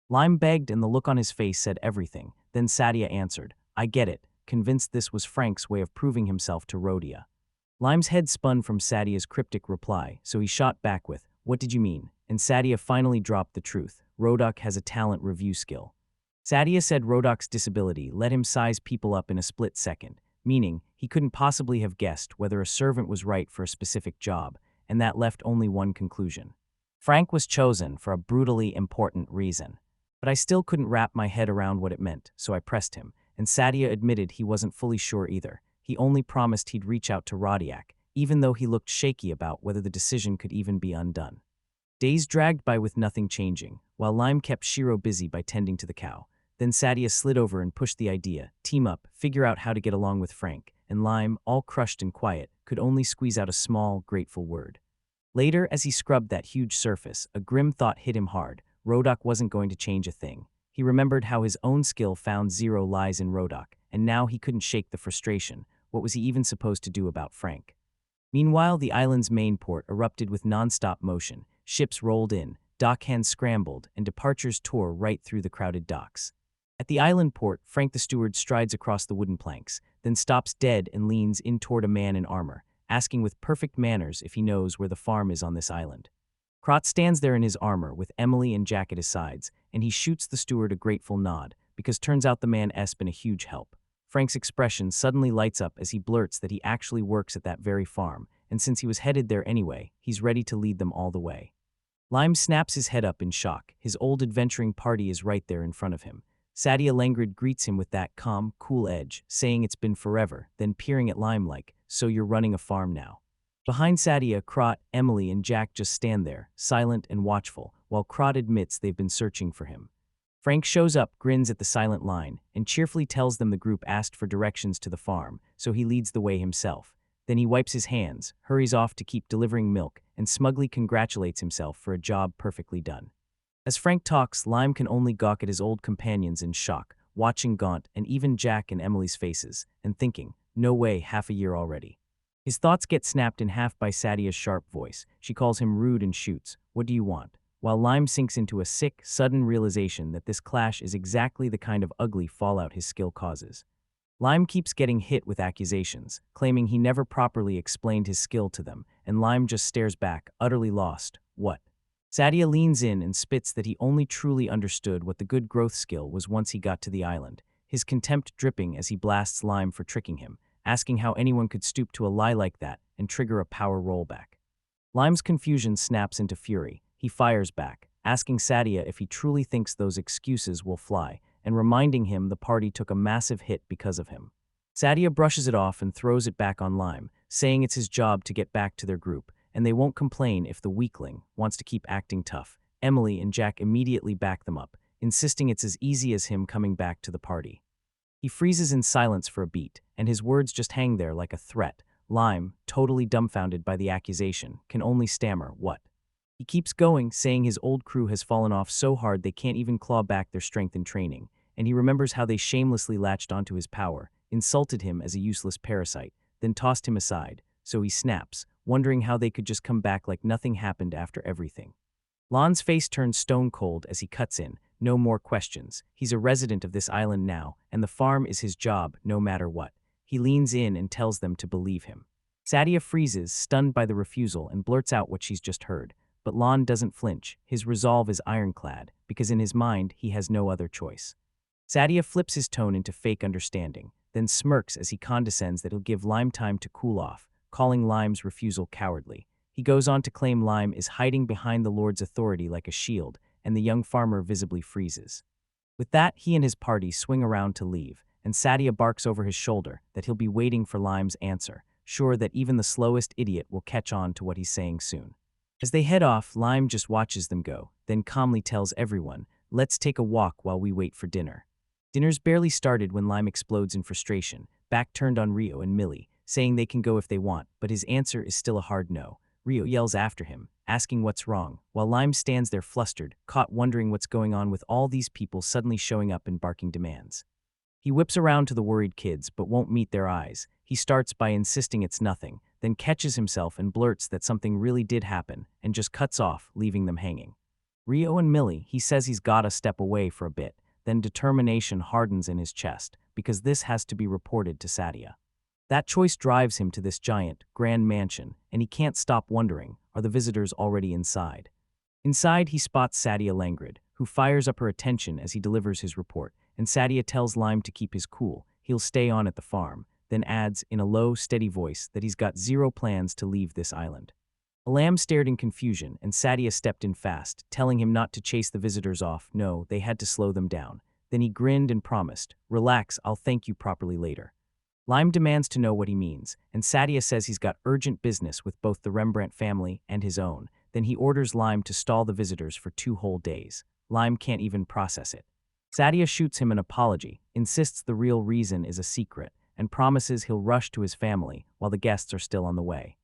Lime begged and the look on his face said everything. Then Sadia answered, "I get it," convinced this was Frank's way of proving himself to Rhodia. Lime's head spun from Sadia's cryptic reply, so he shot back with, "What did you mean?" And Sadia finally dropped the truth. Rodok has a talent review skill. Sadia said Rodok's disability let him size people up in a split second, meaning he couldn't possibly have guessed whether a servant was right for a specific job, and that left only one conclusion. Frank was chosen for a brutally important reason. But I still couldn't wrap my head around what it meant, so I pressed him, and Sadia admitted he wasn't fully sure either. He only promised he'd reach out to Rodiak, even though he looked shaky about whether the decision could even be undone. Days dragged by with nothing changing, while Lime kept Shiro busy by tending to the cow. Then Sadia slid over and pushed the idea, team up, figure out how to get along with Frank, and Lime, all crushed and quiet, could only squeeze out a small, grateful word. Later, as he scrubbed that huge surface, a grim thought hit him hard. Rodok wasn't going to change a thing. He remembered how his own skill found zero lies in Rodok, and now he couldn't shake the frustration. What was he even supposed to do about Frank? Meanwhile, the island's main port erupted with non-stop motion. Ships rolled in, dockhands scrambled, and departures tore right through the crowded docks. At the island port, Frank the steward strides across the wooden planks, then stops dead and leans in toward a man in armor, asking with perfect manners if he knows where the farm is on this island. Krot stands there in his armor with Emily and Jack at his sides, and he shoots the steward a grateful nod, because turns out the man has been a huge help. Frank's expression suddenly lights up as he blurts that he actually works at that very farm, and since he was headed there anyway, he's ready to lead them all the way. Lime snaps his head up in shock. His old adventuring party is right there in front of him. Sadia Langrid greets him with that calm, cool edge, saying it's been forever, then peering at Lime like, "So you're running a farm now?" Behind Sadia, Krot, Emily, and Jack just stand there, silent and watchful, while Krot admits they've been searching for him. Frank shows up, grins at the silent line, and cheerfully tells them the group asked for directions to the farm, so he leads the way himself. Then he wipes his hands, hurries off to keep delivering milk, and smugly congratulates himself for a job perfectly done. As Frank talks, Lime can only gawk at his old companions in shock, watching Gaunt and even Jack and Emily's faces, and thinking, no way, half a year already. His thoughts get snapped in half by Sadia's sharp voice. She calls him rude and shoots, "What do you want?" While Lime sinks into a sick, sudden realization that this clash is exactly the kind of ugly fallout his skill causes. Lime keeps getting hit with accusations, claiming he never properly explained his skill to them, and Lime just stares back, utterly lost. What? Sadia leans in and spits that he only truly understood what the good growth skill was once he got to the island, his contempt dripping as he blasts Lime for tricking him, asking how anyone could stoop to a lie like that and trigger a power rollback. Lime's confusion snaps into fury. He fires back, asking Sadia if he truly thinks those excuses will fly, and reminding him the party took a massive hit because of him. Sadia brushes it off and throws it back on Lime, saying it's his job to get back to their group, and they won't complain if the weakling wants to keep acting tough. Emily and Jack immediately back them up, insisting it's as easy as him coming back to the party. He freezes in silence for a beat, and his words just hang there like a threat. Lime, totally dumbfounded by the accusation, can only stammer, "What?" He keeps going, saying his old crew has fallen off so hard they can't even claw back their strength and training, and he remembers how they shamelessly latched onto his power, insulted him as a useless parasite, then tossed him aside, so he snaps, wondering how they could just come back like nothing happened after everything. Lon's face turns stone cold as he cuts in. No more questions. He's a resident of this island now, and the farm is his job, no matter what. He leans in and tells them to believe him. Sadia freezes, stunned by the refusal, and blurts out what she's just heard. But Lon doesn't flinch. His resolve is ironclad, because in his mind, he has no other choice. Sadia flips his tone into fake understanding, then smirks as he condescends that he'll give Lime time to cool off, calling Lime's refusal cowardly. He goes on to claim Lime is hiding behind the Lord's authority like a shield, and the young farmer visibly freezes. With that, he and his party swing around to leave, and Sadia barks over his shoulder that he'll be waiting for Lime's answer, sure that even the slowest idiot will catch on to what he's saying soon. As they head off, Lime just watches them go, then calmly tells everyone, "Let's take a walk while we wait for dinner." Dinner's barely started when Lime explodes in frustration, back turned on Rio and Millie, saying they can go if they want, but his answer is still a hard no. Rio yells after him, asking what's wrong, while Lime stands there flustered, caught wondering what's going on with all these people suddenly showing up and barking demands. He whips around to the worried kids, but won't meet their eyes. He starts by insisting it's nothing, then catches himself and blurts that something really did happen, and just cuts off, leaving them hanging. Rio and Millie, he says he's gotta step away for a bit, then determination hardens in his chest, because this has to be reported to Sadia. That choice drives him to this giant, grand mansion, and he can't stop wondering, are the visitors already inside? Inside, he spots Sadia Langrid, who fires up her attention as he delivers his report, and Sadia tells Lime to keep his cool, he'll stay on at the farm, then adds, in a low, steady voice, that he's got zero plans to leave this island. Alam stared in confusion, and Sadia stepped in fast, telling him not to chase the visitors off. No, they had to slow them down. Then he grinned and promised, "Relax, I'll thank you properly later." Lime demands to know what he means, and Sadia says he's got urgent business with both the Rembrandt family and his own. Then he orders Lime to stall the visitors for 2 whole days. Lime can't even process it. Sadia shoots him an apology, insists the real reason is a secret, and promises he'll rush to his family while the guests are still on the way.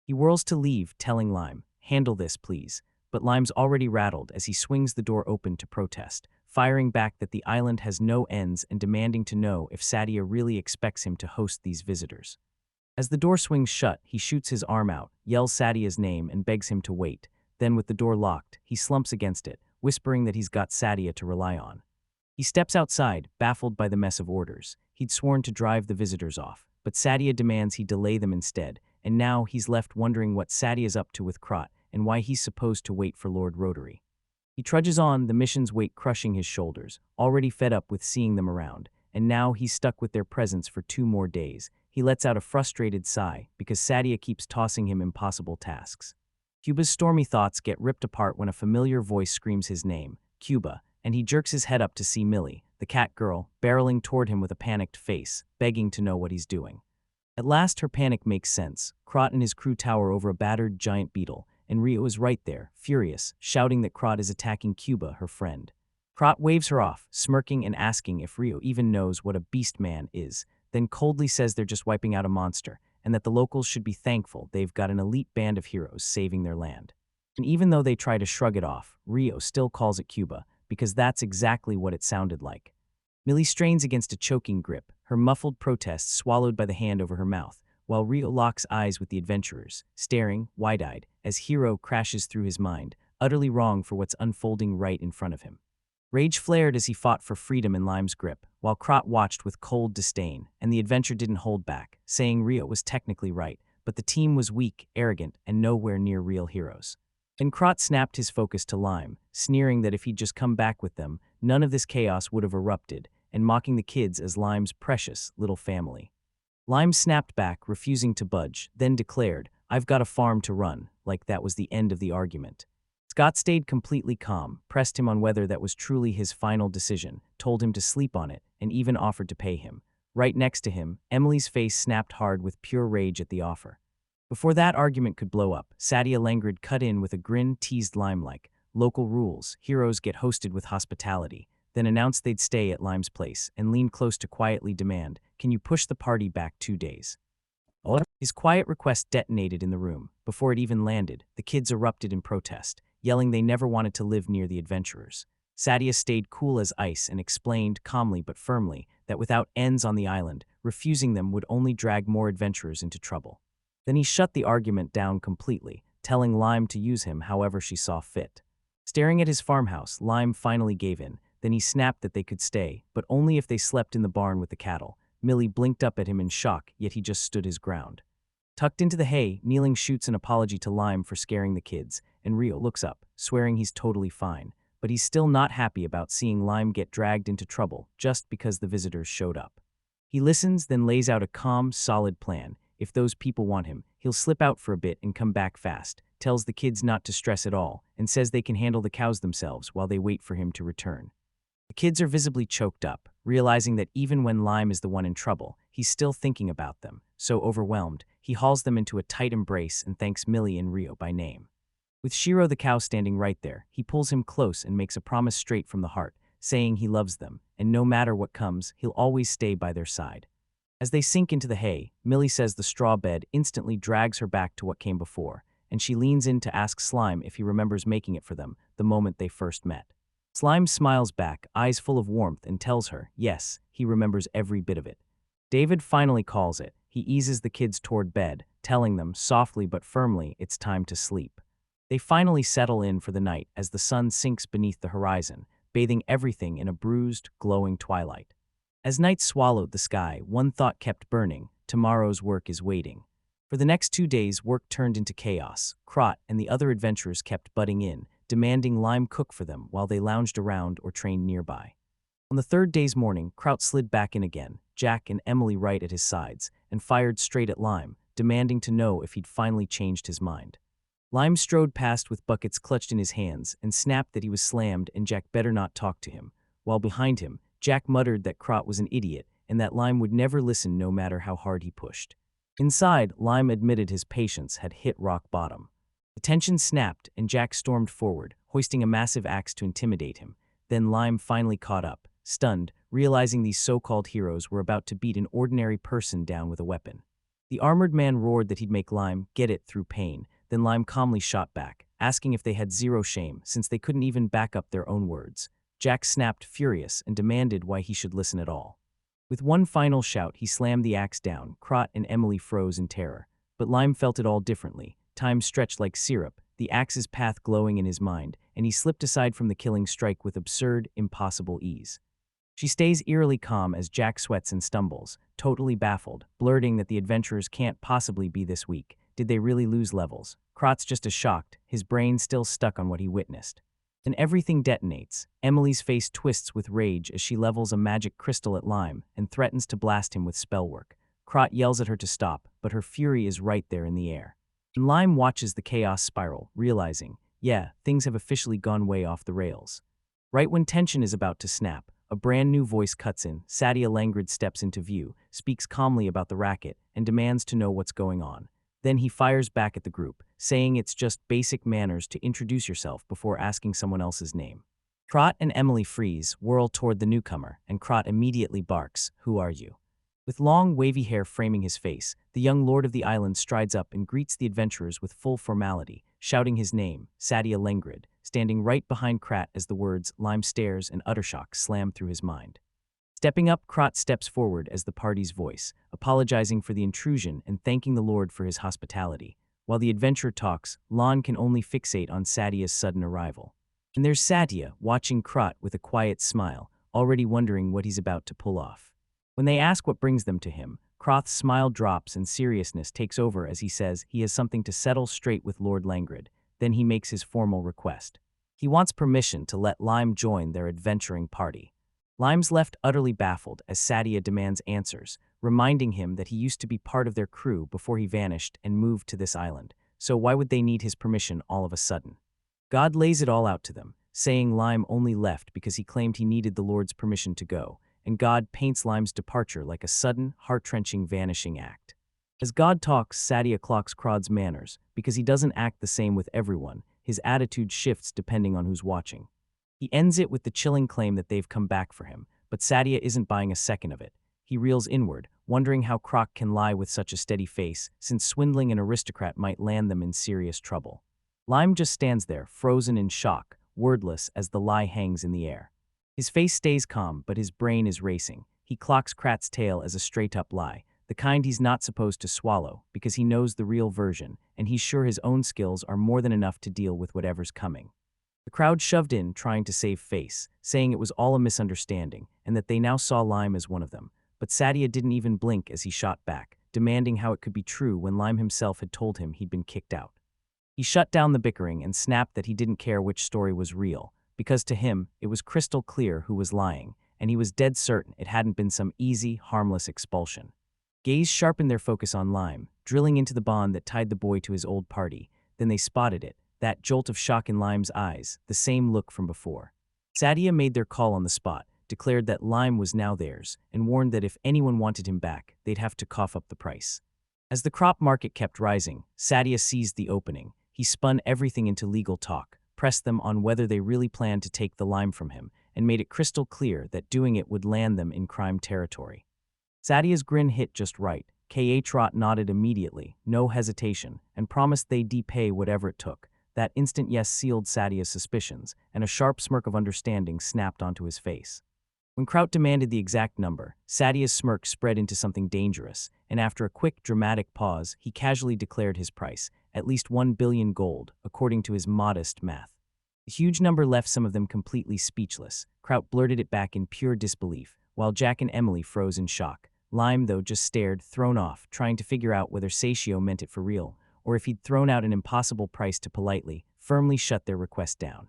He whirls to leave, telling Lime, "Handle this, please." But Lime's already rattled as he swings the door open to protest, firing back that the island has no ends and demanding to know if Sadia really expects him to host these visitors. As the door swings shut, he shoots his arm out, yells Sadia's name, and begs him to wait. Then, with the door locked, he slumps against it, whispering that he's got Sadia to rely on. He steps outside, baffled by the mess of orders. He'd sworn to drive the visitors off, but Sadia demands he delay them instead, and now he's left wondering what Sadia's up to with Krot and why he's supposed to wait for Lord Rotary. He trudges on, the mission's weight crushing his shoulders, already fed up with seeing them around, and now he's stuck with their presence for 2 more days. He lets out a frustrated sigh because Sadia keeps tossing him impossible tasks. Cuba's stormy thoughts get ripped apart when a familiar voice screams his name, Cuba, and he jerks his head up to see Millie, the cat girl, barreling toward him with a panicked face, begging to know what he's doing. At last her panic makes sense. Krot and his crew tower over a battered giant beetle, and Rio is right there, furious, shouting that Krot is attacking Cuba, her friend. Krot waves her off, smirking and asking if Rio even knows what a beast man is, then coldly says they're just wiping out a monster, and that the locals should be thankful they've got an elite band of heroes saving their land. And even though they try to shrug it off, Rio still calls it Cuba, because that's exactly what it sounded like. Millie strains against a choking grip, her muffled protest swallowed by the hand over her mouth, while Rio locks eyes with the adventurers, staring, wide-eyed, as Hero crashes through his mind, utterly wrong for what's unfolding right in front of him. Rage flared as he fought for freedom in Lime's grip, while Krot watched with cold disdain, and the adventure didn't hold back, saying Rio was technically right, but the team was weak, arrogant, and nowhere near real heroes. Then Krot snapped his focus to Lime, sneering that if he'd just come back with them, none of this chaos would have erupted, and mocking the kids as Lime's precious little family. Lime snapped back, refusing to budge, then declared, "I've got a farm to run," like that was the end of the argument. Scott stayed completely calm, pressed him on whether that was truly his final decision, told him to sleep on it, and even offered to pay him. Right next to him, Emily's face snapped hard with pure rage at the offer. Before that argument could blow up, Sadia Langrid cut in with a grin teased Lime like, "Local rules, heroes get hosted with hospitality," then announced they'd stay at Lime's place, and leaned close to quietly demand, "Can you push the party back 2 days?" His quiet request detonated in the room. Before it even landed, the kids erupted in protest, yelling they never wanted to live near the adventurers. Sadia stayed cool as ice and explained, calmly but firmly, that without ends on the island, refusing them would only drag more adventurers into trouble. Then he shut the argument down completely, telling Lime to use him however she saw fit. Staring at his farmhouse, Lime finally gave in. Then he snapped that they could stay, but only if they slept in the barn with the cattle. Millie blinked up at him in shock, yet he just stood his ground. Tucked into the hay, Kneeling shoots an apology to Lime for scaring the kids, and Rio looks up, swearing he's totally fine, but he's still not happy about seeing Lime get dragged into trouble just because the visitors showed up. He listens, then lays out a calm, solid plan. If those people want him, he'll slip out for a bit and come back fast, tells the kids not to stress at all, and says they can handle the cows themselves while they wait for him to return. The kids are visibly choked up, realizing that even when Lime is the one in trouble, he's still thinking about them. So overwhelmed, he hauls them into a tight embrace and thanks Millie and Rio by name. With Shiro the cow standing right there, he pulls him close and makes a promise straight from the heart, saying he loves them, and no matter what comes, he'll always stay by their side. As they sink into the hay, Millie says the straw bed instantly drags her back to what came before, and she leans in to ask Slime if he remembers making it for them the moment they first met. Slime smiles back, eyes full of warmth, and tells her, yes, he remembers every bit of it. David finally calls it. He eases the kids toward bed, telling them, softly but firmly, it's time to sleep. They finally settle in for the night as the sun sinks beneath the horizon, bathing everything in a bruised, glowing twilight. As night swallowed the sky, one thought kept burning: tomorrow's work is waiting. For the next 2 days, work turned into chaos. Krot and the other adventurers kept butting in, demanding Lime cook for them while they lounged around or trained nearby. On the 3rd day's morning, Kraut slid back in again, Jack and Emily right at his sides, and fired straight at Lime, demanding to know if he'd finally changed his mind. Lime strode past with buckets clutched in his hands and snapped that he was slammed and Jack better not talk to him, while behind him, Jack muttered that Kraut was an idiot and that Lime would never listen no matter how hard he pushed. Inside, Lime admitted his patience had hit rock bottom. The tension snapped, and Jack stormed forward, hoisting a massive axe to intimidate him. Then Lime finally caught up, stunned, realizing these so-called heroes were about to beat an ordinary person down with a weapon. The armored man roared that he'd make Lime get it through pain, then Lime calmly shot back, asking if they had zero shame since they couldn't even back up their own words. Jack snapped, furious, and demanded why he should listen at all. With one final shout, he slammed the axe down. Krot and Emily froze in terror. But Lime felt it all differently. Time stretched like syrup, the axe's path glowing in his mind, and he slipped aside from the killing strike with absurd, impossible ease. She stays eerily calm as Jack sweats and stumbles, totally baffled, blurting that the adventurers can't possibly be this weak. Did they really lose levels? Krot's just as shocked, his brain still stuck on what he witnessed. Then everything detonates. Emily's face twists with rage as she levels a magic crystal at Lime and threatens to blast him with spellwork. Krot yells at her to stop, but her fury is right there in the air. And Lime watches the chaos spiral, realizing, yeah, things have officially gone way off the rails. Right when tension is about to snap, a brand new voice cuts in. Sadia Langrid steps into view, speaks calmly about the racket, and demands to know what's going on. Then he fires back at the group, saying it's just basic manners to introduce yourself before asking someone else's name. Krot and Emily freeze, whirl toward the newcomer, and Krot immediately barks, "Who are you?" With long, wavy hair framing his face, the young lord of the island strides up and greets the adventurers with full formality, shouting his name, Sadia Lengrid, standing right behind Krat as the words "Lime stares" and "Uttershock" slam through his mind. Stepping up, Krot steps forward as the party's voice, apologizing for the intrusion and thanking the Lord for his hospitality. While the adventurer talks, Lon can only fixate on Sadia's sudden arrival. And there's Sadia, watching Krot with a quiet smile, already wondering what he's about to pull off. When they ask what brings them to him, Krot's smile drops and seriousness takes over as he says he has something to settle straight with Lord Langrid. Then he makes his formal request. He wants permission to let Lime join their adventuring party. Lime's left utterly baffled as Sadia demands answers, reminding him that he used to be part of their crew before he vanished and moved to this island, so why would they need his permission all of a sudden? God lays it all out to them, saying Lime only left because he claimed he needed the Lord's permission to go, and God paints Lime's departure like a sudden, heart-wrenching vanishing act. As God talks, Sadia clocks Krod's manners. Because he doesn't act the same with everyone, his attitude shifts depending on who's watching. He ends it with the chilling claim that they've come back for him, but Sadia isn't buying a second of it. He reels inward, wondering how Krok can lie with such a steady face, since swindling an aristocrat might land them in serious trouble. Lime just stands there, frozen in shock, wordless as the lie hangs in the air. His face stays calm, but his brain is racing. He clocks Krat's tale as a straight-up lie, the kind he's not supposed to swallow, because he knows the real version, and he's sure his own skills are more than enough to deal with whatever's coming. The crowd shoved in, trying to save face, saying it was all a misunderstanding, and that they now saw Lime as one of them. But Sadia didn't even blink as he shot back, demanding how it could be true when Lime himself had told him he'd been kicked out. He shut down the bickering and snapped that he didn't care which story was real, because to him, it was crystal clear who was lying, and he was dead certain it hadn't been some easy, harmless expulsion. Gaze sharpened their focus on Lime, drilling into the bond that tied the boy to his old party. Then they spotted it, that jolt of shock in Lime's eyes, the same look from before. Sadia made their call on the spot, declared that Lime was now theirs, and warned that if anyone wanted him back, they'd have to cough up the price. As the crop market kept rising, Sadia seized the opening. He spun everything into legal talk, pressed them on whether they really planned to take the Lime from him, and made it crystal clear that doing it would land them in crime territory. Sadia's grin hit just right. Krot nodded immediately, no hesitation, and promised they'd pay whatever it took. That instant yes sealed Sadia's suspicions, and a sharp smirk of understanding snapped onto his face. When Kraut demanded the exact number, Sadia's smirk spread into something dangerous, and after a quick, dramatic pause, he casually declared his price, at least 1 billion gold, according to his modest math. The huge number left some of them completely speechless. Kraut blurted it back in pure disbelief, while Jack and Emily froze in shock. Lime, though, just stared, thrown off, trying to figure out whether Satio meant it for real, or if he'd thrown out an impossible price to politely, firmly shut their request down.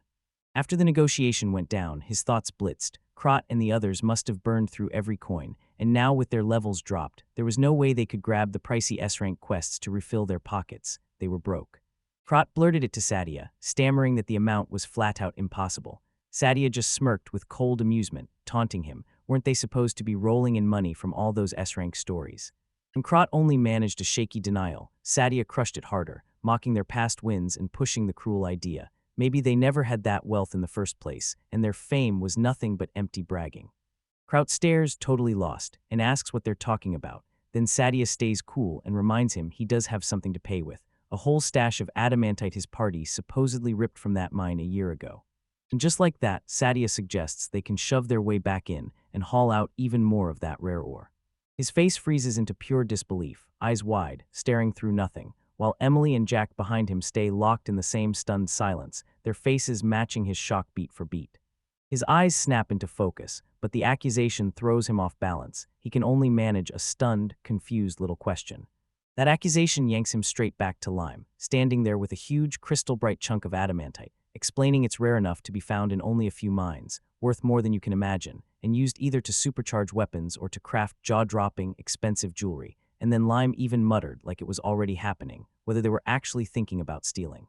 After the negotiation went down, his thoughts blitzed. Krot and the others must have burned through every coin, and now with their levels dropped, there was no way they could grab the pricey S-rank quests to refill their pockets. They were broke. Krot blurted it to Sadia, stammering that the amount was flat-out impossible. Sadia just smirked with cold amusement, taunting him. Weren't they supposed to be rolling in money from all those S-rank stories? When Krot only managed a shaky denial, Sadia crushed it harder, mocking their past wins and pushing the cruel idea. Maybe they never had that wealth in the first place, and their fame was nothing but empty bragging. Kraut stares, totally lost, and asks what they're talking about. Then Sadia stays cool and reminds him he does have something to pay with, a whole stash of adamantite his party supposedly ripped from that mine a year ago. And just like that, Sadia suggests they can shove their way back in and haul out even more of that rare ore. His face freezes into pure disbelief, eyes wide, staring through nothing, while Emily and Jack behind him stay locked in the same stunned silence, their faces matching his shock beat for beat. His eyes snap into focus, but the accusation throws him off balance. He can only manage a stunned, confused little question. That accusation yanks him straight back to Lime, standing there with a huge, crystal-bright chunk of adamantite, explaining it's rare enough to be found in only a few mines, worth more than you can imagine, and used either to supercharge weapons or to craft jaw-dropping, expensive jewelry. And then Lime even muttered like it was already happening, whether they were actually thinking about stealing.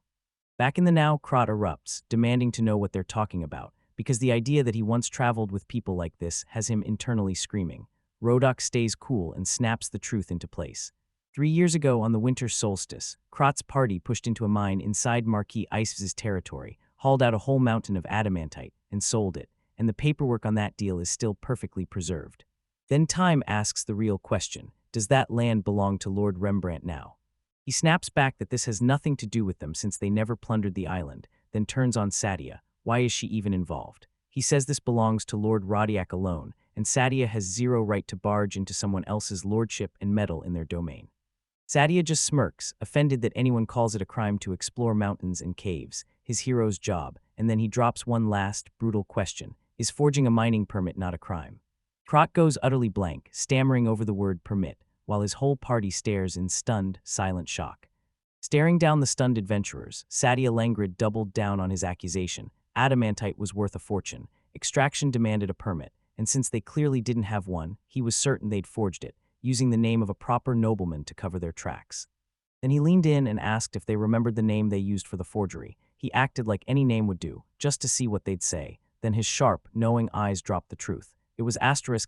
Back in the now, Krot erupts, demanding to know what they're talking about, because the idea that he once traveled with people like this has him internally screaming. Rodok stays cool and snaps the truth into place. 3 years ago on the winter solstice, Krot's party pushed into a mine inside Marquis Icev's territory, hauled out a whole mountain of adamantite, and sold it, and the paperwork on that deal is still perfectly preserved. Then Time asks the real question, does that land belong to Lord Rembrandt now? He snaps back that this has nothing to do with them since they never plundered the island, then turns on Sadia. Why is she even involved? He says this belongs to Lord Rodiak alone, and Sadia has zero right to barge into someone else's lordship and meddle in their domain. Sadia just smirks, offended that anyone calls it a crime to explore mountains and caves, his hero's job, and then he drops one last, brutal question. Is forging a mining permit not a crime? Krot goes utterly blank, stammering over the word permit, while his whole party stares in stunned, silent shock. Staring down the stunned adventurers, Sadia Langrid doubled down on his accusation. Adamantite was worth a fortune. Extraction demanded a permit, and since they clearly didn't have one, he was certain they'd forged it, using the name of a proper nobleman to cover their tracks. Then he leaned in and asked if they remembered the name they used for the forgery. He acted like any name would do, just to see what they'd say. Then his sharp, knowing eyes dropped the truth. It was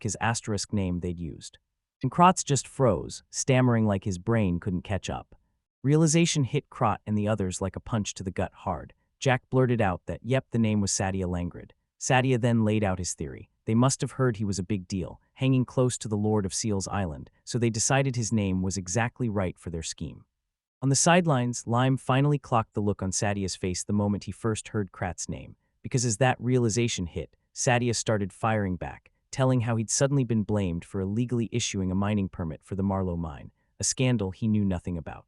his asterisk name they'd used. And Krotz just froze, stammering like his brain couldn't catch up. Realization hit Krot and the others like a punch to the gut hard. Jack blurted out that, yep, the name was Sadia Langrid. Sadia then laid out his theory. They must have heard he was a big deal, hanging close to the Lord of Seal's Island, so they decided his name was exactly right for their scheme. On the sidelines, Lime finally clocked the look on Sadia's face the moment he first heard Krat's name, because as that realization hit, Sadia started firing back, telling how he'd suddenly been blamed for illegally issuing a mining permit for the Marlow mine, a scandal he knew nothing about.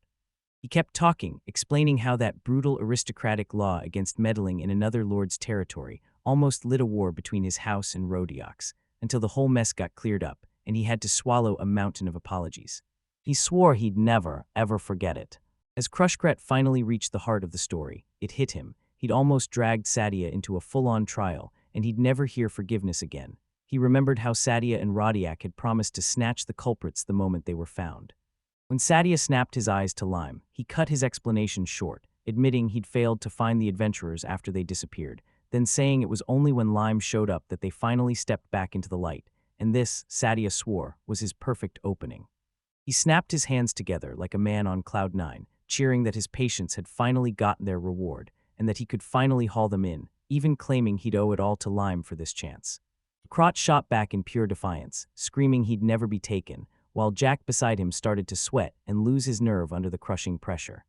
He kept talking, explaining how that brutal aristocratic law against meddling in another lord's territory almost lit a war between his house and Rodiak's, until the whole mess got cleared up, and he had to swallow a mountain of apologies. He swore he'd never, ever forget it. As Crushkret finally reached the heart of the story, it hit him. He'd almost dragged Sadia into a full-on trial, and he'd never hear forgiveness again. He remembered how Sadia and Rodiak had promised to snatch the culprits the moment they were found. When Sadia snapped his eyes to Lime, he cut his explanation short, admitting he'd failed to find the adventurers after they disappeared, then saying it was only when Lime showed up that they finally stepped back into the light, and this, Sadia swore, was his perfect opening. He snapped his hands together like a man on cloud nine, cheering that his patients had finally gotten their reward, and that he could finally haul them in, even claiming he'd owe it all to Lime for this chance. Krot shot back in pure defiance, screaming he'd never be taken, while Jack beside him started to sweat and lose his nerve under the crushing pressure.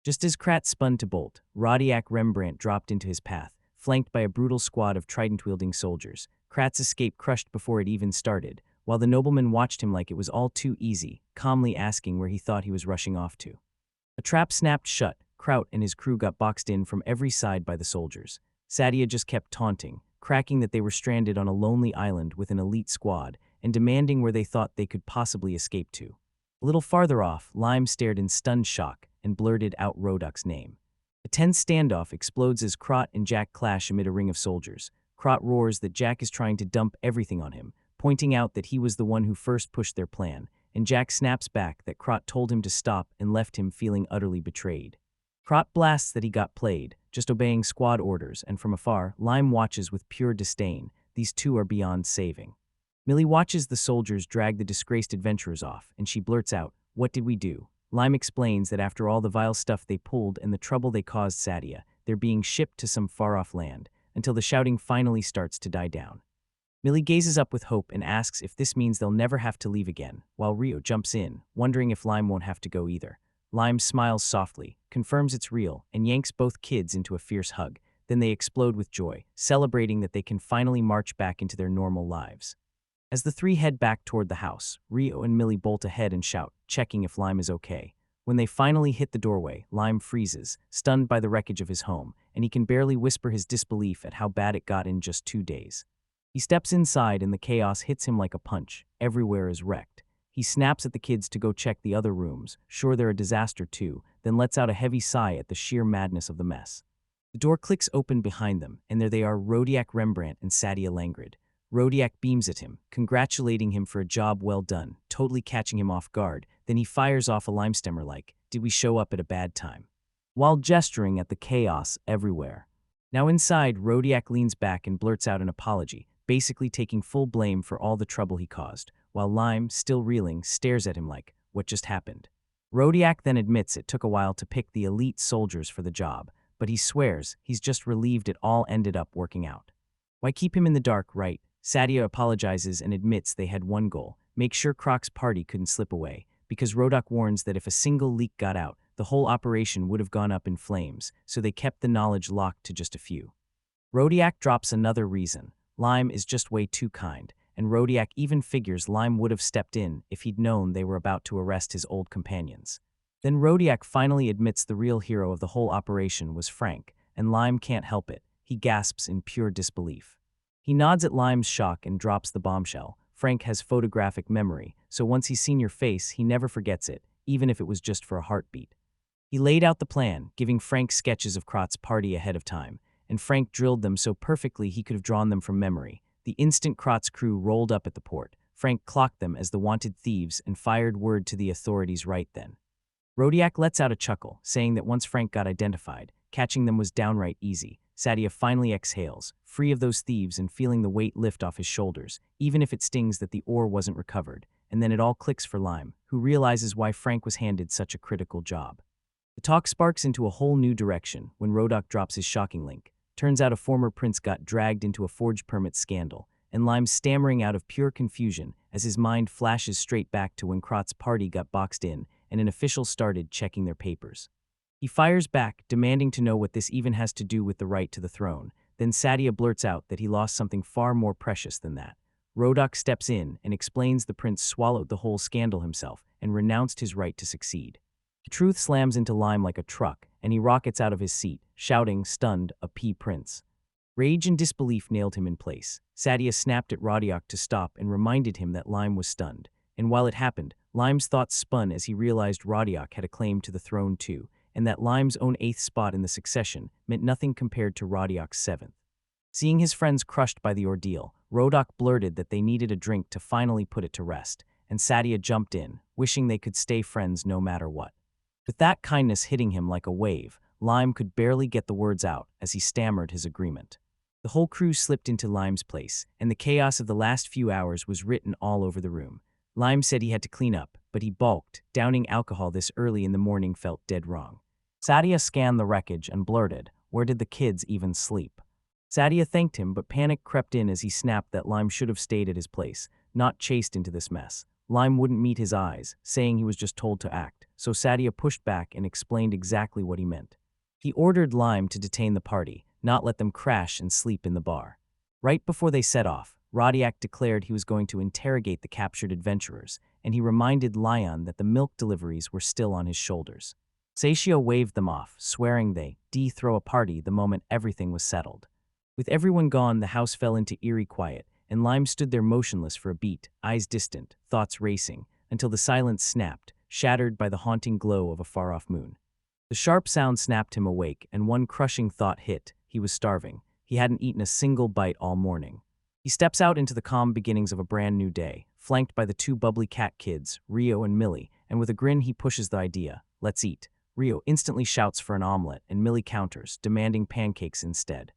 Just as Krat spun to bolt, Rodiak Rembrandt dropped into his path, flanked by a brutal squad of trident-wielding soldiers. Krat's escape crushed before it even started, while the nobleman watched him like it was all too easy, calmly asking where he thought he was rushing off to. A trap snapped shut. Kraut and his crew got boxed in from every side by the soldiers. Sadia just kept taunting, cracking that they were stranded on a lonely island with an elite squad, and demanding where they thought they could possibly escape to. A little farther off, Lime stared in stunned shock and blurted out Roduk's name. A tense standoff explodes as Krot and Jack clash amid a ring of soldiers. Krot roars that Jack is trying to dump everything on him, pointing out that he was the one who first pushed their plan, and Jack snaps back that Krot told him to stop and left him feeling utterly betrayed. Krot blasts that he got played, just obeying squad orders, and from afar, Lime watches with pure disdain. These two are beyond saving. Millie watches the soldiers drag the disgraced adventurers off, and she blurts out, "What did we do?" Lime explains that after all the vile stuff they pulled and the trouble they caused Sadia, they're being shipped to some far-off land, until the shouting finally starts to die down. Millie gazes up with hope and asks if this means they'll never have to leave again, while Rio jumps in, wondering if Lime won't have to go either. Lime smiles softly, confirms it's real, and yanks both kids into a fierce hug. Then they explode with joy, celebrating that they can finally march back into their normal lives. As the three head back toward the house, Rio and Millie bolt ahead and shout, checking if Lime is okay. When they finally hit the doorway, Lime freezes, stunned by the wreckage of his home, and he can barely whisper his disbelief at how bad it got in just 2 days. He steps inside and the chaos hits him like a punch. Everywhere is wrecked. He snaps at the kids to go check the other rooms, sure they're a disaster too, then lets out a heavy sigh at the sheer madness of the mess. The door clicks open behind them, and there they are, Rodiak Rembrandt and Sadia Langrid. Rodiak beams at him, congratulating him for a job well done, totally catching him off guard. Then he fires off a limestemmer like, "Did we show up at a bad time?" while gesturing at the chaos everywhere. Now inside, Rodiak leans back and blurts out an apology, basically taking full blame for all the trouble he caused, while Lime, still reeling, stares at him like, "What just happened?" Rodiak then admits it took a while to pick the elite soldiers for the job, but he swears he's just relieved it all ended up working out. Why keep him in the dark, right? Sadia apologizes and admits they had one goal: make sure Croc's party couldn't slip away, because Rodok warns that if a single leak got out, the whole operation would have gone up in flames, so they kept the knowledge locked to just a few. Rodiak drops another reason: Lime is just way too kind, and Rodiak even figures Lime would have stepped in if he'd known they were about to arrest his old companions. Then Rodiak finally admits the real hero of the whole operation was Frank, and Lime can't help it. He gasps in pure disbelief. He nods at Lime's shock and drops the bombshell. Frank has photographic memory, so once he's seen your face, he never forgets it, even if it was just for a heartbeat. He laid out the plan, giving Frank sketches of Crot's party ahead of time, and Frank drilled them so perfectly he could have drawn them from memory. The instant Crot's crew rolled up at the port, Frank clocked them as the wanted thieves and fired word to the authorities right then. Rodiak lets out a chuckle, saying that once Frank got identified, catching them was downright easy. Sadia finally exhales, free of those thieves and feeling the weight lift off his shoulders, even if it stings that the ore wasn't recovered, and then it all clicks for Lime, who realizes why Frank was handed such a critical job. The talk sparks into a whole new direction when Rodok drops his shocking link. Turns out a former prince got dragged into a forged permit scandal, and Lime's stammering out of pure confusion as his mind flashes straight back to when Crot's party got boxed in and an official started checking their papers. He fires back, demanding to know what this even has to do with the right to the throne. Then Sadia blurts out that he lost something far more precious than that. Rodok steps in and explains the prince swallowed the whole scandal himself and renounced his right to succeed. The truth slams into Lime like a truck, and he rockets out of his seat, shouting, stunned, a prince. Rage and disbelief nailed him in place. Sadia snapped at Rodiak to stop and reminded him that Lime was stunned. And while it happened, Lime's thoughts spun as he realized Rodiak had a claim to the throne too, and that Lime's own 8th spot in the succession meant nothing compared to Rodiak's 7th. Seeing his friends crushed by the ordeal, Rodok blurted that they needed a drink to finally put it to rest, and Sadia jumped in, wishing they could stay friends no matter what. With that kindness hitting him like a wave, Lime could barely get the words out as he stammered his agreement. The whole crew slipped into Lime's place, and the chaos of the last few hours was written all over the room. Lime said he had to clean up, but he balked. Downing alcohol this early in the morning felt dead wrong. Sadia scanned the wreckage and blurted, "Where did the kids even sleep?" Sadia thanked him, but panic crept in as he snapped that Lime should have stayed at his place, not chased into this mess. Lime wouldn't meet his eyes, saying he was just told to act, so Sadia pushed back and explained exactly what he meant. He ordered Lime to detain the party, not let them crash and sleep in the bar. Right before they set off, Rodiak declared he was going to interrogate the captured adventurers, and he reminded Lion that the milk deliveries were still on his shoulders. Satia waved them off, swearing they'd throw a party the moment everything was settled. With everyone gone, the house fell into eerie quiet, and Lime stood there motionless for a beat, eyes distant, thoughts racing, until the silence snapped, shattered by the haunting glow of a far-off moon. The sharp sound snapped him awake, and one crushing thought hit: he was starving. He hadn't eaten a single bite all morning. He steps out into the calm beginnings of a brand new day, flanked by the 2 bubbly cat kids, Rio and Millie, and with a grin he pushes the idea: let's eat. Rio instantly shouts for an omelet, and Millie counters, demanding pancakes instead.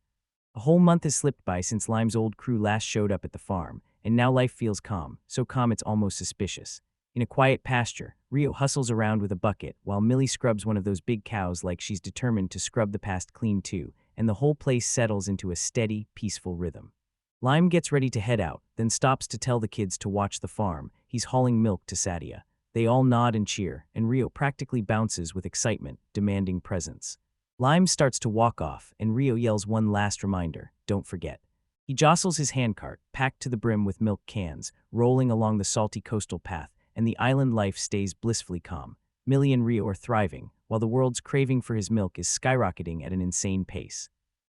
A whole month has slipped by since Lime's old crew last showed up at the farm, and now life feels calm, so calm it's almost suspicious. In a quiet pasture, Rio hustles around with a bucket, while Millie scrubs one of those big cows like she's determined to scrub the past clean too, and the whole place settles into a steady, peaceful rhythm. Lime gets ready to head out, then stops to tell the kids to watch the farm. He's hauling milk to Sadia. They all nod and cheer, and Rio practically bounces with excitement, demanding presents. Lime starts to walk off, and Rio yells one last reminder: don't forget. He jostles his handcart, packed to the brim with milk cans, rolling along the salty coastal path, and the island life stays blissfully calm. Millie and Rio are thriving, while the world's craving for his milk is skyrocketing at an insane pace.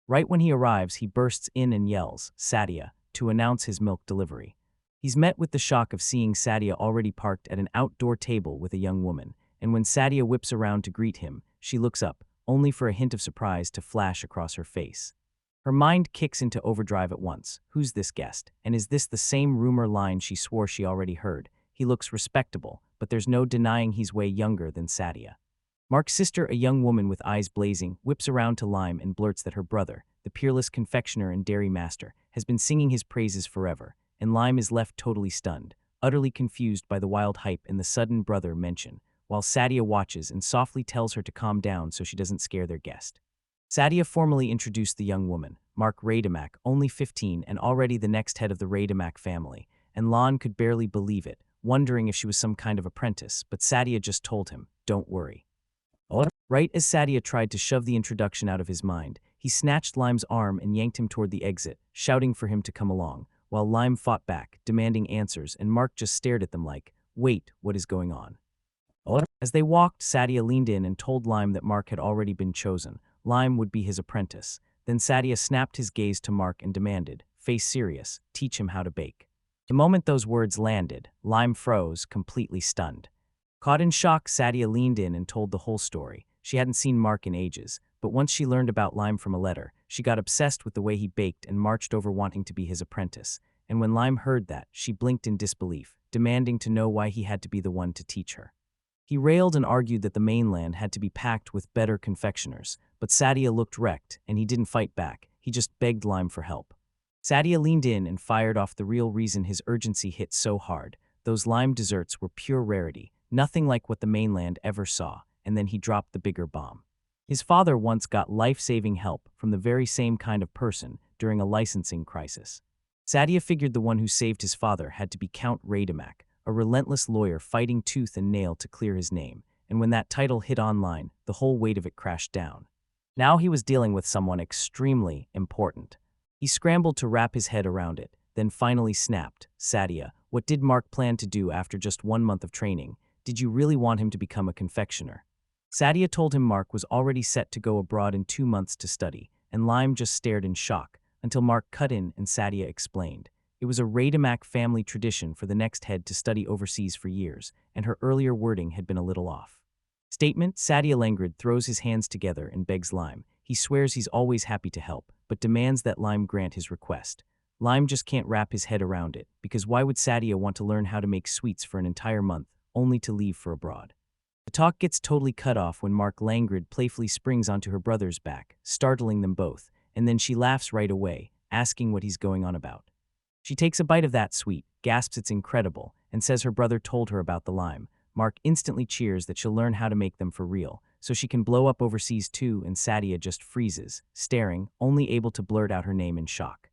Right when he arrives, he bursts in and yells, "Sadia," to announce his milk delivery. He's met with the shock of seeing Sadia already parked at an outdoor table with a young woman, and when Sadia whips around to greet him, she looks up, only for a hint of surprise to flash across her face. Her mind kicks into overdrive at once. Who's this guest? And is this the same rumor line she swore she already heard? He looks respectable, but there's no denying he's way younger than Sadia. Mark's sister, a young woman with eyes blazing, whips around to Lime and blurts that her brother, the peerless confectioner and dairy master, has been singing his praises forever, and Lime is left totally stunned, utterly confused by the wild hype and the sudden brother mention, while Sadia watches and softly tells her to calm down so she doesn't scare their guest. Sadia formally introduced the young woman, Mark Radamak, only 15 and already the next head of the Radamak family, and Lon could barely believe it, wondering if she was some kind of apprentice, but Sadia just told him, "Don't worry." Right as Sadia tried to shove the introduction out of his mind, he snatched Lime's arm and yanked him toward the exit, shouting for him to come along, while Lime fought back, demanding answers, and Mark just stared at them like, "Wait, what is going on?" As they walked, Sadia leaned in and told Lime that Mark had already been chosen. Lime would be his apprentice. Then Sadia snapped his gaze to Mark and demanded, "Face serious, teach him how to bake." The moment those words landed, Lime froze, completely stunned. Caught in shock, Sadia leaned in and told the whole story. She hadn't seen Mark in ages, but once she learned about Lime from a letter, she got obsessed with the way he baked and marched over wanting to be his apprentice. And when Lime heard that, she blinked in disbelief, demanding to know why he had to be the one to teach her. He railed and argued that the mainland had to be packed with better confectioners, but Sadia looked wrecked, and he didn't fight back. He just begged Lime for help. Sadia leaned in and fired off the real reason his urgency hit so hard. Those Lime desserts were pure rarity, nothing like what the mainland ever saw, and then he dropped the bigger bomb. His father once got life-saving help from the very same kind of person during a licensing crisis. Sadia figured the one who saved his father had to be Count Radamak, a relentless lawyer fighting tooth and nail to clear his name, and when that title hit online, the whole weight of it crashed down. Now he was dealing with someone extremely important. He scrambled to wrap his head around it, then finally snapped, "Sadia, what did Mark plan to do after just 1 month of training? Did you really want him to become a confectioner?" Sadia told him Mark was already set to go abroad in 2 months to study, and Lime just stared in shock, until Mark cut in and Sadia explained. It was a Radamak family tradition for the next head to study overseas for years, and her earlier wording had been a little off. Statement: Sadia Langrid throws his hands together and begs Lime. He swears he's always happy to help, but demands that Lime grant his request. Lime just can't wrap his head around it, because why would Sadia want to learn how to make sweets for an entire month, only to leave for abroad? The talk gets totally cut off when Mark Langrid playfully springs onto her brother's back, startling them both, and then she laughs right away, asking what he's going on about. She takes a bite of that sweet, gasps it's incredible, and says her brother told her about the lime. Mark instantly cheers that she'll learn how to make them for real, so she can blow up overseas too, and Sadia just freezes, staring, only able to blurt out her name in shock.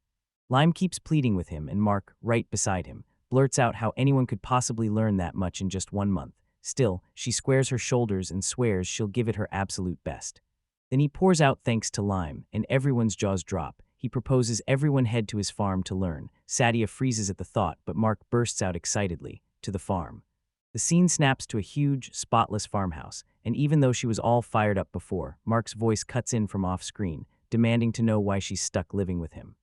Lime keeps pleading with him, and Mark, right beside him, blurts out how anyone could possibly learn that much in just 1 month. Still, she squares her shoulders and swears she'll give it her absolute best. Then he pours out thanks to Lime, and everyone's jaws drop. He proposes everyone head to his farm to learn. Sadia freezes at the thought, but Mark bursts out excitedly, to the farm. The scene snaps to a huge, spotless farmhouse, and even though she was all fired up before, Mark's voice cuts in from off-screen, demanding to know why she's stuck living with him.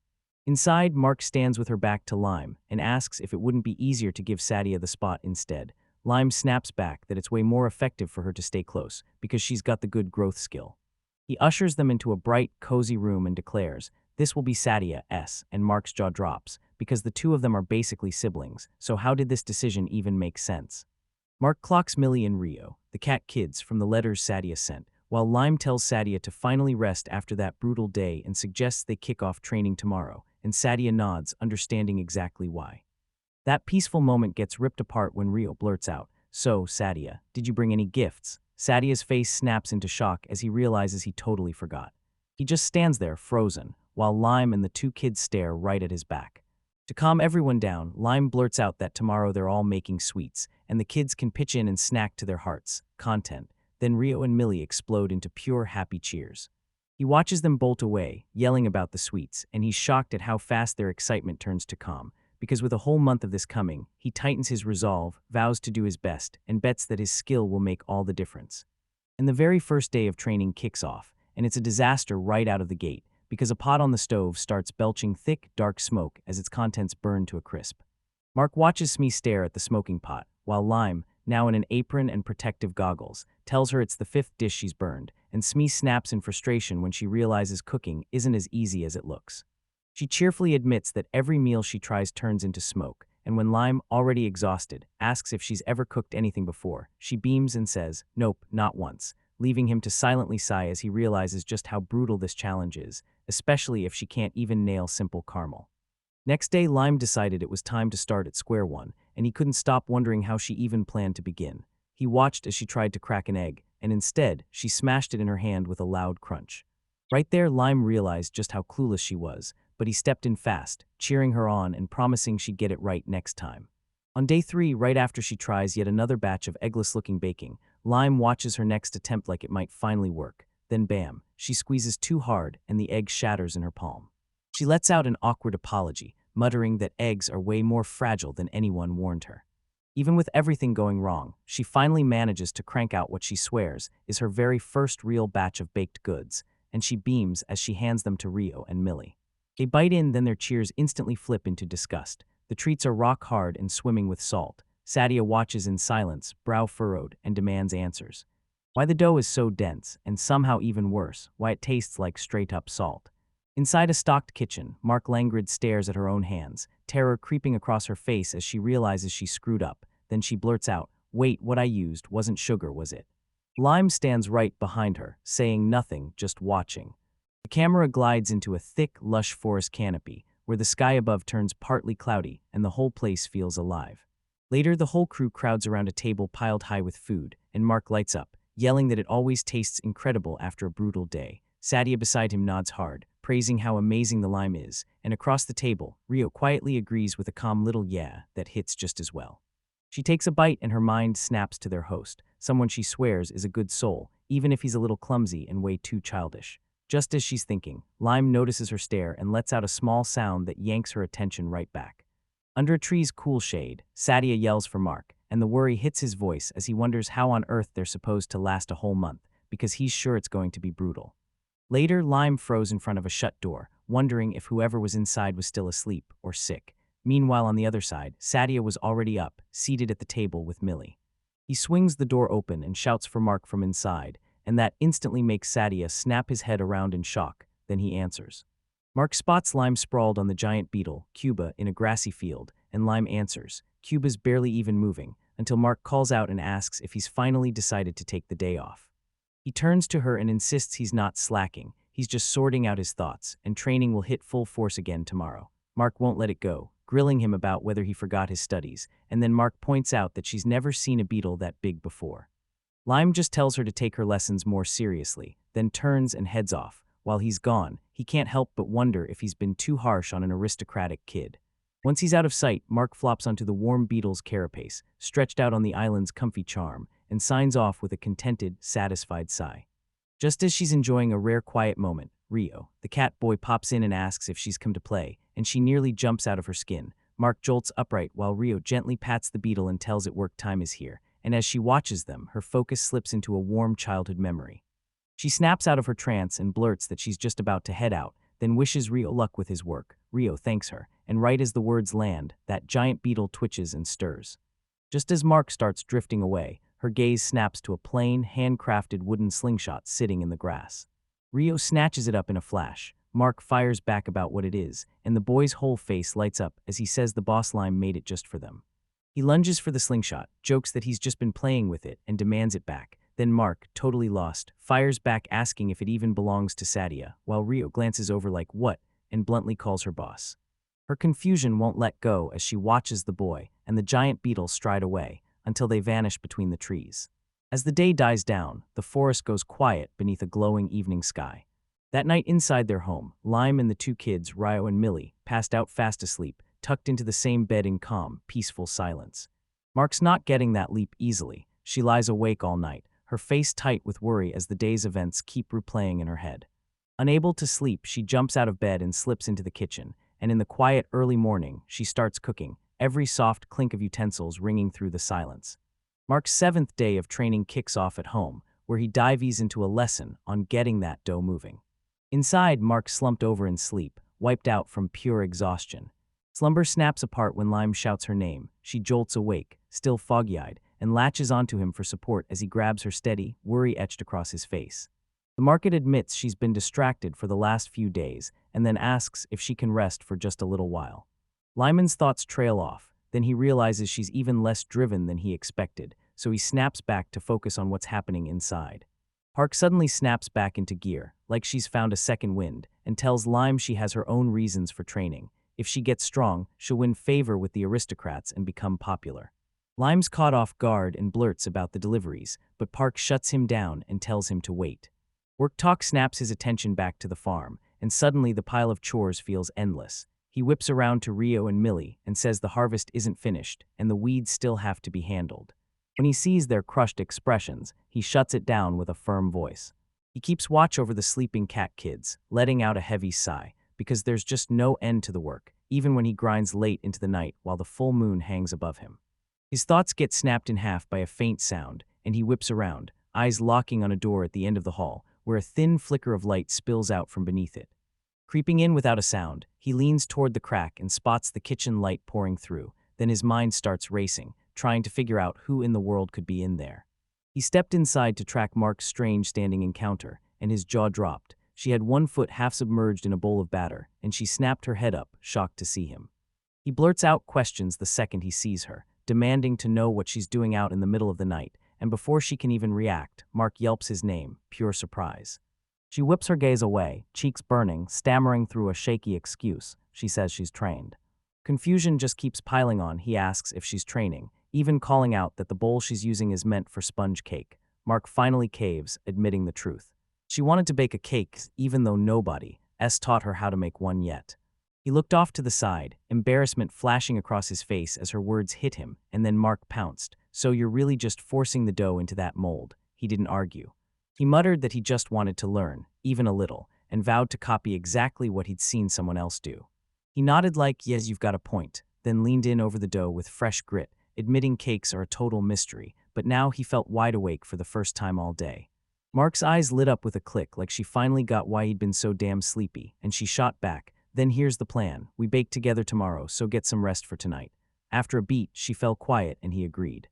Inside, Mark stands with her back to Lime and asks if it wouldn't be easier to give Sadia the spot instead. Lime snaps back that it's way more effective for her to stay close, because she's got the good growth skill. He ushers them into a bright, cozy room and declares, "This will be Sadia's," and Mark's jaw drops, because the two of them are basically siblings, so how did this decision even make sense? Mark clocks Millie and Rio, the cat kids, from the letters Sadia sent, while Lime tells Sadia to finally rest after that brutal day and suggests they kick off training tomorrow, and Sadia nods, understanding exactly why. That peaceful moment gets ripped apart when Rio blurts out, "So, Sadia, did you bring any gifts?" Sadia's face snaps into shock as he realizes he totally forgot. He just stands there, frozen, while Lime and the two kids stare right at his back. To calm everyone down, Lime blurts out that tomorrow they're all making sweets, and the kids can pitch in and snack to their hearts' content. Then Rio and Millie explode into pure happy cheers. He watches them bolt away, yelling about the sweets, and he's shocked at how fast their excitement turns to calm, because with a whole month of this coming, he tightens his resolve, vows to do his best, and bets that his skill will make all the difference. And the very first day of training kicks off, and it's a disaster right out of the gate, because a pot on the stove starts belching thick, dark smoke as its contents burn to a crisp. Mark watches Smee stare at the smoking pot, while Lime, now in an apron and protective goggles, tells her it's the 5th dish she's burned, and Smee snaps in frustration when she realizes cooking isn't as easy as it looks. She cheerfully admits that every meal she tries turns into smoke, and when Lime, already exhausted, asks if she's ever cooked anything before, she beams and says, "Nope, not once," leaving him to silently sigh as he realizes just how brutal this challenge is, especially if she can't even nail simple caramel. Next day, Lime decided it was time to start at square one, and he couldn't stop wondering how she even planned to begin. He watched as she tried to crack an egg, and instead, she smashed it in her hand with a loud crunch. Right there, Lime realized just how clueless she was, but he stepped in fast, cheering her on and promising she'd get it right next time. On day 3, right after she tries yet another batch of eggless-looking baking, Lime watches her next attempt like it might finally work. Then bam, she squeezes too hard and the egg shatters in her palm. She lets out an awkward apology, muttering that eggs are way more fragile than anyone warned her. Even with everything going wrong, she finally manages to crank out what she swears is her very first real batch of baked goods, and she beams as she hands them to Rio and Millie. They bite in, then their cheers instantly flip into disgust. The treats are rock hard and swimming with salt. Sadia watches in silence, brow furrowed, and demands answers. Why the dough is so dense, and somehow even worse, why it tastes like straight-up salt. Inside a stocked kitchen, Mark Langrid stares at her own hands, terror creeping across her face as she realizes she screwed up. Then she blurts out, "Wait, what I used wasn't sugar, was it?" Lime stands right behind her, saying nothing, just watching. The camera glides into a thick, lush forest canopy, where the sky above turns partly cloudy and the whole place feels alive. Later, the whole crew crowds around a table piled high with food, and Mark lights up, yelling that it always tastes incredible after a brutal day. Sadia beside him nods hard, praising how amazing the lime is, and across the table, Rio quietly agrees with a calm little yeah that hits just as well. She takes a bite and her mind snaps to their host, someone she swears is a good soul, even if he's a little clumsy and way too childish. Just as she's thinking, Lime notices her stare and lets out a small sound that yanks her attention right back. Under a tree's cool shade, Sadia yells for Mark, and the worry hits his voice as he wonders how on earth they're supposed to last a whole month, because he's sure it's going to be brutal. Later, Lime froze in front of a shut door, wondering if whoever was inside was still asleep or sick. Meanwhile, on the other side, Sadia was already up, seated at the table with Millie. He swings the door open and shouts for Mark from inside, and that instantly makes Sadia snap his head around in shock. Then he answers. Mark spots Lime sprawled on the giant beetle, Cuba, in a grassy field, and Lime answers. Cuba's barely even moving, until Mark calls out and asks if he's finally decided to take the day off. He turns to her and insists he's not slacking, he's just sorting out his thoughts, and training will hit full force again tomorrow. Mark won't let it go, grilling him about whether he forgot his studies, and then Mark points out that she's never seen a beetle that big before. Lime just tells her to take her lessons more seriously, then turns and heads off. While he's gone, he can't help but wonder if he's been too harsh on an aristocratic kid. Once he's out of sight, Mark flops onto the warm beetle's carapace, stretched out on the island's comfy charm, and signs off with a contented, satisfied sigh. Just as she's enjoying a rare quiet moment, Rio, the cat boy, pops in and asks if she's come to play, and she nearly jumps out of her skin. Mark jolts upright while Rio gently pats the beetle and tells it work time is here, and as she watches them, her focus slips into a warm childhood memory. She snaps out of her trance and blurts that she's just about to head out, then wishes Rio luck with his work. Rio thanks her, and right as the words land, that giant beetle twitches and stirs. Just as Mark starts drifting away, her gaze snaps to a plain, handcrafted wooden slingshot sitting in the grass. Rio snatches it up in a flash. Mark fires back about what it is, and the boy's whole face lights up as he says the boss Lime made it just for them. He lunges for the slingshot, jokes that he's just been playing with it, and demands it back. Then Mark, totally lost, fires back asking if it even belongs to Sadia, while Rio glances over like, "What?" and bluntly calls her boss. Her confusion won't let go as she watches the boy and the giant beetle stride away, until they vanish between the trees. As the day dies down, the forest goes quiet beneath a glowing evening sky. That night inside their home, Lime and the two kids, Rio and Millie, passed out fast asleep, tucked into the same bed in calm, peaceful silence. Mark's not getting that leap easily. She lies awake all night, her face tight with worry as the day's events keep replaying in her head. Unable to sleep, she jumps out of bed and slips into the kitchen, and in the quiet early morning, she starts cooking, every soft clink of utensils ringing through the silence. Mark's 7th day of training kicks off at home, where he dives into a lesson on getting that dough moving. Inside, Mark slumped over in sleep, wiped out from pure exhaustion. Slumber snaps apart when Lime shouts her name. She jolts awake, still foggy-eyed, and latches onto him for support as he grabs her steady, worry etched across his face. The market admits she's been distracted for the last few days, and then asks if she can rest for just a little while. Lyman's thoughts trail off, then he realizes she's even less driven than he expected, so he snaps back to focus on what's happening inside. Park suddenly snaps back into gear, like she's found a second wind, and tells Lime she has her own reasons for training. If she gets strong, she'll win favor with the aristocrats and become popular. Lime's caught off guard and blurts about the deliveries, but Park shuts him down and tells him to wait. Work talk snaps his attention back to the farm, and suddenly the pile of chores feels endless. He whips around to Rio and Millie and says the harvest isn't finished and the weeds still have to be handled. When he sees their crushed expressions, he shuts it down with a firm voice. He keeps watch over the sleeping cat kids, letting out a heavy sigh, because there's just no end to the work, even when he grinds late into the night while the full moon hangs above him. His thoughts get snapped in half by a faint sound, and he whips around, eyes locking on a door at the end of the hall, where a thin flicker of light spills out from beneath it. Creeping in without a sound, he leans toward the crack and spots the kitchen light pouring through. Then his mind starts racing, trying to figure out who in the world could be in there. He stepped inside to track Mark's strange standing encounter, and his jaw dropped. She had one foot half submerged in a bowl of batter, and she snapped her head up, shocked to see him. He blurts out questions the second he sees her, demanding to know what she's doing out in the middle of the night, and before she can even react, Mark yelps his name, pure surprise. She whips her gaze away, cheeks burning, stammering through a shaky excuse. She says she's trained. Confusion just keeps piling on. He asks if she's training, even calling out that the bowl she's using is meant for sponge cake. Mark finally caves, admitting the truth. She wanted to bake a cake even though nobody has taught her how to make one yet. He looked off to the side, embarrassment flashing across his face as her words hit him, and then Mark pounced. So you're really just forcing the dough into that mold. He didn't argue. He muttered that he just wanted to learn, even a little, and vowed to copy exactly what he'd seen someone else do. He nodded like, yes, you've got a point, then leaned in over the dough with fresh grit, admitting cakes are a total mystery, but now he felt wide awake for the first time all day. Mark's eyes lit up with a click like she finally got why he'd been so damn sleepy, and she shot back, then here's the plan. We bake together tomorrow, so get some rest for tonight. After a beat, she fell quiet and he agreed.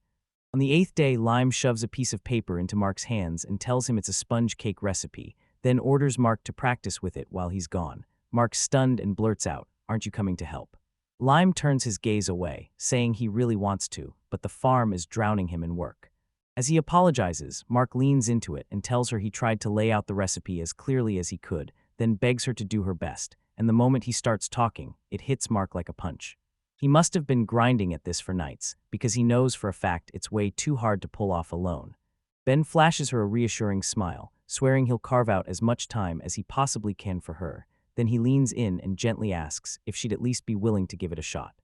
On the 8th day, Lime shoves a piece of paper into Mark's hands and tells him it's a sponge cake recipe, then orders Mark to practice with it while he's gone. Mark's stunned and blurts out, "Aren't you coming to help?" Lime turns his gaze away, saying he really wants to, but the farm is drowning him in work. As he apologizes, Mark leans into it and tells her he tried to lay out the recipe as clearly as he could, then begs her to do her best, and the moment he starts talking, it hits Mark like a punch. He must have been grinding at this for nights, because he knows for a fact it's way too hard to pull off alone. Ben flashes her a reassuring smile, swearing he'll carve out as much time as he possibly can for her. Then he leans in and gently asks if she'd at least be willing to give it a shot.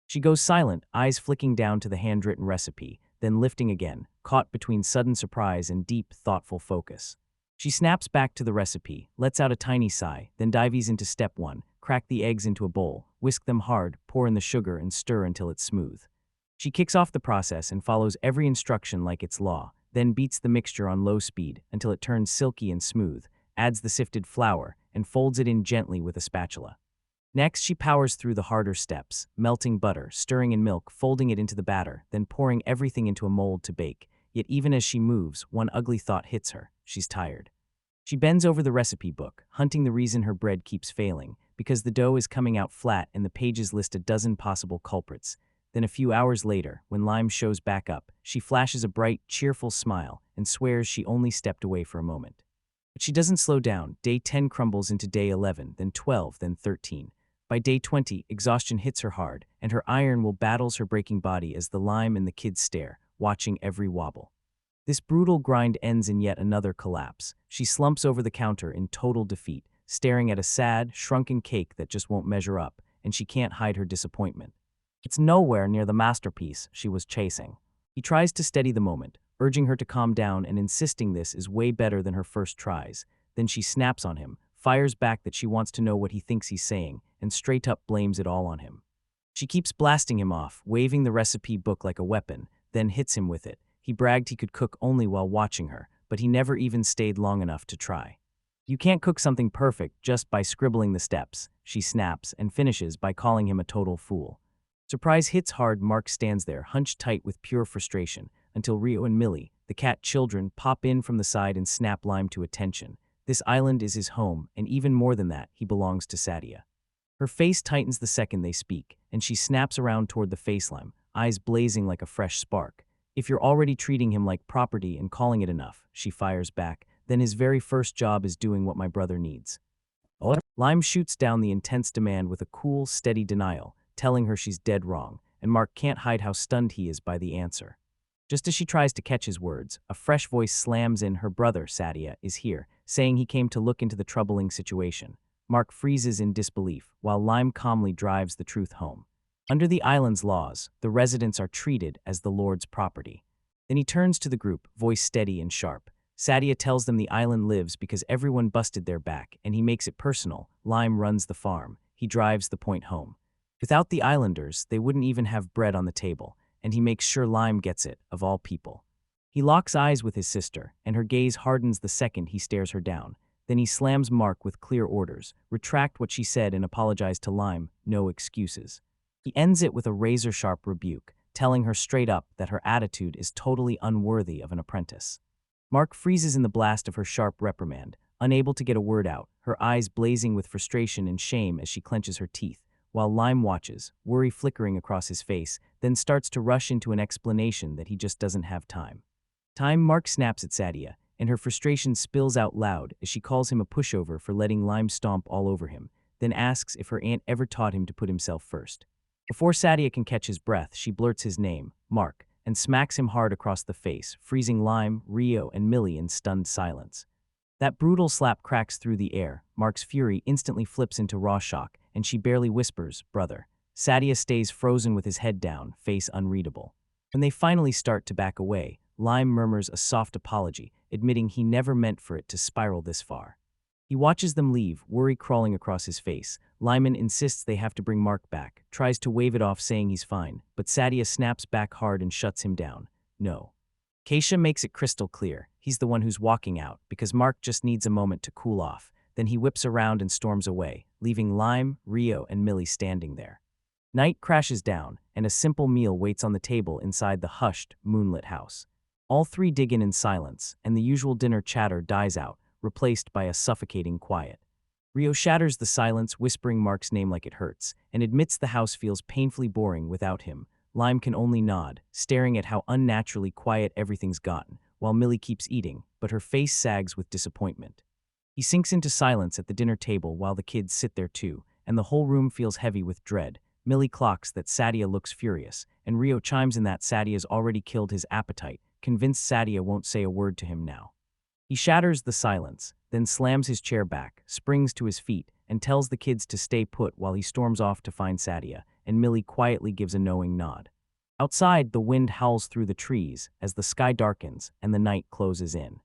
She goes silent, eyes flicking down to the handwritten recipe, then lifting again, caught between sudden surprise and deep, thoughtful focus. She snaps back to the recipe, lets out a tiny sigh, then dives into step 1, crack the eggs into a bowl, whisk them hard, pour in the sugar and stir until it's smooth. She kicks off the process and follows every instruction like it's law, then beats the mixture on low speed until it turns silky and smooth, adds the sifted flour, and folds it in gently with a spatula. Next, she powers through the harder steps, melting butter, stirring in milk, folding it into the batter, then pouring everything into a mold to bake. Yet even as she moves, one ugly thought hits her. She's tired. She bends over the recipe book, hunting the reason her bread keeps failing, because the dough is coming out flat and the pages list a dozen possible culprits. Then a few hours later, when Lime shows back up, she flashes a bright, cheerful smile and swears she only stepped away for a moment. But she doesn't slow down. Day 10 crumbles into day 11, then 12, then 13. By day 20, exhaustion hits her hard, and her iron will battles her breaking body as the Lime and the kids stare, watching every wobble. This brutal grind ends in yet another collapse. She slumps over the counter in total defeat, staring at a sad, shrunken cake that just won't measure up, and she can't hide her disappointment. It's nowhere near the masterpiece she was chasing. He tries to steady the moment, urging her to calm down and insisting this is way better than her first tries. Then she snaps on him, fires back that she wants to know what he thinks he's saying, and straight up blames it all on him. She keeps blasting him off, waving the recipe book like a weapon, then hits him with it. He bragged he could cook only while watching her, but he never even stayed long enough to try. You can't cook something perfect just by scribbling the steps, she snaps and finishes by calling him a total fool. Surprise hits hard. Mark stands there, hunched tight with pure frustration, until Rio and Millie, the cat children, pop in from the side and snap Lime to attention. This island is his home, and even more than that, he belongs to Sadia. Her face tightens the second they speak, and she snaps around toward the face Lime, eyes blazing like a fresh spark. If you're already treating him like property and calling it enough, she fires back, then his very first job is doing what my brother needs. Lime shoots down the intense demand with a cool, steady denial, telling her she's dead wrong, and Mark can't hide how stunned he is by the answer. Just as she tries to catch his words, a fresh voice slams in. Her brother, Sadia, is here, saying he came to look into the troubling situation. Mark freezes in disbelief, while Lime calmly drives the truth home. Under the island's laws, the residents are treated as the Lord's property. Then he turns to the group, voice steady and sharp. Sadia tells them the island lives because everyone busted their back, and he makes it personal. Lime runs the farm. He drives the point home. Without the islanders, they wouldn't even have bread on the table, and he makes sure Lime gets it, of all people. He locks eyes with his sister, and her gaze hardens the second he stares her down. Then he slams Mark with clear orders. Retract what she said and apologize to Lime. No excuses. He ends it with a razor-sharp rebuke, telling her straight up that her attitude is totally unworthy of an apprentice. Mark freezes in the blast of her sharp reprimand, unable to get a word out, her eyes blazing with frustration and shame as she clenches her teeth, while Lime watches, worry flickering across his face, then starts to rush into an explanation that he just doesn't have time. Mark snaps at Sadia, and her frustration spills out loud as she calls him a pushover for letting Lime stomp all over him, then asks if her aunt ever taught him to put himself first. Before Sadia can catch his breath, she blurts his name, Mark, and smacks him hard across the face, freezing Lime, Rio, and Millie in stunned silence. That brutal slap cracks through the air. Mark's fury instantly flips into raw shock, and she barely whispers, "Brother." Sadia stays frozen with his head down, face unreadable. When they finally start to back away, Lime murmurs a soft apology, admitting he never meant for it to spiral this far. He watches them leave, worry crawling across his face. Lyman insists they have to bring Mark back, tries to wave it off saying he's fine, but Sadia snaps back hard and shuts him down. No. Keisha makes it crystal clear. He's the one who's walking out, because Mark just needs a moment to cool off. Then he whips around and storms away, leaving Lime, Rio, and Millie standing there. Night crashes down, and a simple meal waits on the table inside the hushed, moonlit house. All three dig in silence, and the usual dinner chatter dies out, replaced by a suffocating quiet. Rio shatters the silence, whispering Mark's name like it hurts, and admits the house feels painfully boring without him. Lime can only nod, staring at how unnaturally quiet everything's gotten, while Millie keeps eating, but her face sags with disappointment. He sinks into silence at the dinner table while the kids sit there too, and the whole room feels heavy with dread. Millie clocks that Sadia looks furious, and Rio chimes in that Sadia's already killed his appetite, convinced Sadia won't say a word to him now. He shatters the silence, then slams his chair back, springs to his feet, and tells the kids to stay put while he storms off to find Sadia, and Millie quietly gives a knowing nod. Outside, the wind howls through the trees as the sky darkens and the night closes in.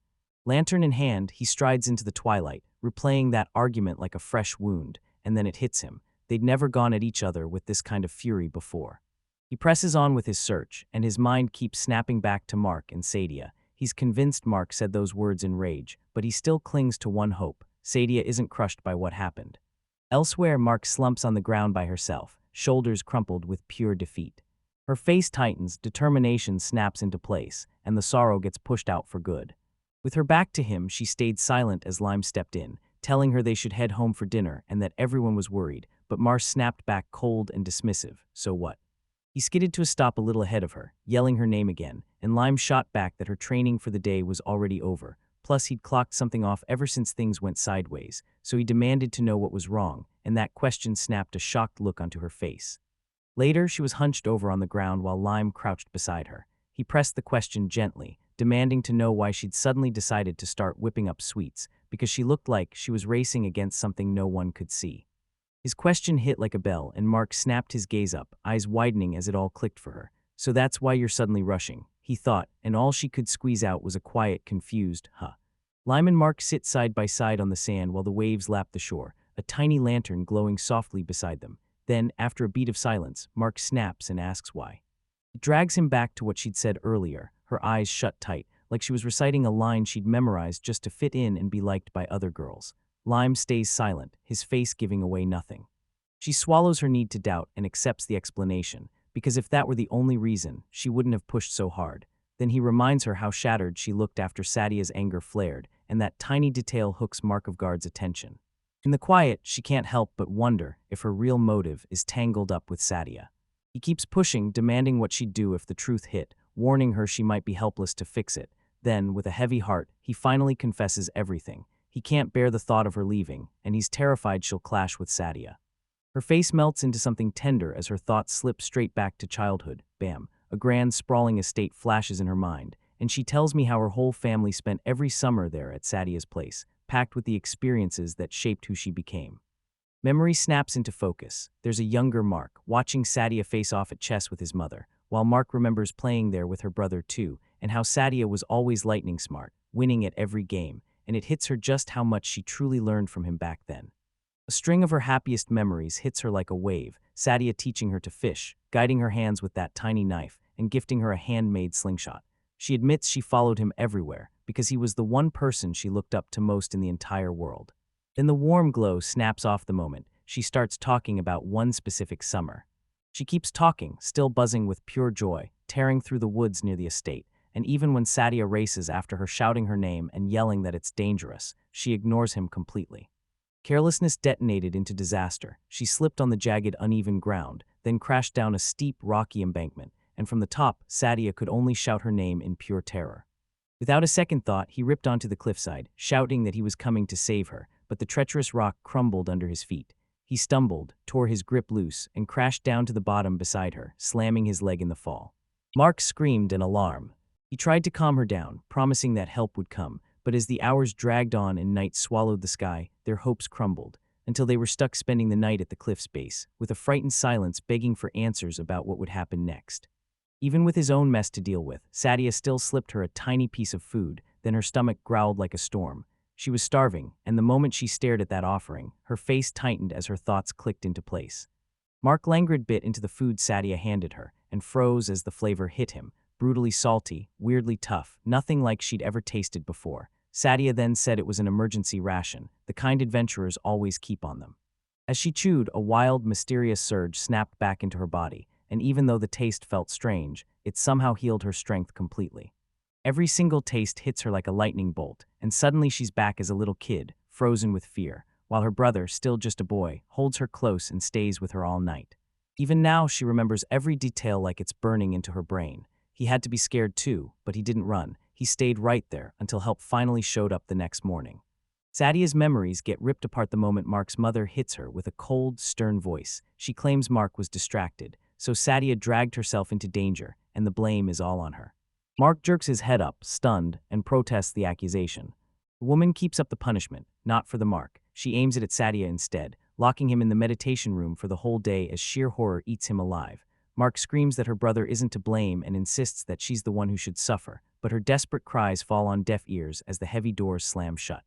Lantern in hand, he strides into the twilight, replaying that argument like a fresh wound, and then it hits him. They'd never gone at each other with this kind of fury before. He presses on with his search, and his mind keeps snapping back to Mark and Sadia. He's convinced Mark said those words in rage, but he still clings to one hope. Sadia isn't crushed by what happened. Elsewhere, Mark slumps on the ground by herself, shoulders crumpled with pure defeat. Her face tightens, determination snaps into place, and the sorrow gets pushed out for good. With her back to him, she stayed silent as Lime stepped in, telling her they should head home for dinner and that everyone was worried, but Mars snapped back cold and dismissive. So what? He skidded to a stop a little ahead of her, yelling her name again, and Lime shot back that her training for the day was already over. Plus, he'd clocked something off ever since things went sideways, so he demanded to know what was wrong, and that question snapped a shocked look onto her face. Later, she was hunched over on the ground while Lime crouched beside her. He pressed the question gently, demanding to know why she'd suddenly decided to start whipping up sweets, because she looked like she was racing against something no one could see. His question hit like a bell, and Mark snapped his gaze up, eyes widening as it all clicked for her. "So that's why you're suddenly rushing," he thought, and all she could squeeze out was a quiet, confused, "Huh." Lime and Mark sit side by side on the sand while the waves lap the shore, a tiny lantern glowing softly beside them. Then, after a beat of silence, Mark snaps and asks why. It drags him back to what she'd said earlier, her eyes shut tight, like she was reciting a line she'd memorized just to fit in and be liked by other girls. Lime stays silent, his face giving away nothing. She swallows her need to doubt and accepts the explanation, because if that were the only reason, she wouldn't have pushed so hard. Then he reminds her how shattered she looked after Sadia's anger flared, and that tiny detail hooks Markovgard's attention. In the quiet, she can't help but wonder if her real motive is tangled up with Sadia. He keeps pushing, demanding what she'd do if the truth hit, warning her she might be helpless to fix it. Then, with a heavy heart, he finally confesses everything. He can't bear the thought of her leaving, and he's terrified she'll clash with Sadia. Her face melts into something tender as her thoughts slip straight back to childhood. Bam. a grand sprawling estate flashes in her mind, and she tells me how her whole family spent every summer there at Sadia's place, packed with the experiences that shaped who she became. Memory snaps into focus. There's a younger Mark, watching Sadia face off at chess with his mother, while Mark remembers playing there with her brother too, and how Sadia was always lightning smart, winning at every game, and it hits her just how much she truly learned from him back then. A string of her happiest memories hits her like a wave, Sadia teaching her to fish, guiding her hands with that tiny knife, and gifting her a handmade slingshot. She admits she followed him everywhere, because he was the one person she looked up to most in the entire world. Then the warm glow snaps off the moment. She starts talking about one specific summer. She keeps talking, still buzzing with pure joy, tearing through the woods near the estate, and even when Sadia races after her shouting her name and yelling that it's dangerous, she ignores him completely. Carelessness detonated into disaster. She slipped on the jagged, uneven ground, then crashed down a steep, rocky embankment, and from the top, Sadia could only shout her name in pure terror. Without a second thought, he ripped onto the cliffside, shouting that he was coming to save her, but the treacherous rock crumbled under his feet. He stumbled, tore his grip loose, and crashed down to the bottom beside her, slamming his leg in the fall. Mark screamed in alarm. He tried to calm her down, promising that help would come, but as the hours dragged on and night swallowed the sky, their hopes crumbled, until they were stuck spending the night at the cliff's base, with a frightened silence begging for answers about what would happen next. Even with his own mess to deal with, Sadia still slipped her a tiny piece of food, then her stomach growled like a storm. She was starving, and the moment she stared at that offering, her face tightened as her thoughts clicked into place. Mark languid bit into the food Sadia handed her, and froze as the flavor hit him, brutally salty, weirdly tough, nothing like she'd ever tasted before. Sadia then said it was an emergency ration, the kind adventurers always keep on them. As she chewed, a wild, mysterious surge snapped back into her body, and even though the taste felt strange, it somehow healed her strength completely. Every single taste hits her like a lightning bolt, and suddenly she's back as a little kid, frozen with fear, while her brother, still just a boy, holds her close and stays with her all night. Even now, she remembers every detail like it's burning into her brain. He had to be scared too, but he didn't run. He stayed right there until help finally showed up the next morning. Sadia's memories get ripped apart the moment Mark's mother hits her with a cold, stern voice. She claims Mark was distracted, so Sadia dragged herself into danger, and the blame is all on her. Mark jerks his head up, stunned, and protests the accusation. The woman keeps up the punishment, not for the Mark. She aims it at Sadia instead, locking him in the meditation room for the whole day as sheer horror eats him alive. Mark screams that her brother isn't to blame and insists that she's the one who should suffer, but her desperate cries fall on deaf ears as the heavy doors slam shut.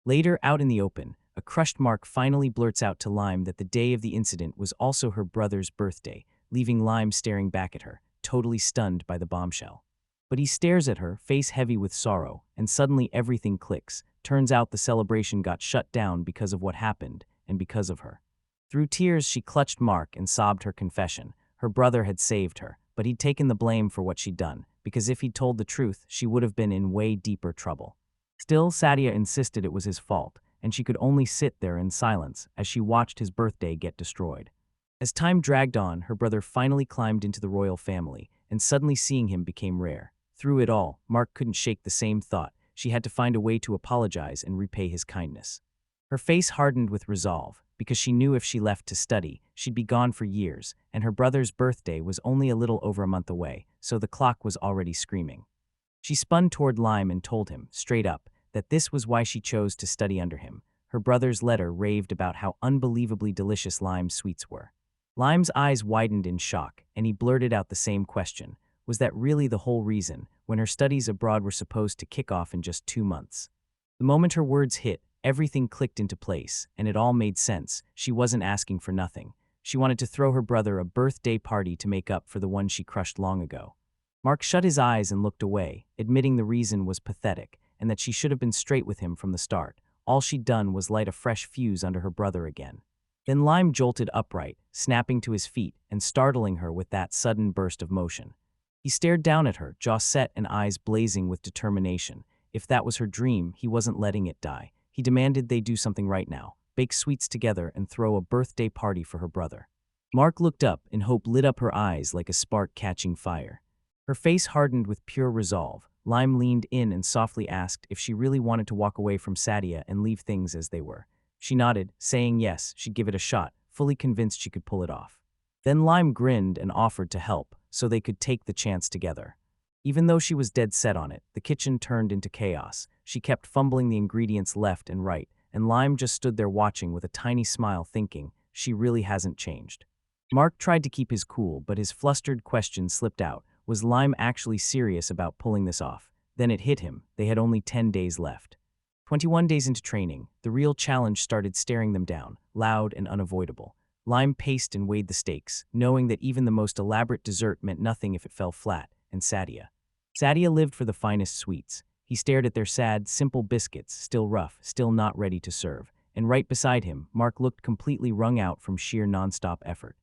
Later, out in the open, a crushed Mark finally blurts out to Lime that the day of the incident was also her brother's birthday, leaving Lime staring back at her, totally stunned by the bombshell. But he stares at her, face heavy with sorrow, and suddenly everything clicks. Turns out the celebration got shut down because of what happened, and because of her. Through tears, she clutched Mark and sobbed her confession. Her brother had saved her, but he'd taken the blame for what she'd done, because if he'd told the truth, she would have been in way deeper trouble. Still, Sadia insisted it was his fault, and she could only sit there in silence as she watched his birthday get destroyed. As time dragged on, her brother finally climbed into the royal family, and suddenly seeing him became rare. Through it all, Mark couldn't shake the same thought. She had to find a way to apologize and repay his kindness. Her face hardened with resolve, because she knew if she left to study, she'd be gone for years, and her brother's birthday was only a little over a month away, so the clock was already screaming. She spun toward Lime and told him, straight up, that this was why she chose to study under him. Her brother's letter raved about how unbelievably delicious Lime's sweets were. Lime's eyes widened in shock, and he blurted out the same question. Was that really the whole reason, when her studies abroad were supposed to kick off in just 2 months? The moment her words hit, everything clicked into place, and it all made sense. She wasn't asking for nothing. She wanted to throw her brother a birthday party to make up for the one she crushed long ago. Mark shut his eyes and looked away, admitting the reason was pathetic, and that she should have been straight with him from the start. All she'd done was light a fresh fuse under her brother again. Then Lime jolted upright, snapping to his feet and startling her with that sudden burst of motion. He stared down at her, jaw set and eyes blazing with determination. If that was her dream, he wasn't letting it die. He demanded they do something right now, bake sweets together and throw a birthday party for her brother. Mark looked up, and hope lit up her eyes like a spark catching fire. Her face hardened with pure resolve. Lime leaned in and softly asked if she really wanted to walk away from Sadia and leave things as they were. She nodded, saying yes, she'd give it a shot, fully convinced she could pull it off. Then Lime grinned and offered to help, so they could take the chance together. Even though she was dead set on it, the kitchen turned into chaos. She kept fumbling the ingredients left and right, and Lime just stood there watching with a tiny smile thinking, she really hasn't changed. Mark tried to keep his cool, but his flustered question slipped out. Was Lime actually serious about pulling this off? Then it hit him. They had only 10 days left. 21 days into training, the real challenge started staring them down, loud and unavoidable. Lime paced and weighed the stakes, knowing that even the most elaborate dessert meant nothing if it fell flat, and Sadia. Sadia lived for the finest sweets. He stared at their sad, simple biscuits, still rough, still not ready to serve. And right beside him, Mark looked completely wrung out from sheer nonstop effort.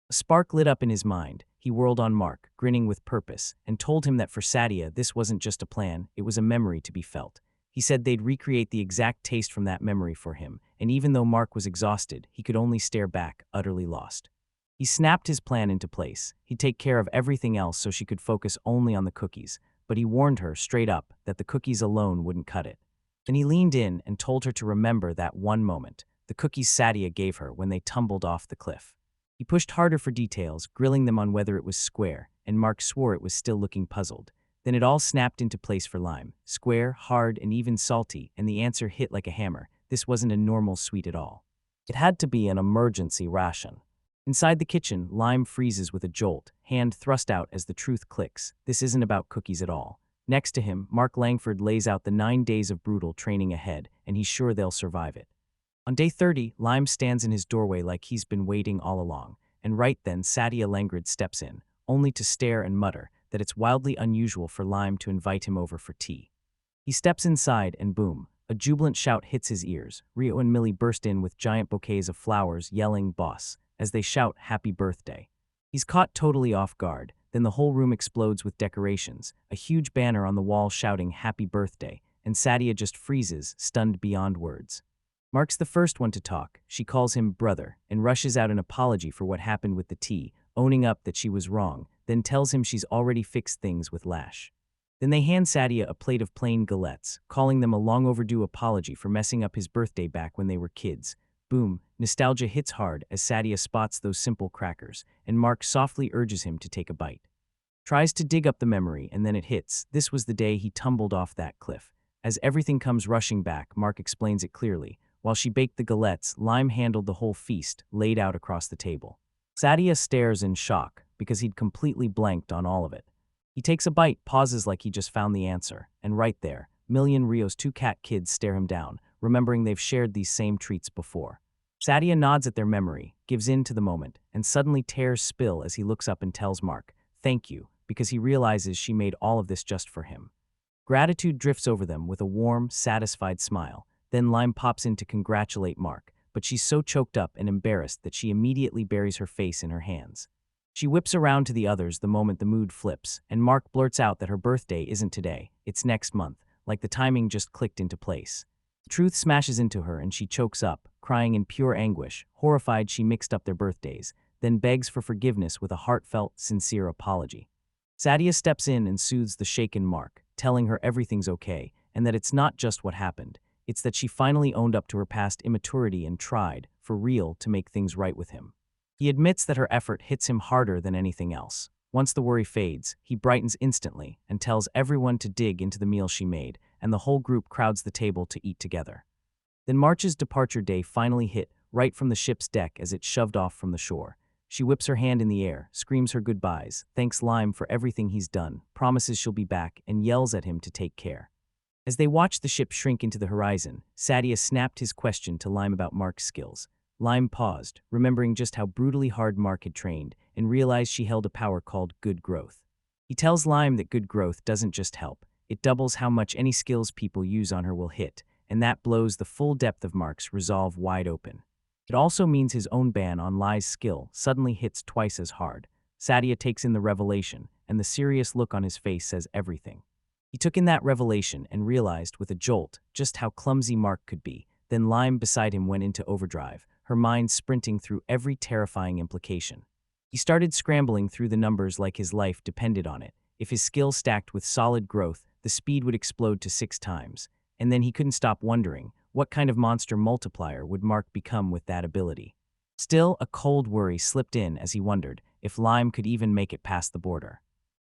A spark lit up in his mind. He whirled on Mark, grinning with purpose, and told him that for Sadia, this wasn't just a plan, it was a memory to be felt. He said they'd recreate the exact taste from that memory for him, and even though Mark was exhausted, he could only stare back, utterly lost. He snapped his plan into place. He'd take care of everything else so she could focus only on the cookies, but he warned her straight up that the cookies alone wouldn't cut it. Then he leaned in and told her to remember that one moment, the cookies Sadia gave her when they tumbled off the cliff. He pushed harder for details, grilling them on whether it was square, and Mark swore it was still looking puzzled. Then it all snapped into place for Lime. Square, hard, and even salty, and the answer hit like a hammer. This wasn't a normal sweet at all. It had to be an emergency ration. Inside the kitchen, Lime freezes with a jolt, hand thrust out as the truth clicks. This isn't about cookies at all. Next to him, Mark Langford lays out the 9 days of brutal training ahead, and he's sure they'll survive it. On day 30, Lime stands in his doorway like he's been waiting all along, and right then Sadia Langford steps in, only to stare and mutter that it's wildly unusual for Lime to invite him over for tea. He steps inside and boom, a jubilant shout hits his ears. Rio and Millie burst in with giant bouquets of flowers yelling "Boss," as they shout "Happy Birthday." He's caught totally off guard, then the whole room explodes with decorations, a huge banner on the wall shouting "Happy Birthday," and Sadia just freezes, stunned beyond words. Mark's the first one to talk. She calls him brother and rushes out an apology for what happened with the tea, owning up that she was wrong, then tells him she's already fixed things with Lash. Then they hand Sadia a plate of plain galettes, calling them a long overdue apology for messing up his birthday back when they were kids. Boom, nostalgia hits hard as Sadia spots those simple crackers, and Mark softly urges him to take a bite. Tries to dig up the memory, and then it hits. This was the day he tumbled off that cliff. As everything comes rushing back, Mark explains it clearly. While she baked the galettes, Lime handled the whole feast, laid out across the table. Sadia stares in shock, because he'd completely blanked on all of it. He takes a bite, pauses like he just found the answer, and right there, Millie and Rio's 2 cat kids stare him down, remembering they've shared these same treats before. Sadia nods at their memory, gives in to the moment, and suddenly tears spill as he looks up and tells Mark, "Thank you," because he realizes she made all of this just for him. Gratitude drifts over them with a warm, satisfied smile. Then Lime pops in to congratulate Mark, but she's so choked up and embarrassed that she immediately buries her face in her hands. She whips around to the others the moment the mood flips, and Mark blurts out that her birthday isn't today, it's next month, like the timing just clicked into place. The truth smashes into her and she chokes up, crying in pure anguish, horrified she mixed up their birthdays, then begs for forgiveness with a heartfelt, sincere apology. Sadia steps in and soothes the shaken Mark, telling her everything's okay, and that it's not just what happened. It's that she finally owned up to her past immaturity and tried, for real, to make things right with him. He admits that her effort hits him harder than anything else. Once the worry fades, he brightens instantly and tells everyone to dig into the meal she made, and the whole group crowds the table to eat together. Then March's departure day finally hit, right from the ship's deck as it shoved off from the shore. She whips her hand in the air, screams her goodbyes, thanks Lime for everything he's done, promises she'll be back, and yells at him to take care. As they watched the ship shrink into the horizon, Sadia snapped his question to Lime about Mark's skills. Lime paused, remembering just how brutally hard Mark had trained, and realized she held a power called good growth. He tells Lime that good growth doesn't just help, it doubles how much any skills people use on her will hit, and that blows the full depth of Mark's resolve wide open. It also means his own ban on Lai's skill suddenly hits twice as hard. Sadia takes in the revelation, and the serious look on his face says everything. He took in that revelation and realized with a jolt just how clumsy Mark could be. Then Lime beside him went into overdrive, her mind sprinting through every terrifying implication. He started scrambling through the numbers like his life depended on it. If his skill stacked with solid growth, the speed would explode to 6 times. And then he couldn't stop wondering, what kind of monster multiplier would Mark become with that ability? Still, a cold worry slipped in as he wondered, if Lime could even make it past the border.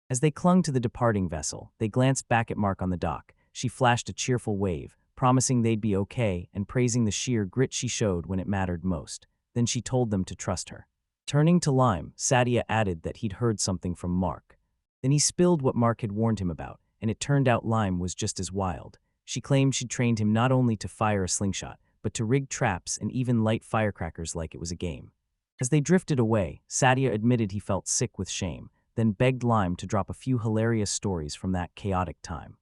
As they clung to the departing vessel, they glanced back at Mark on the dock. She flashed a cheerful wave, promising they'd be okay and praising the sheer grit she showed when it mattered most. Then she told them to trust her. Turning to Lime, Sadia added that he'd heard something from Mark. Then he spilled what Mark had warned him about, and it turned out Lime was just as wild. She claimed she'd trained him not only to fire a slingshot, but to rig traps and even light firecrackers like it was a game. As they drifted away, Sadia admitted he felt sick with shame, then begged Lime to drop a few hilarious stories from that chaotic time.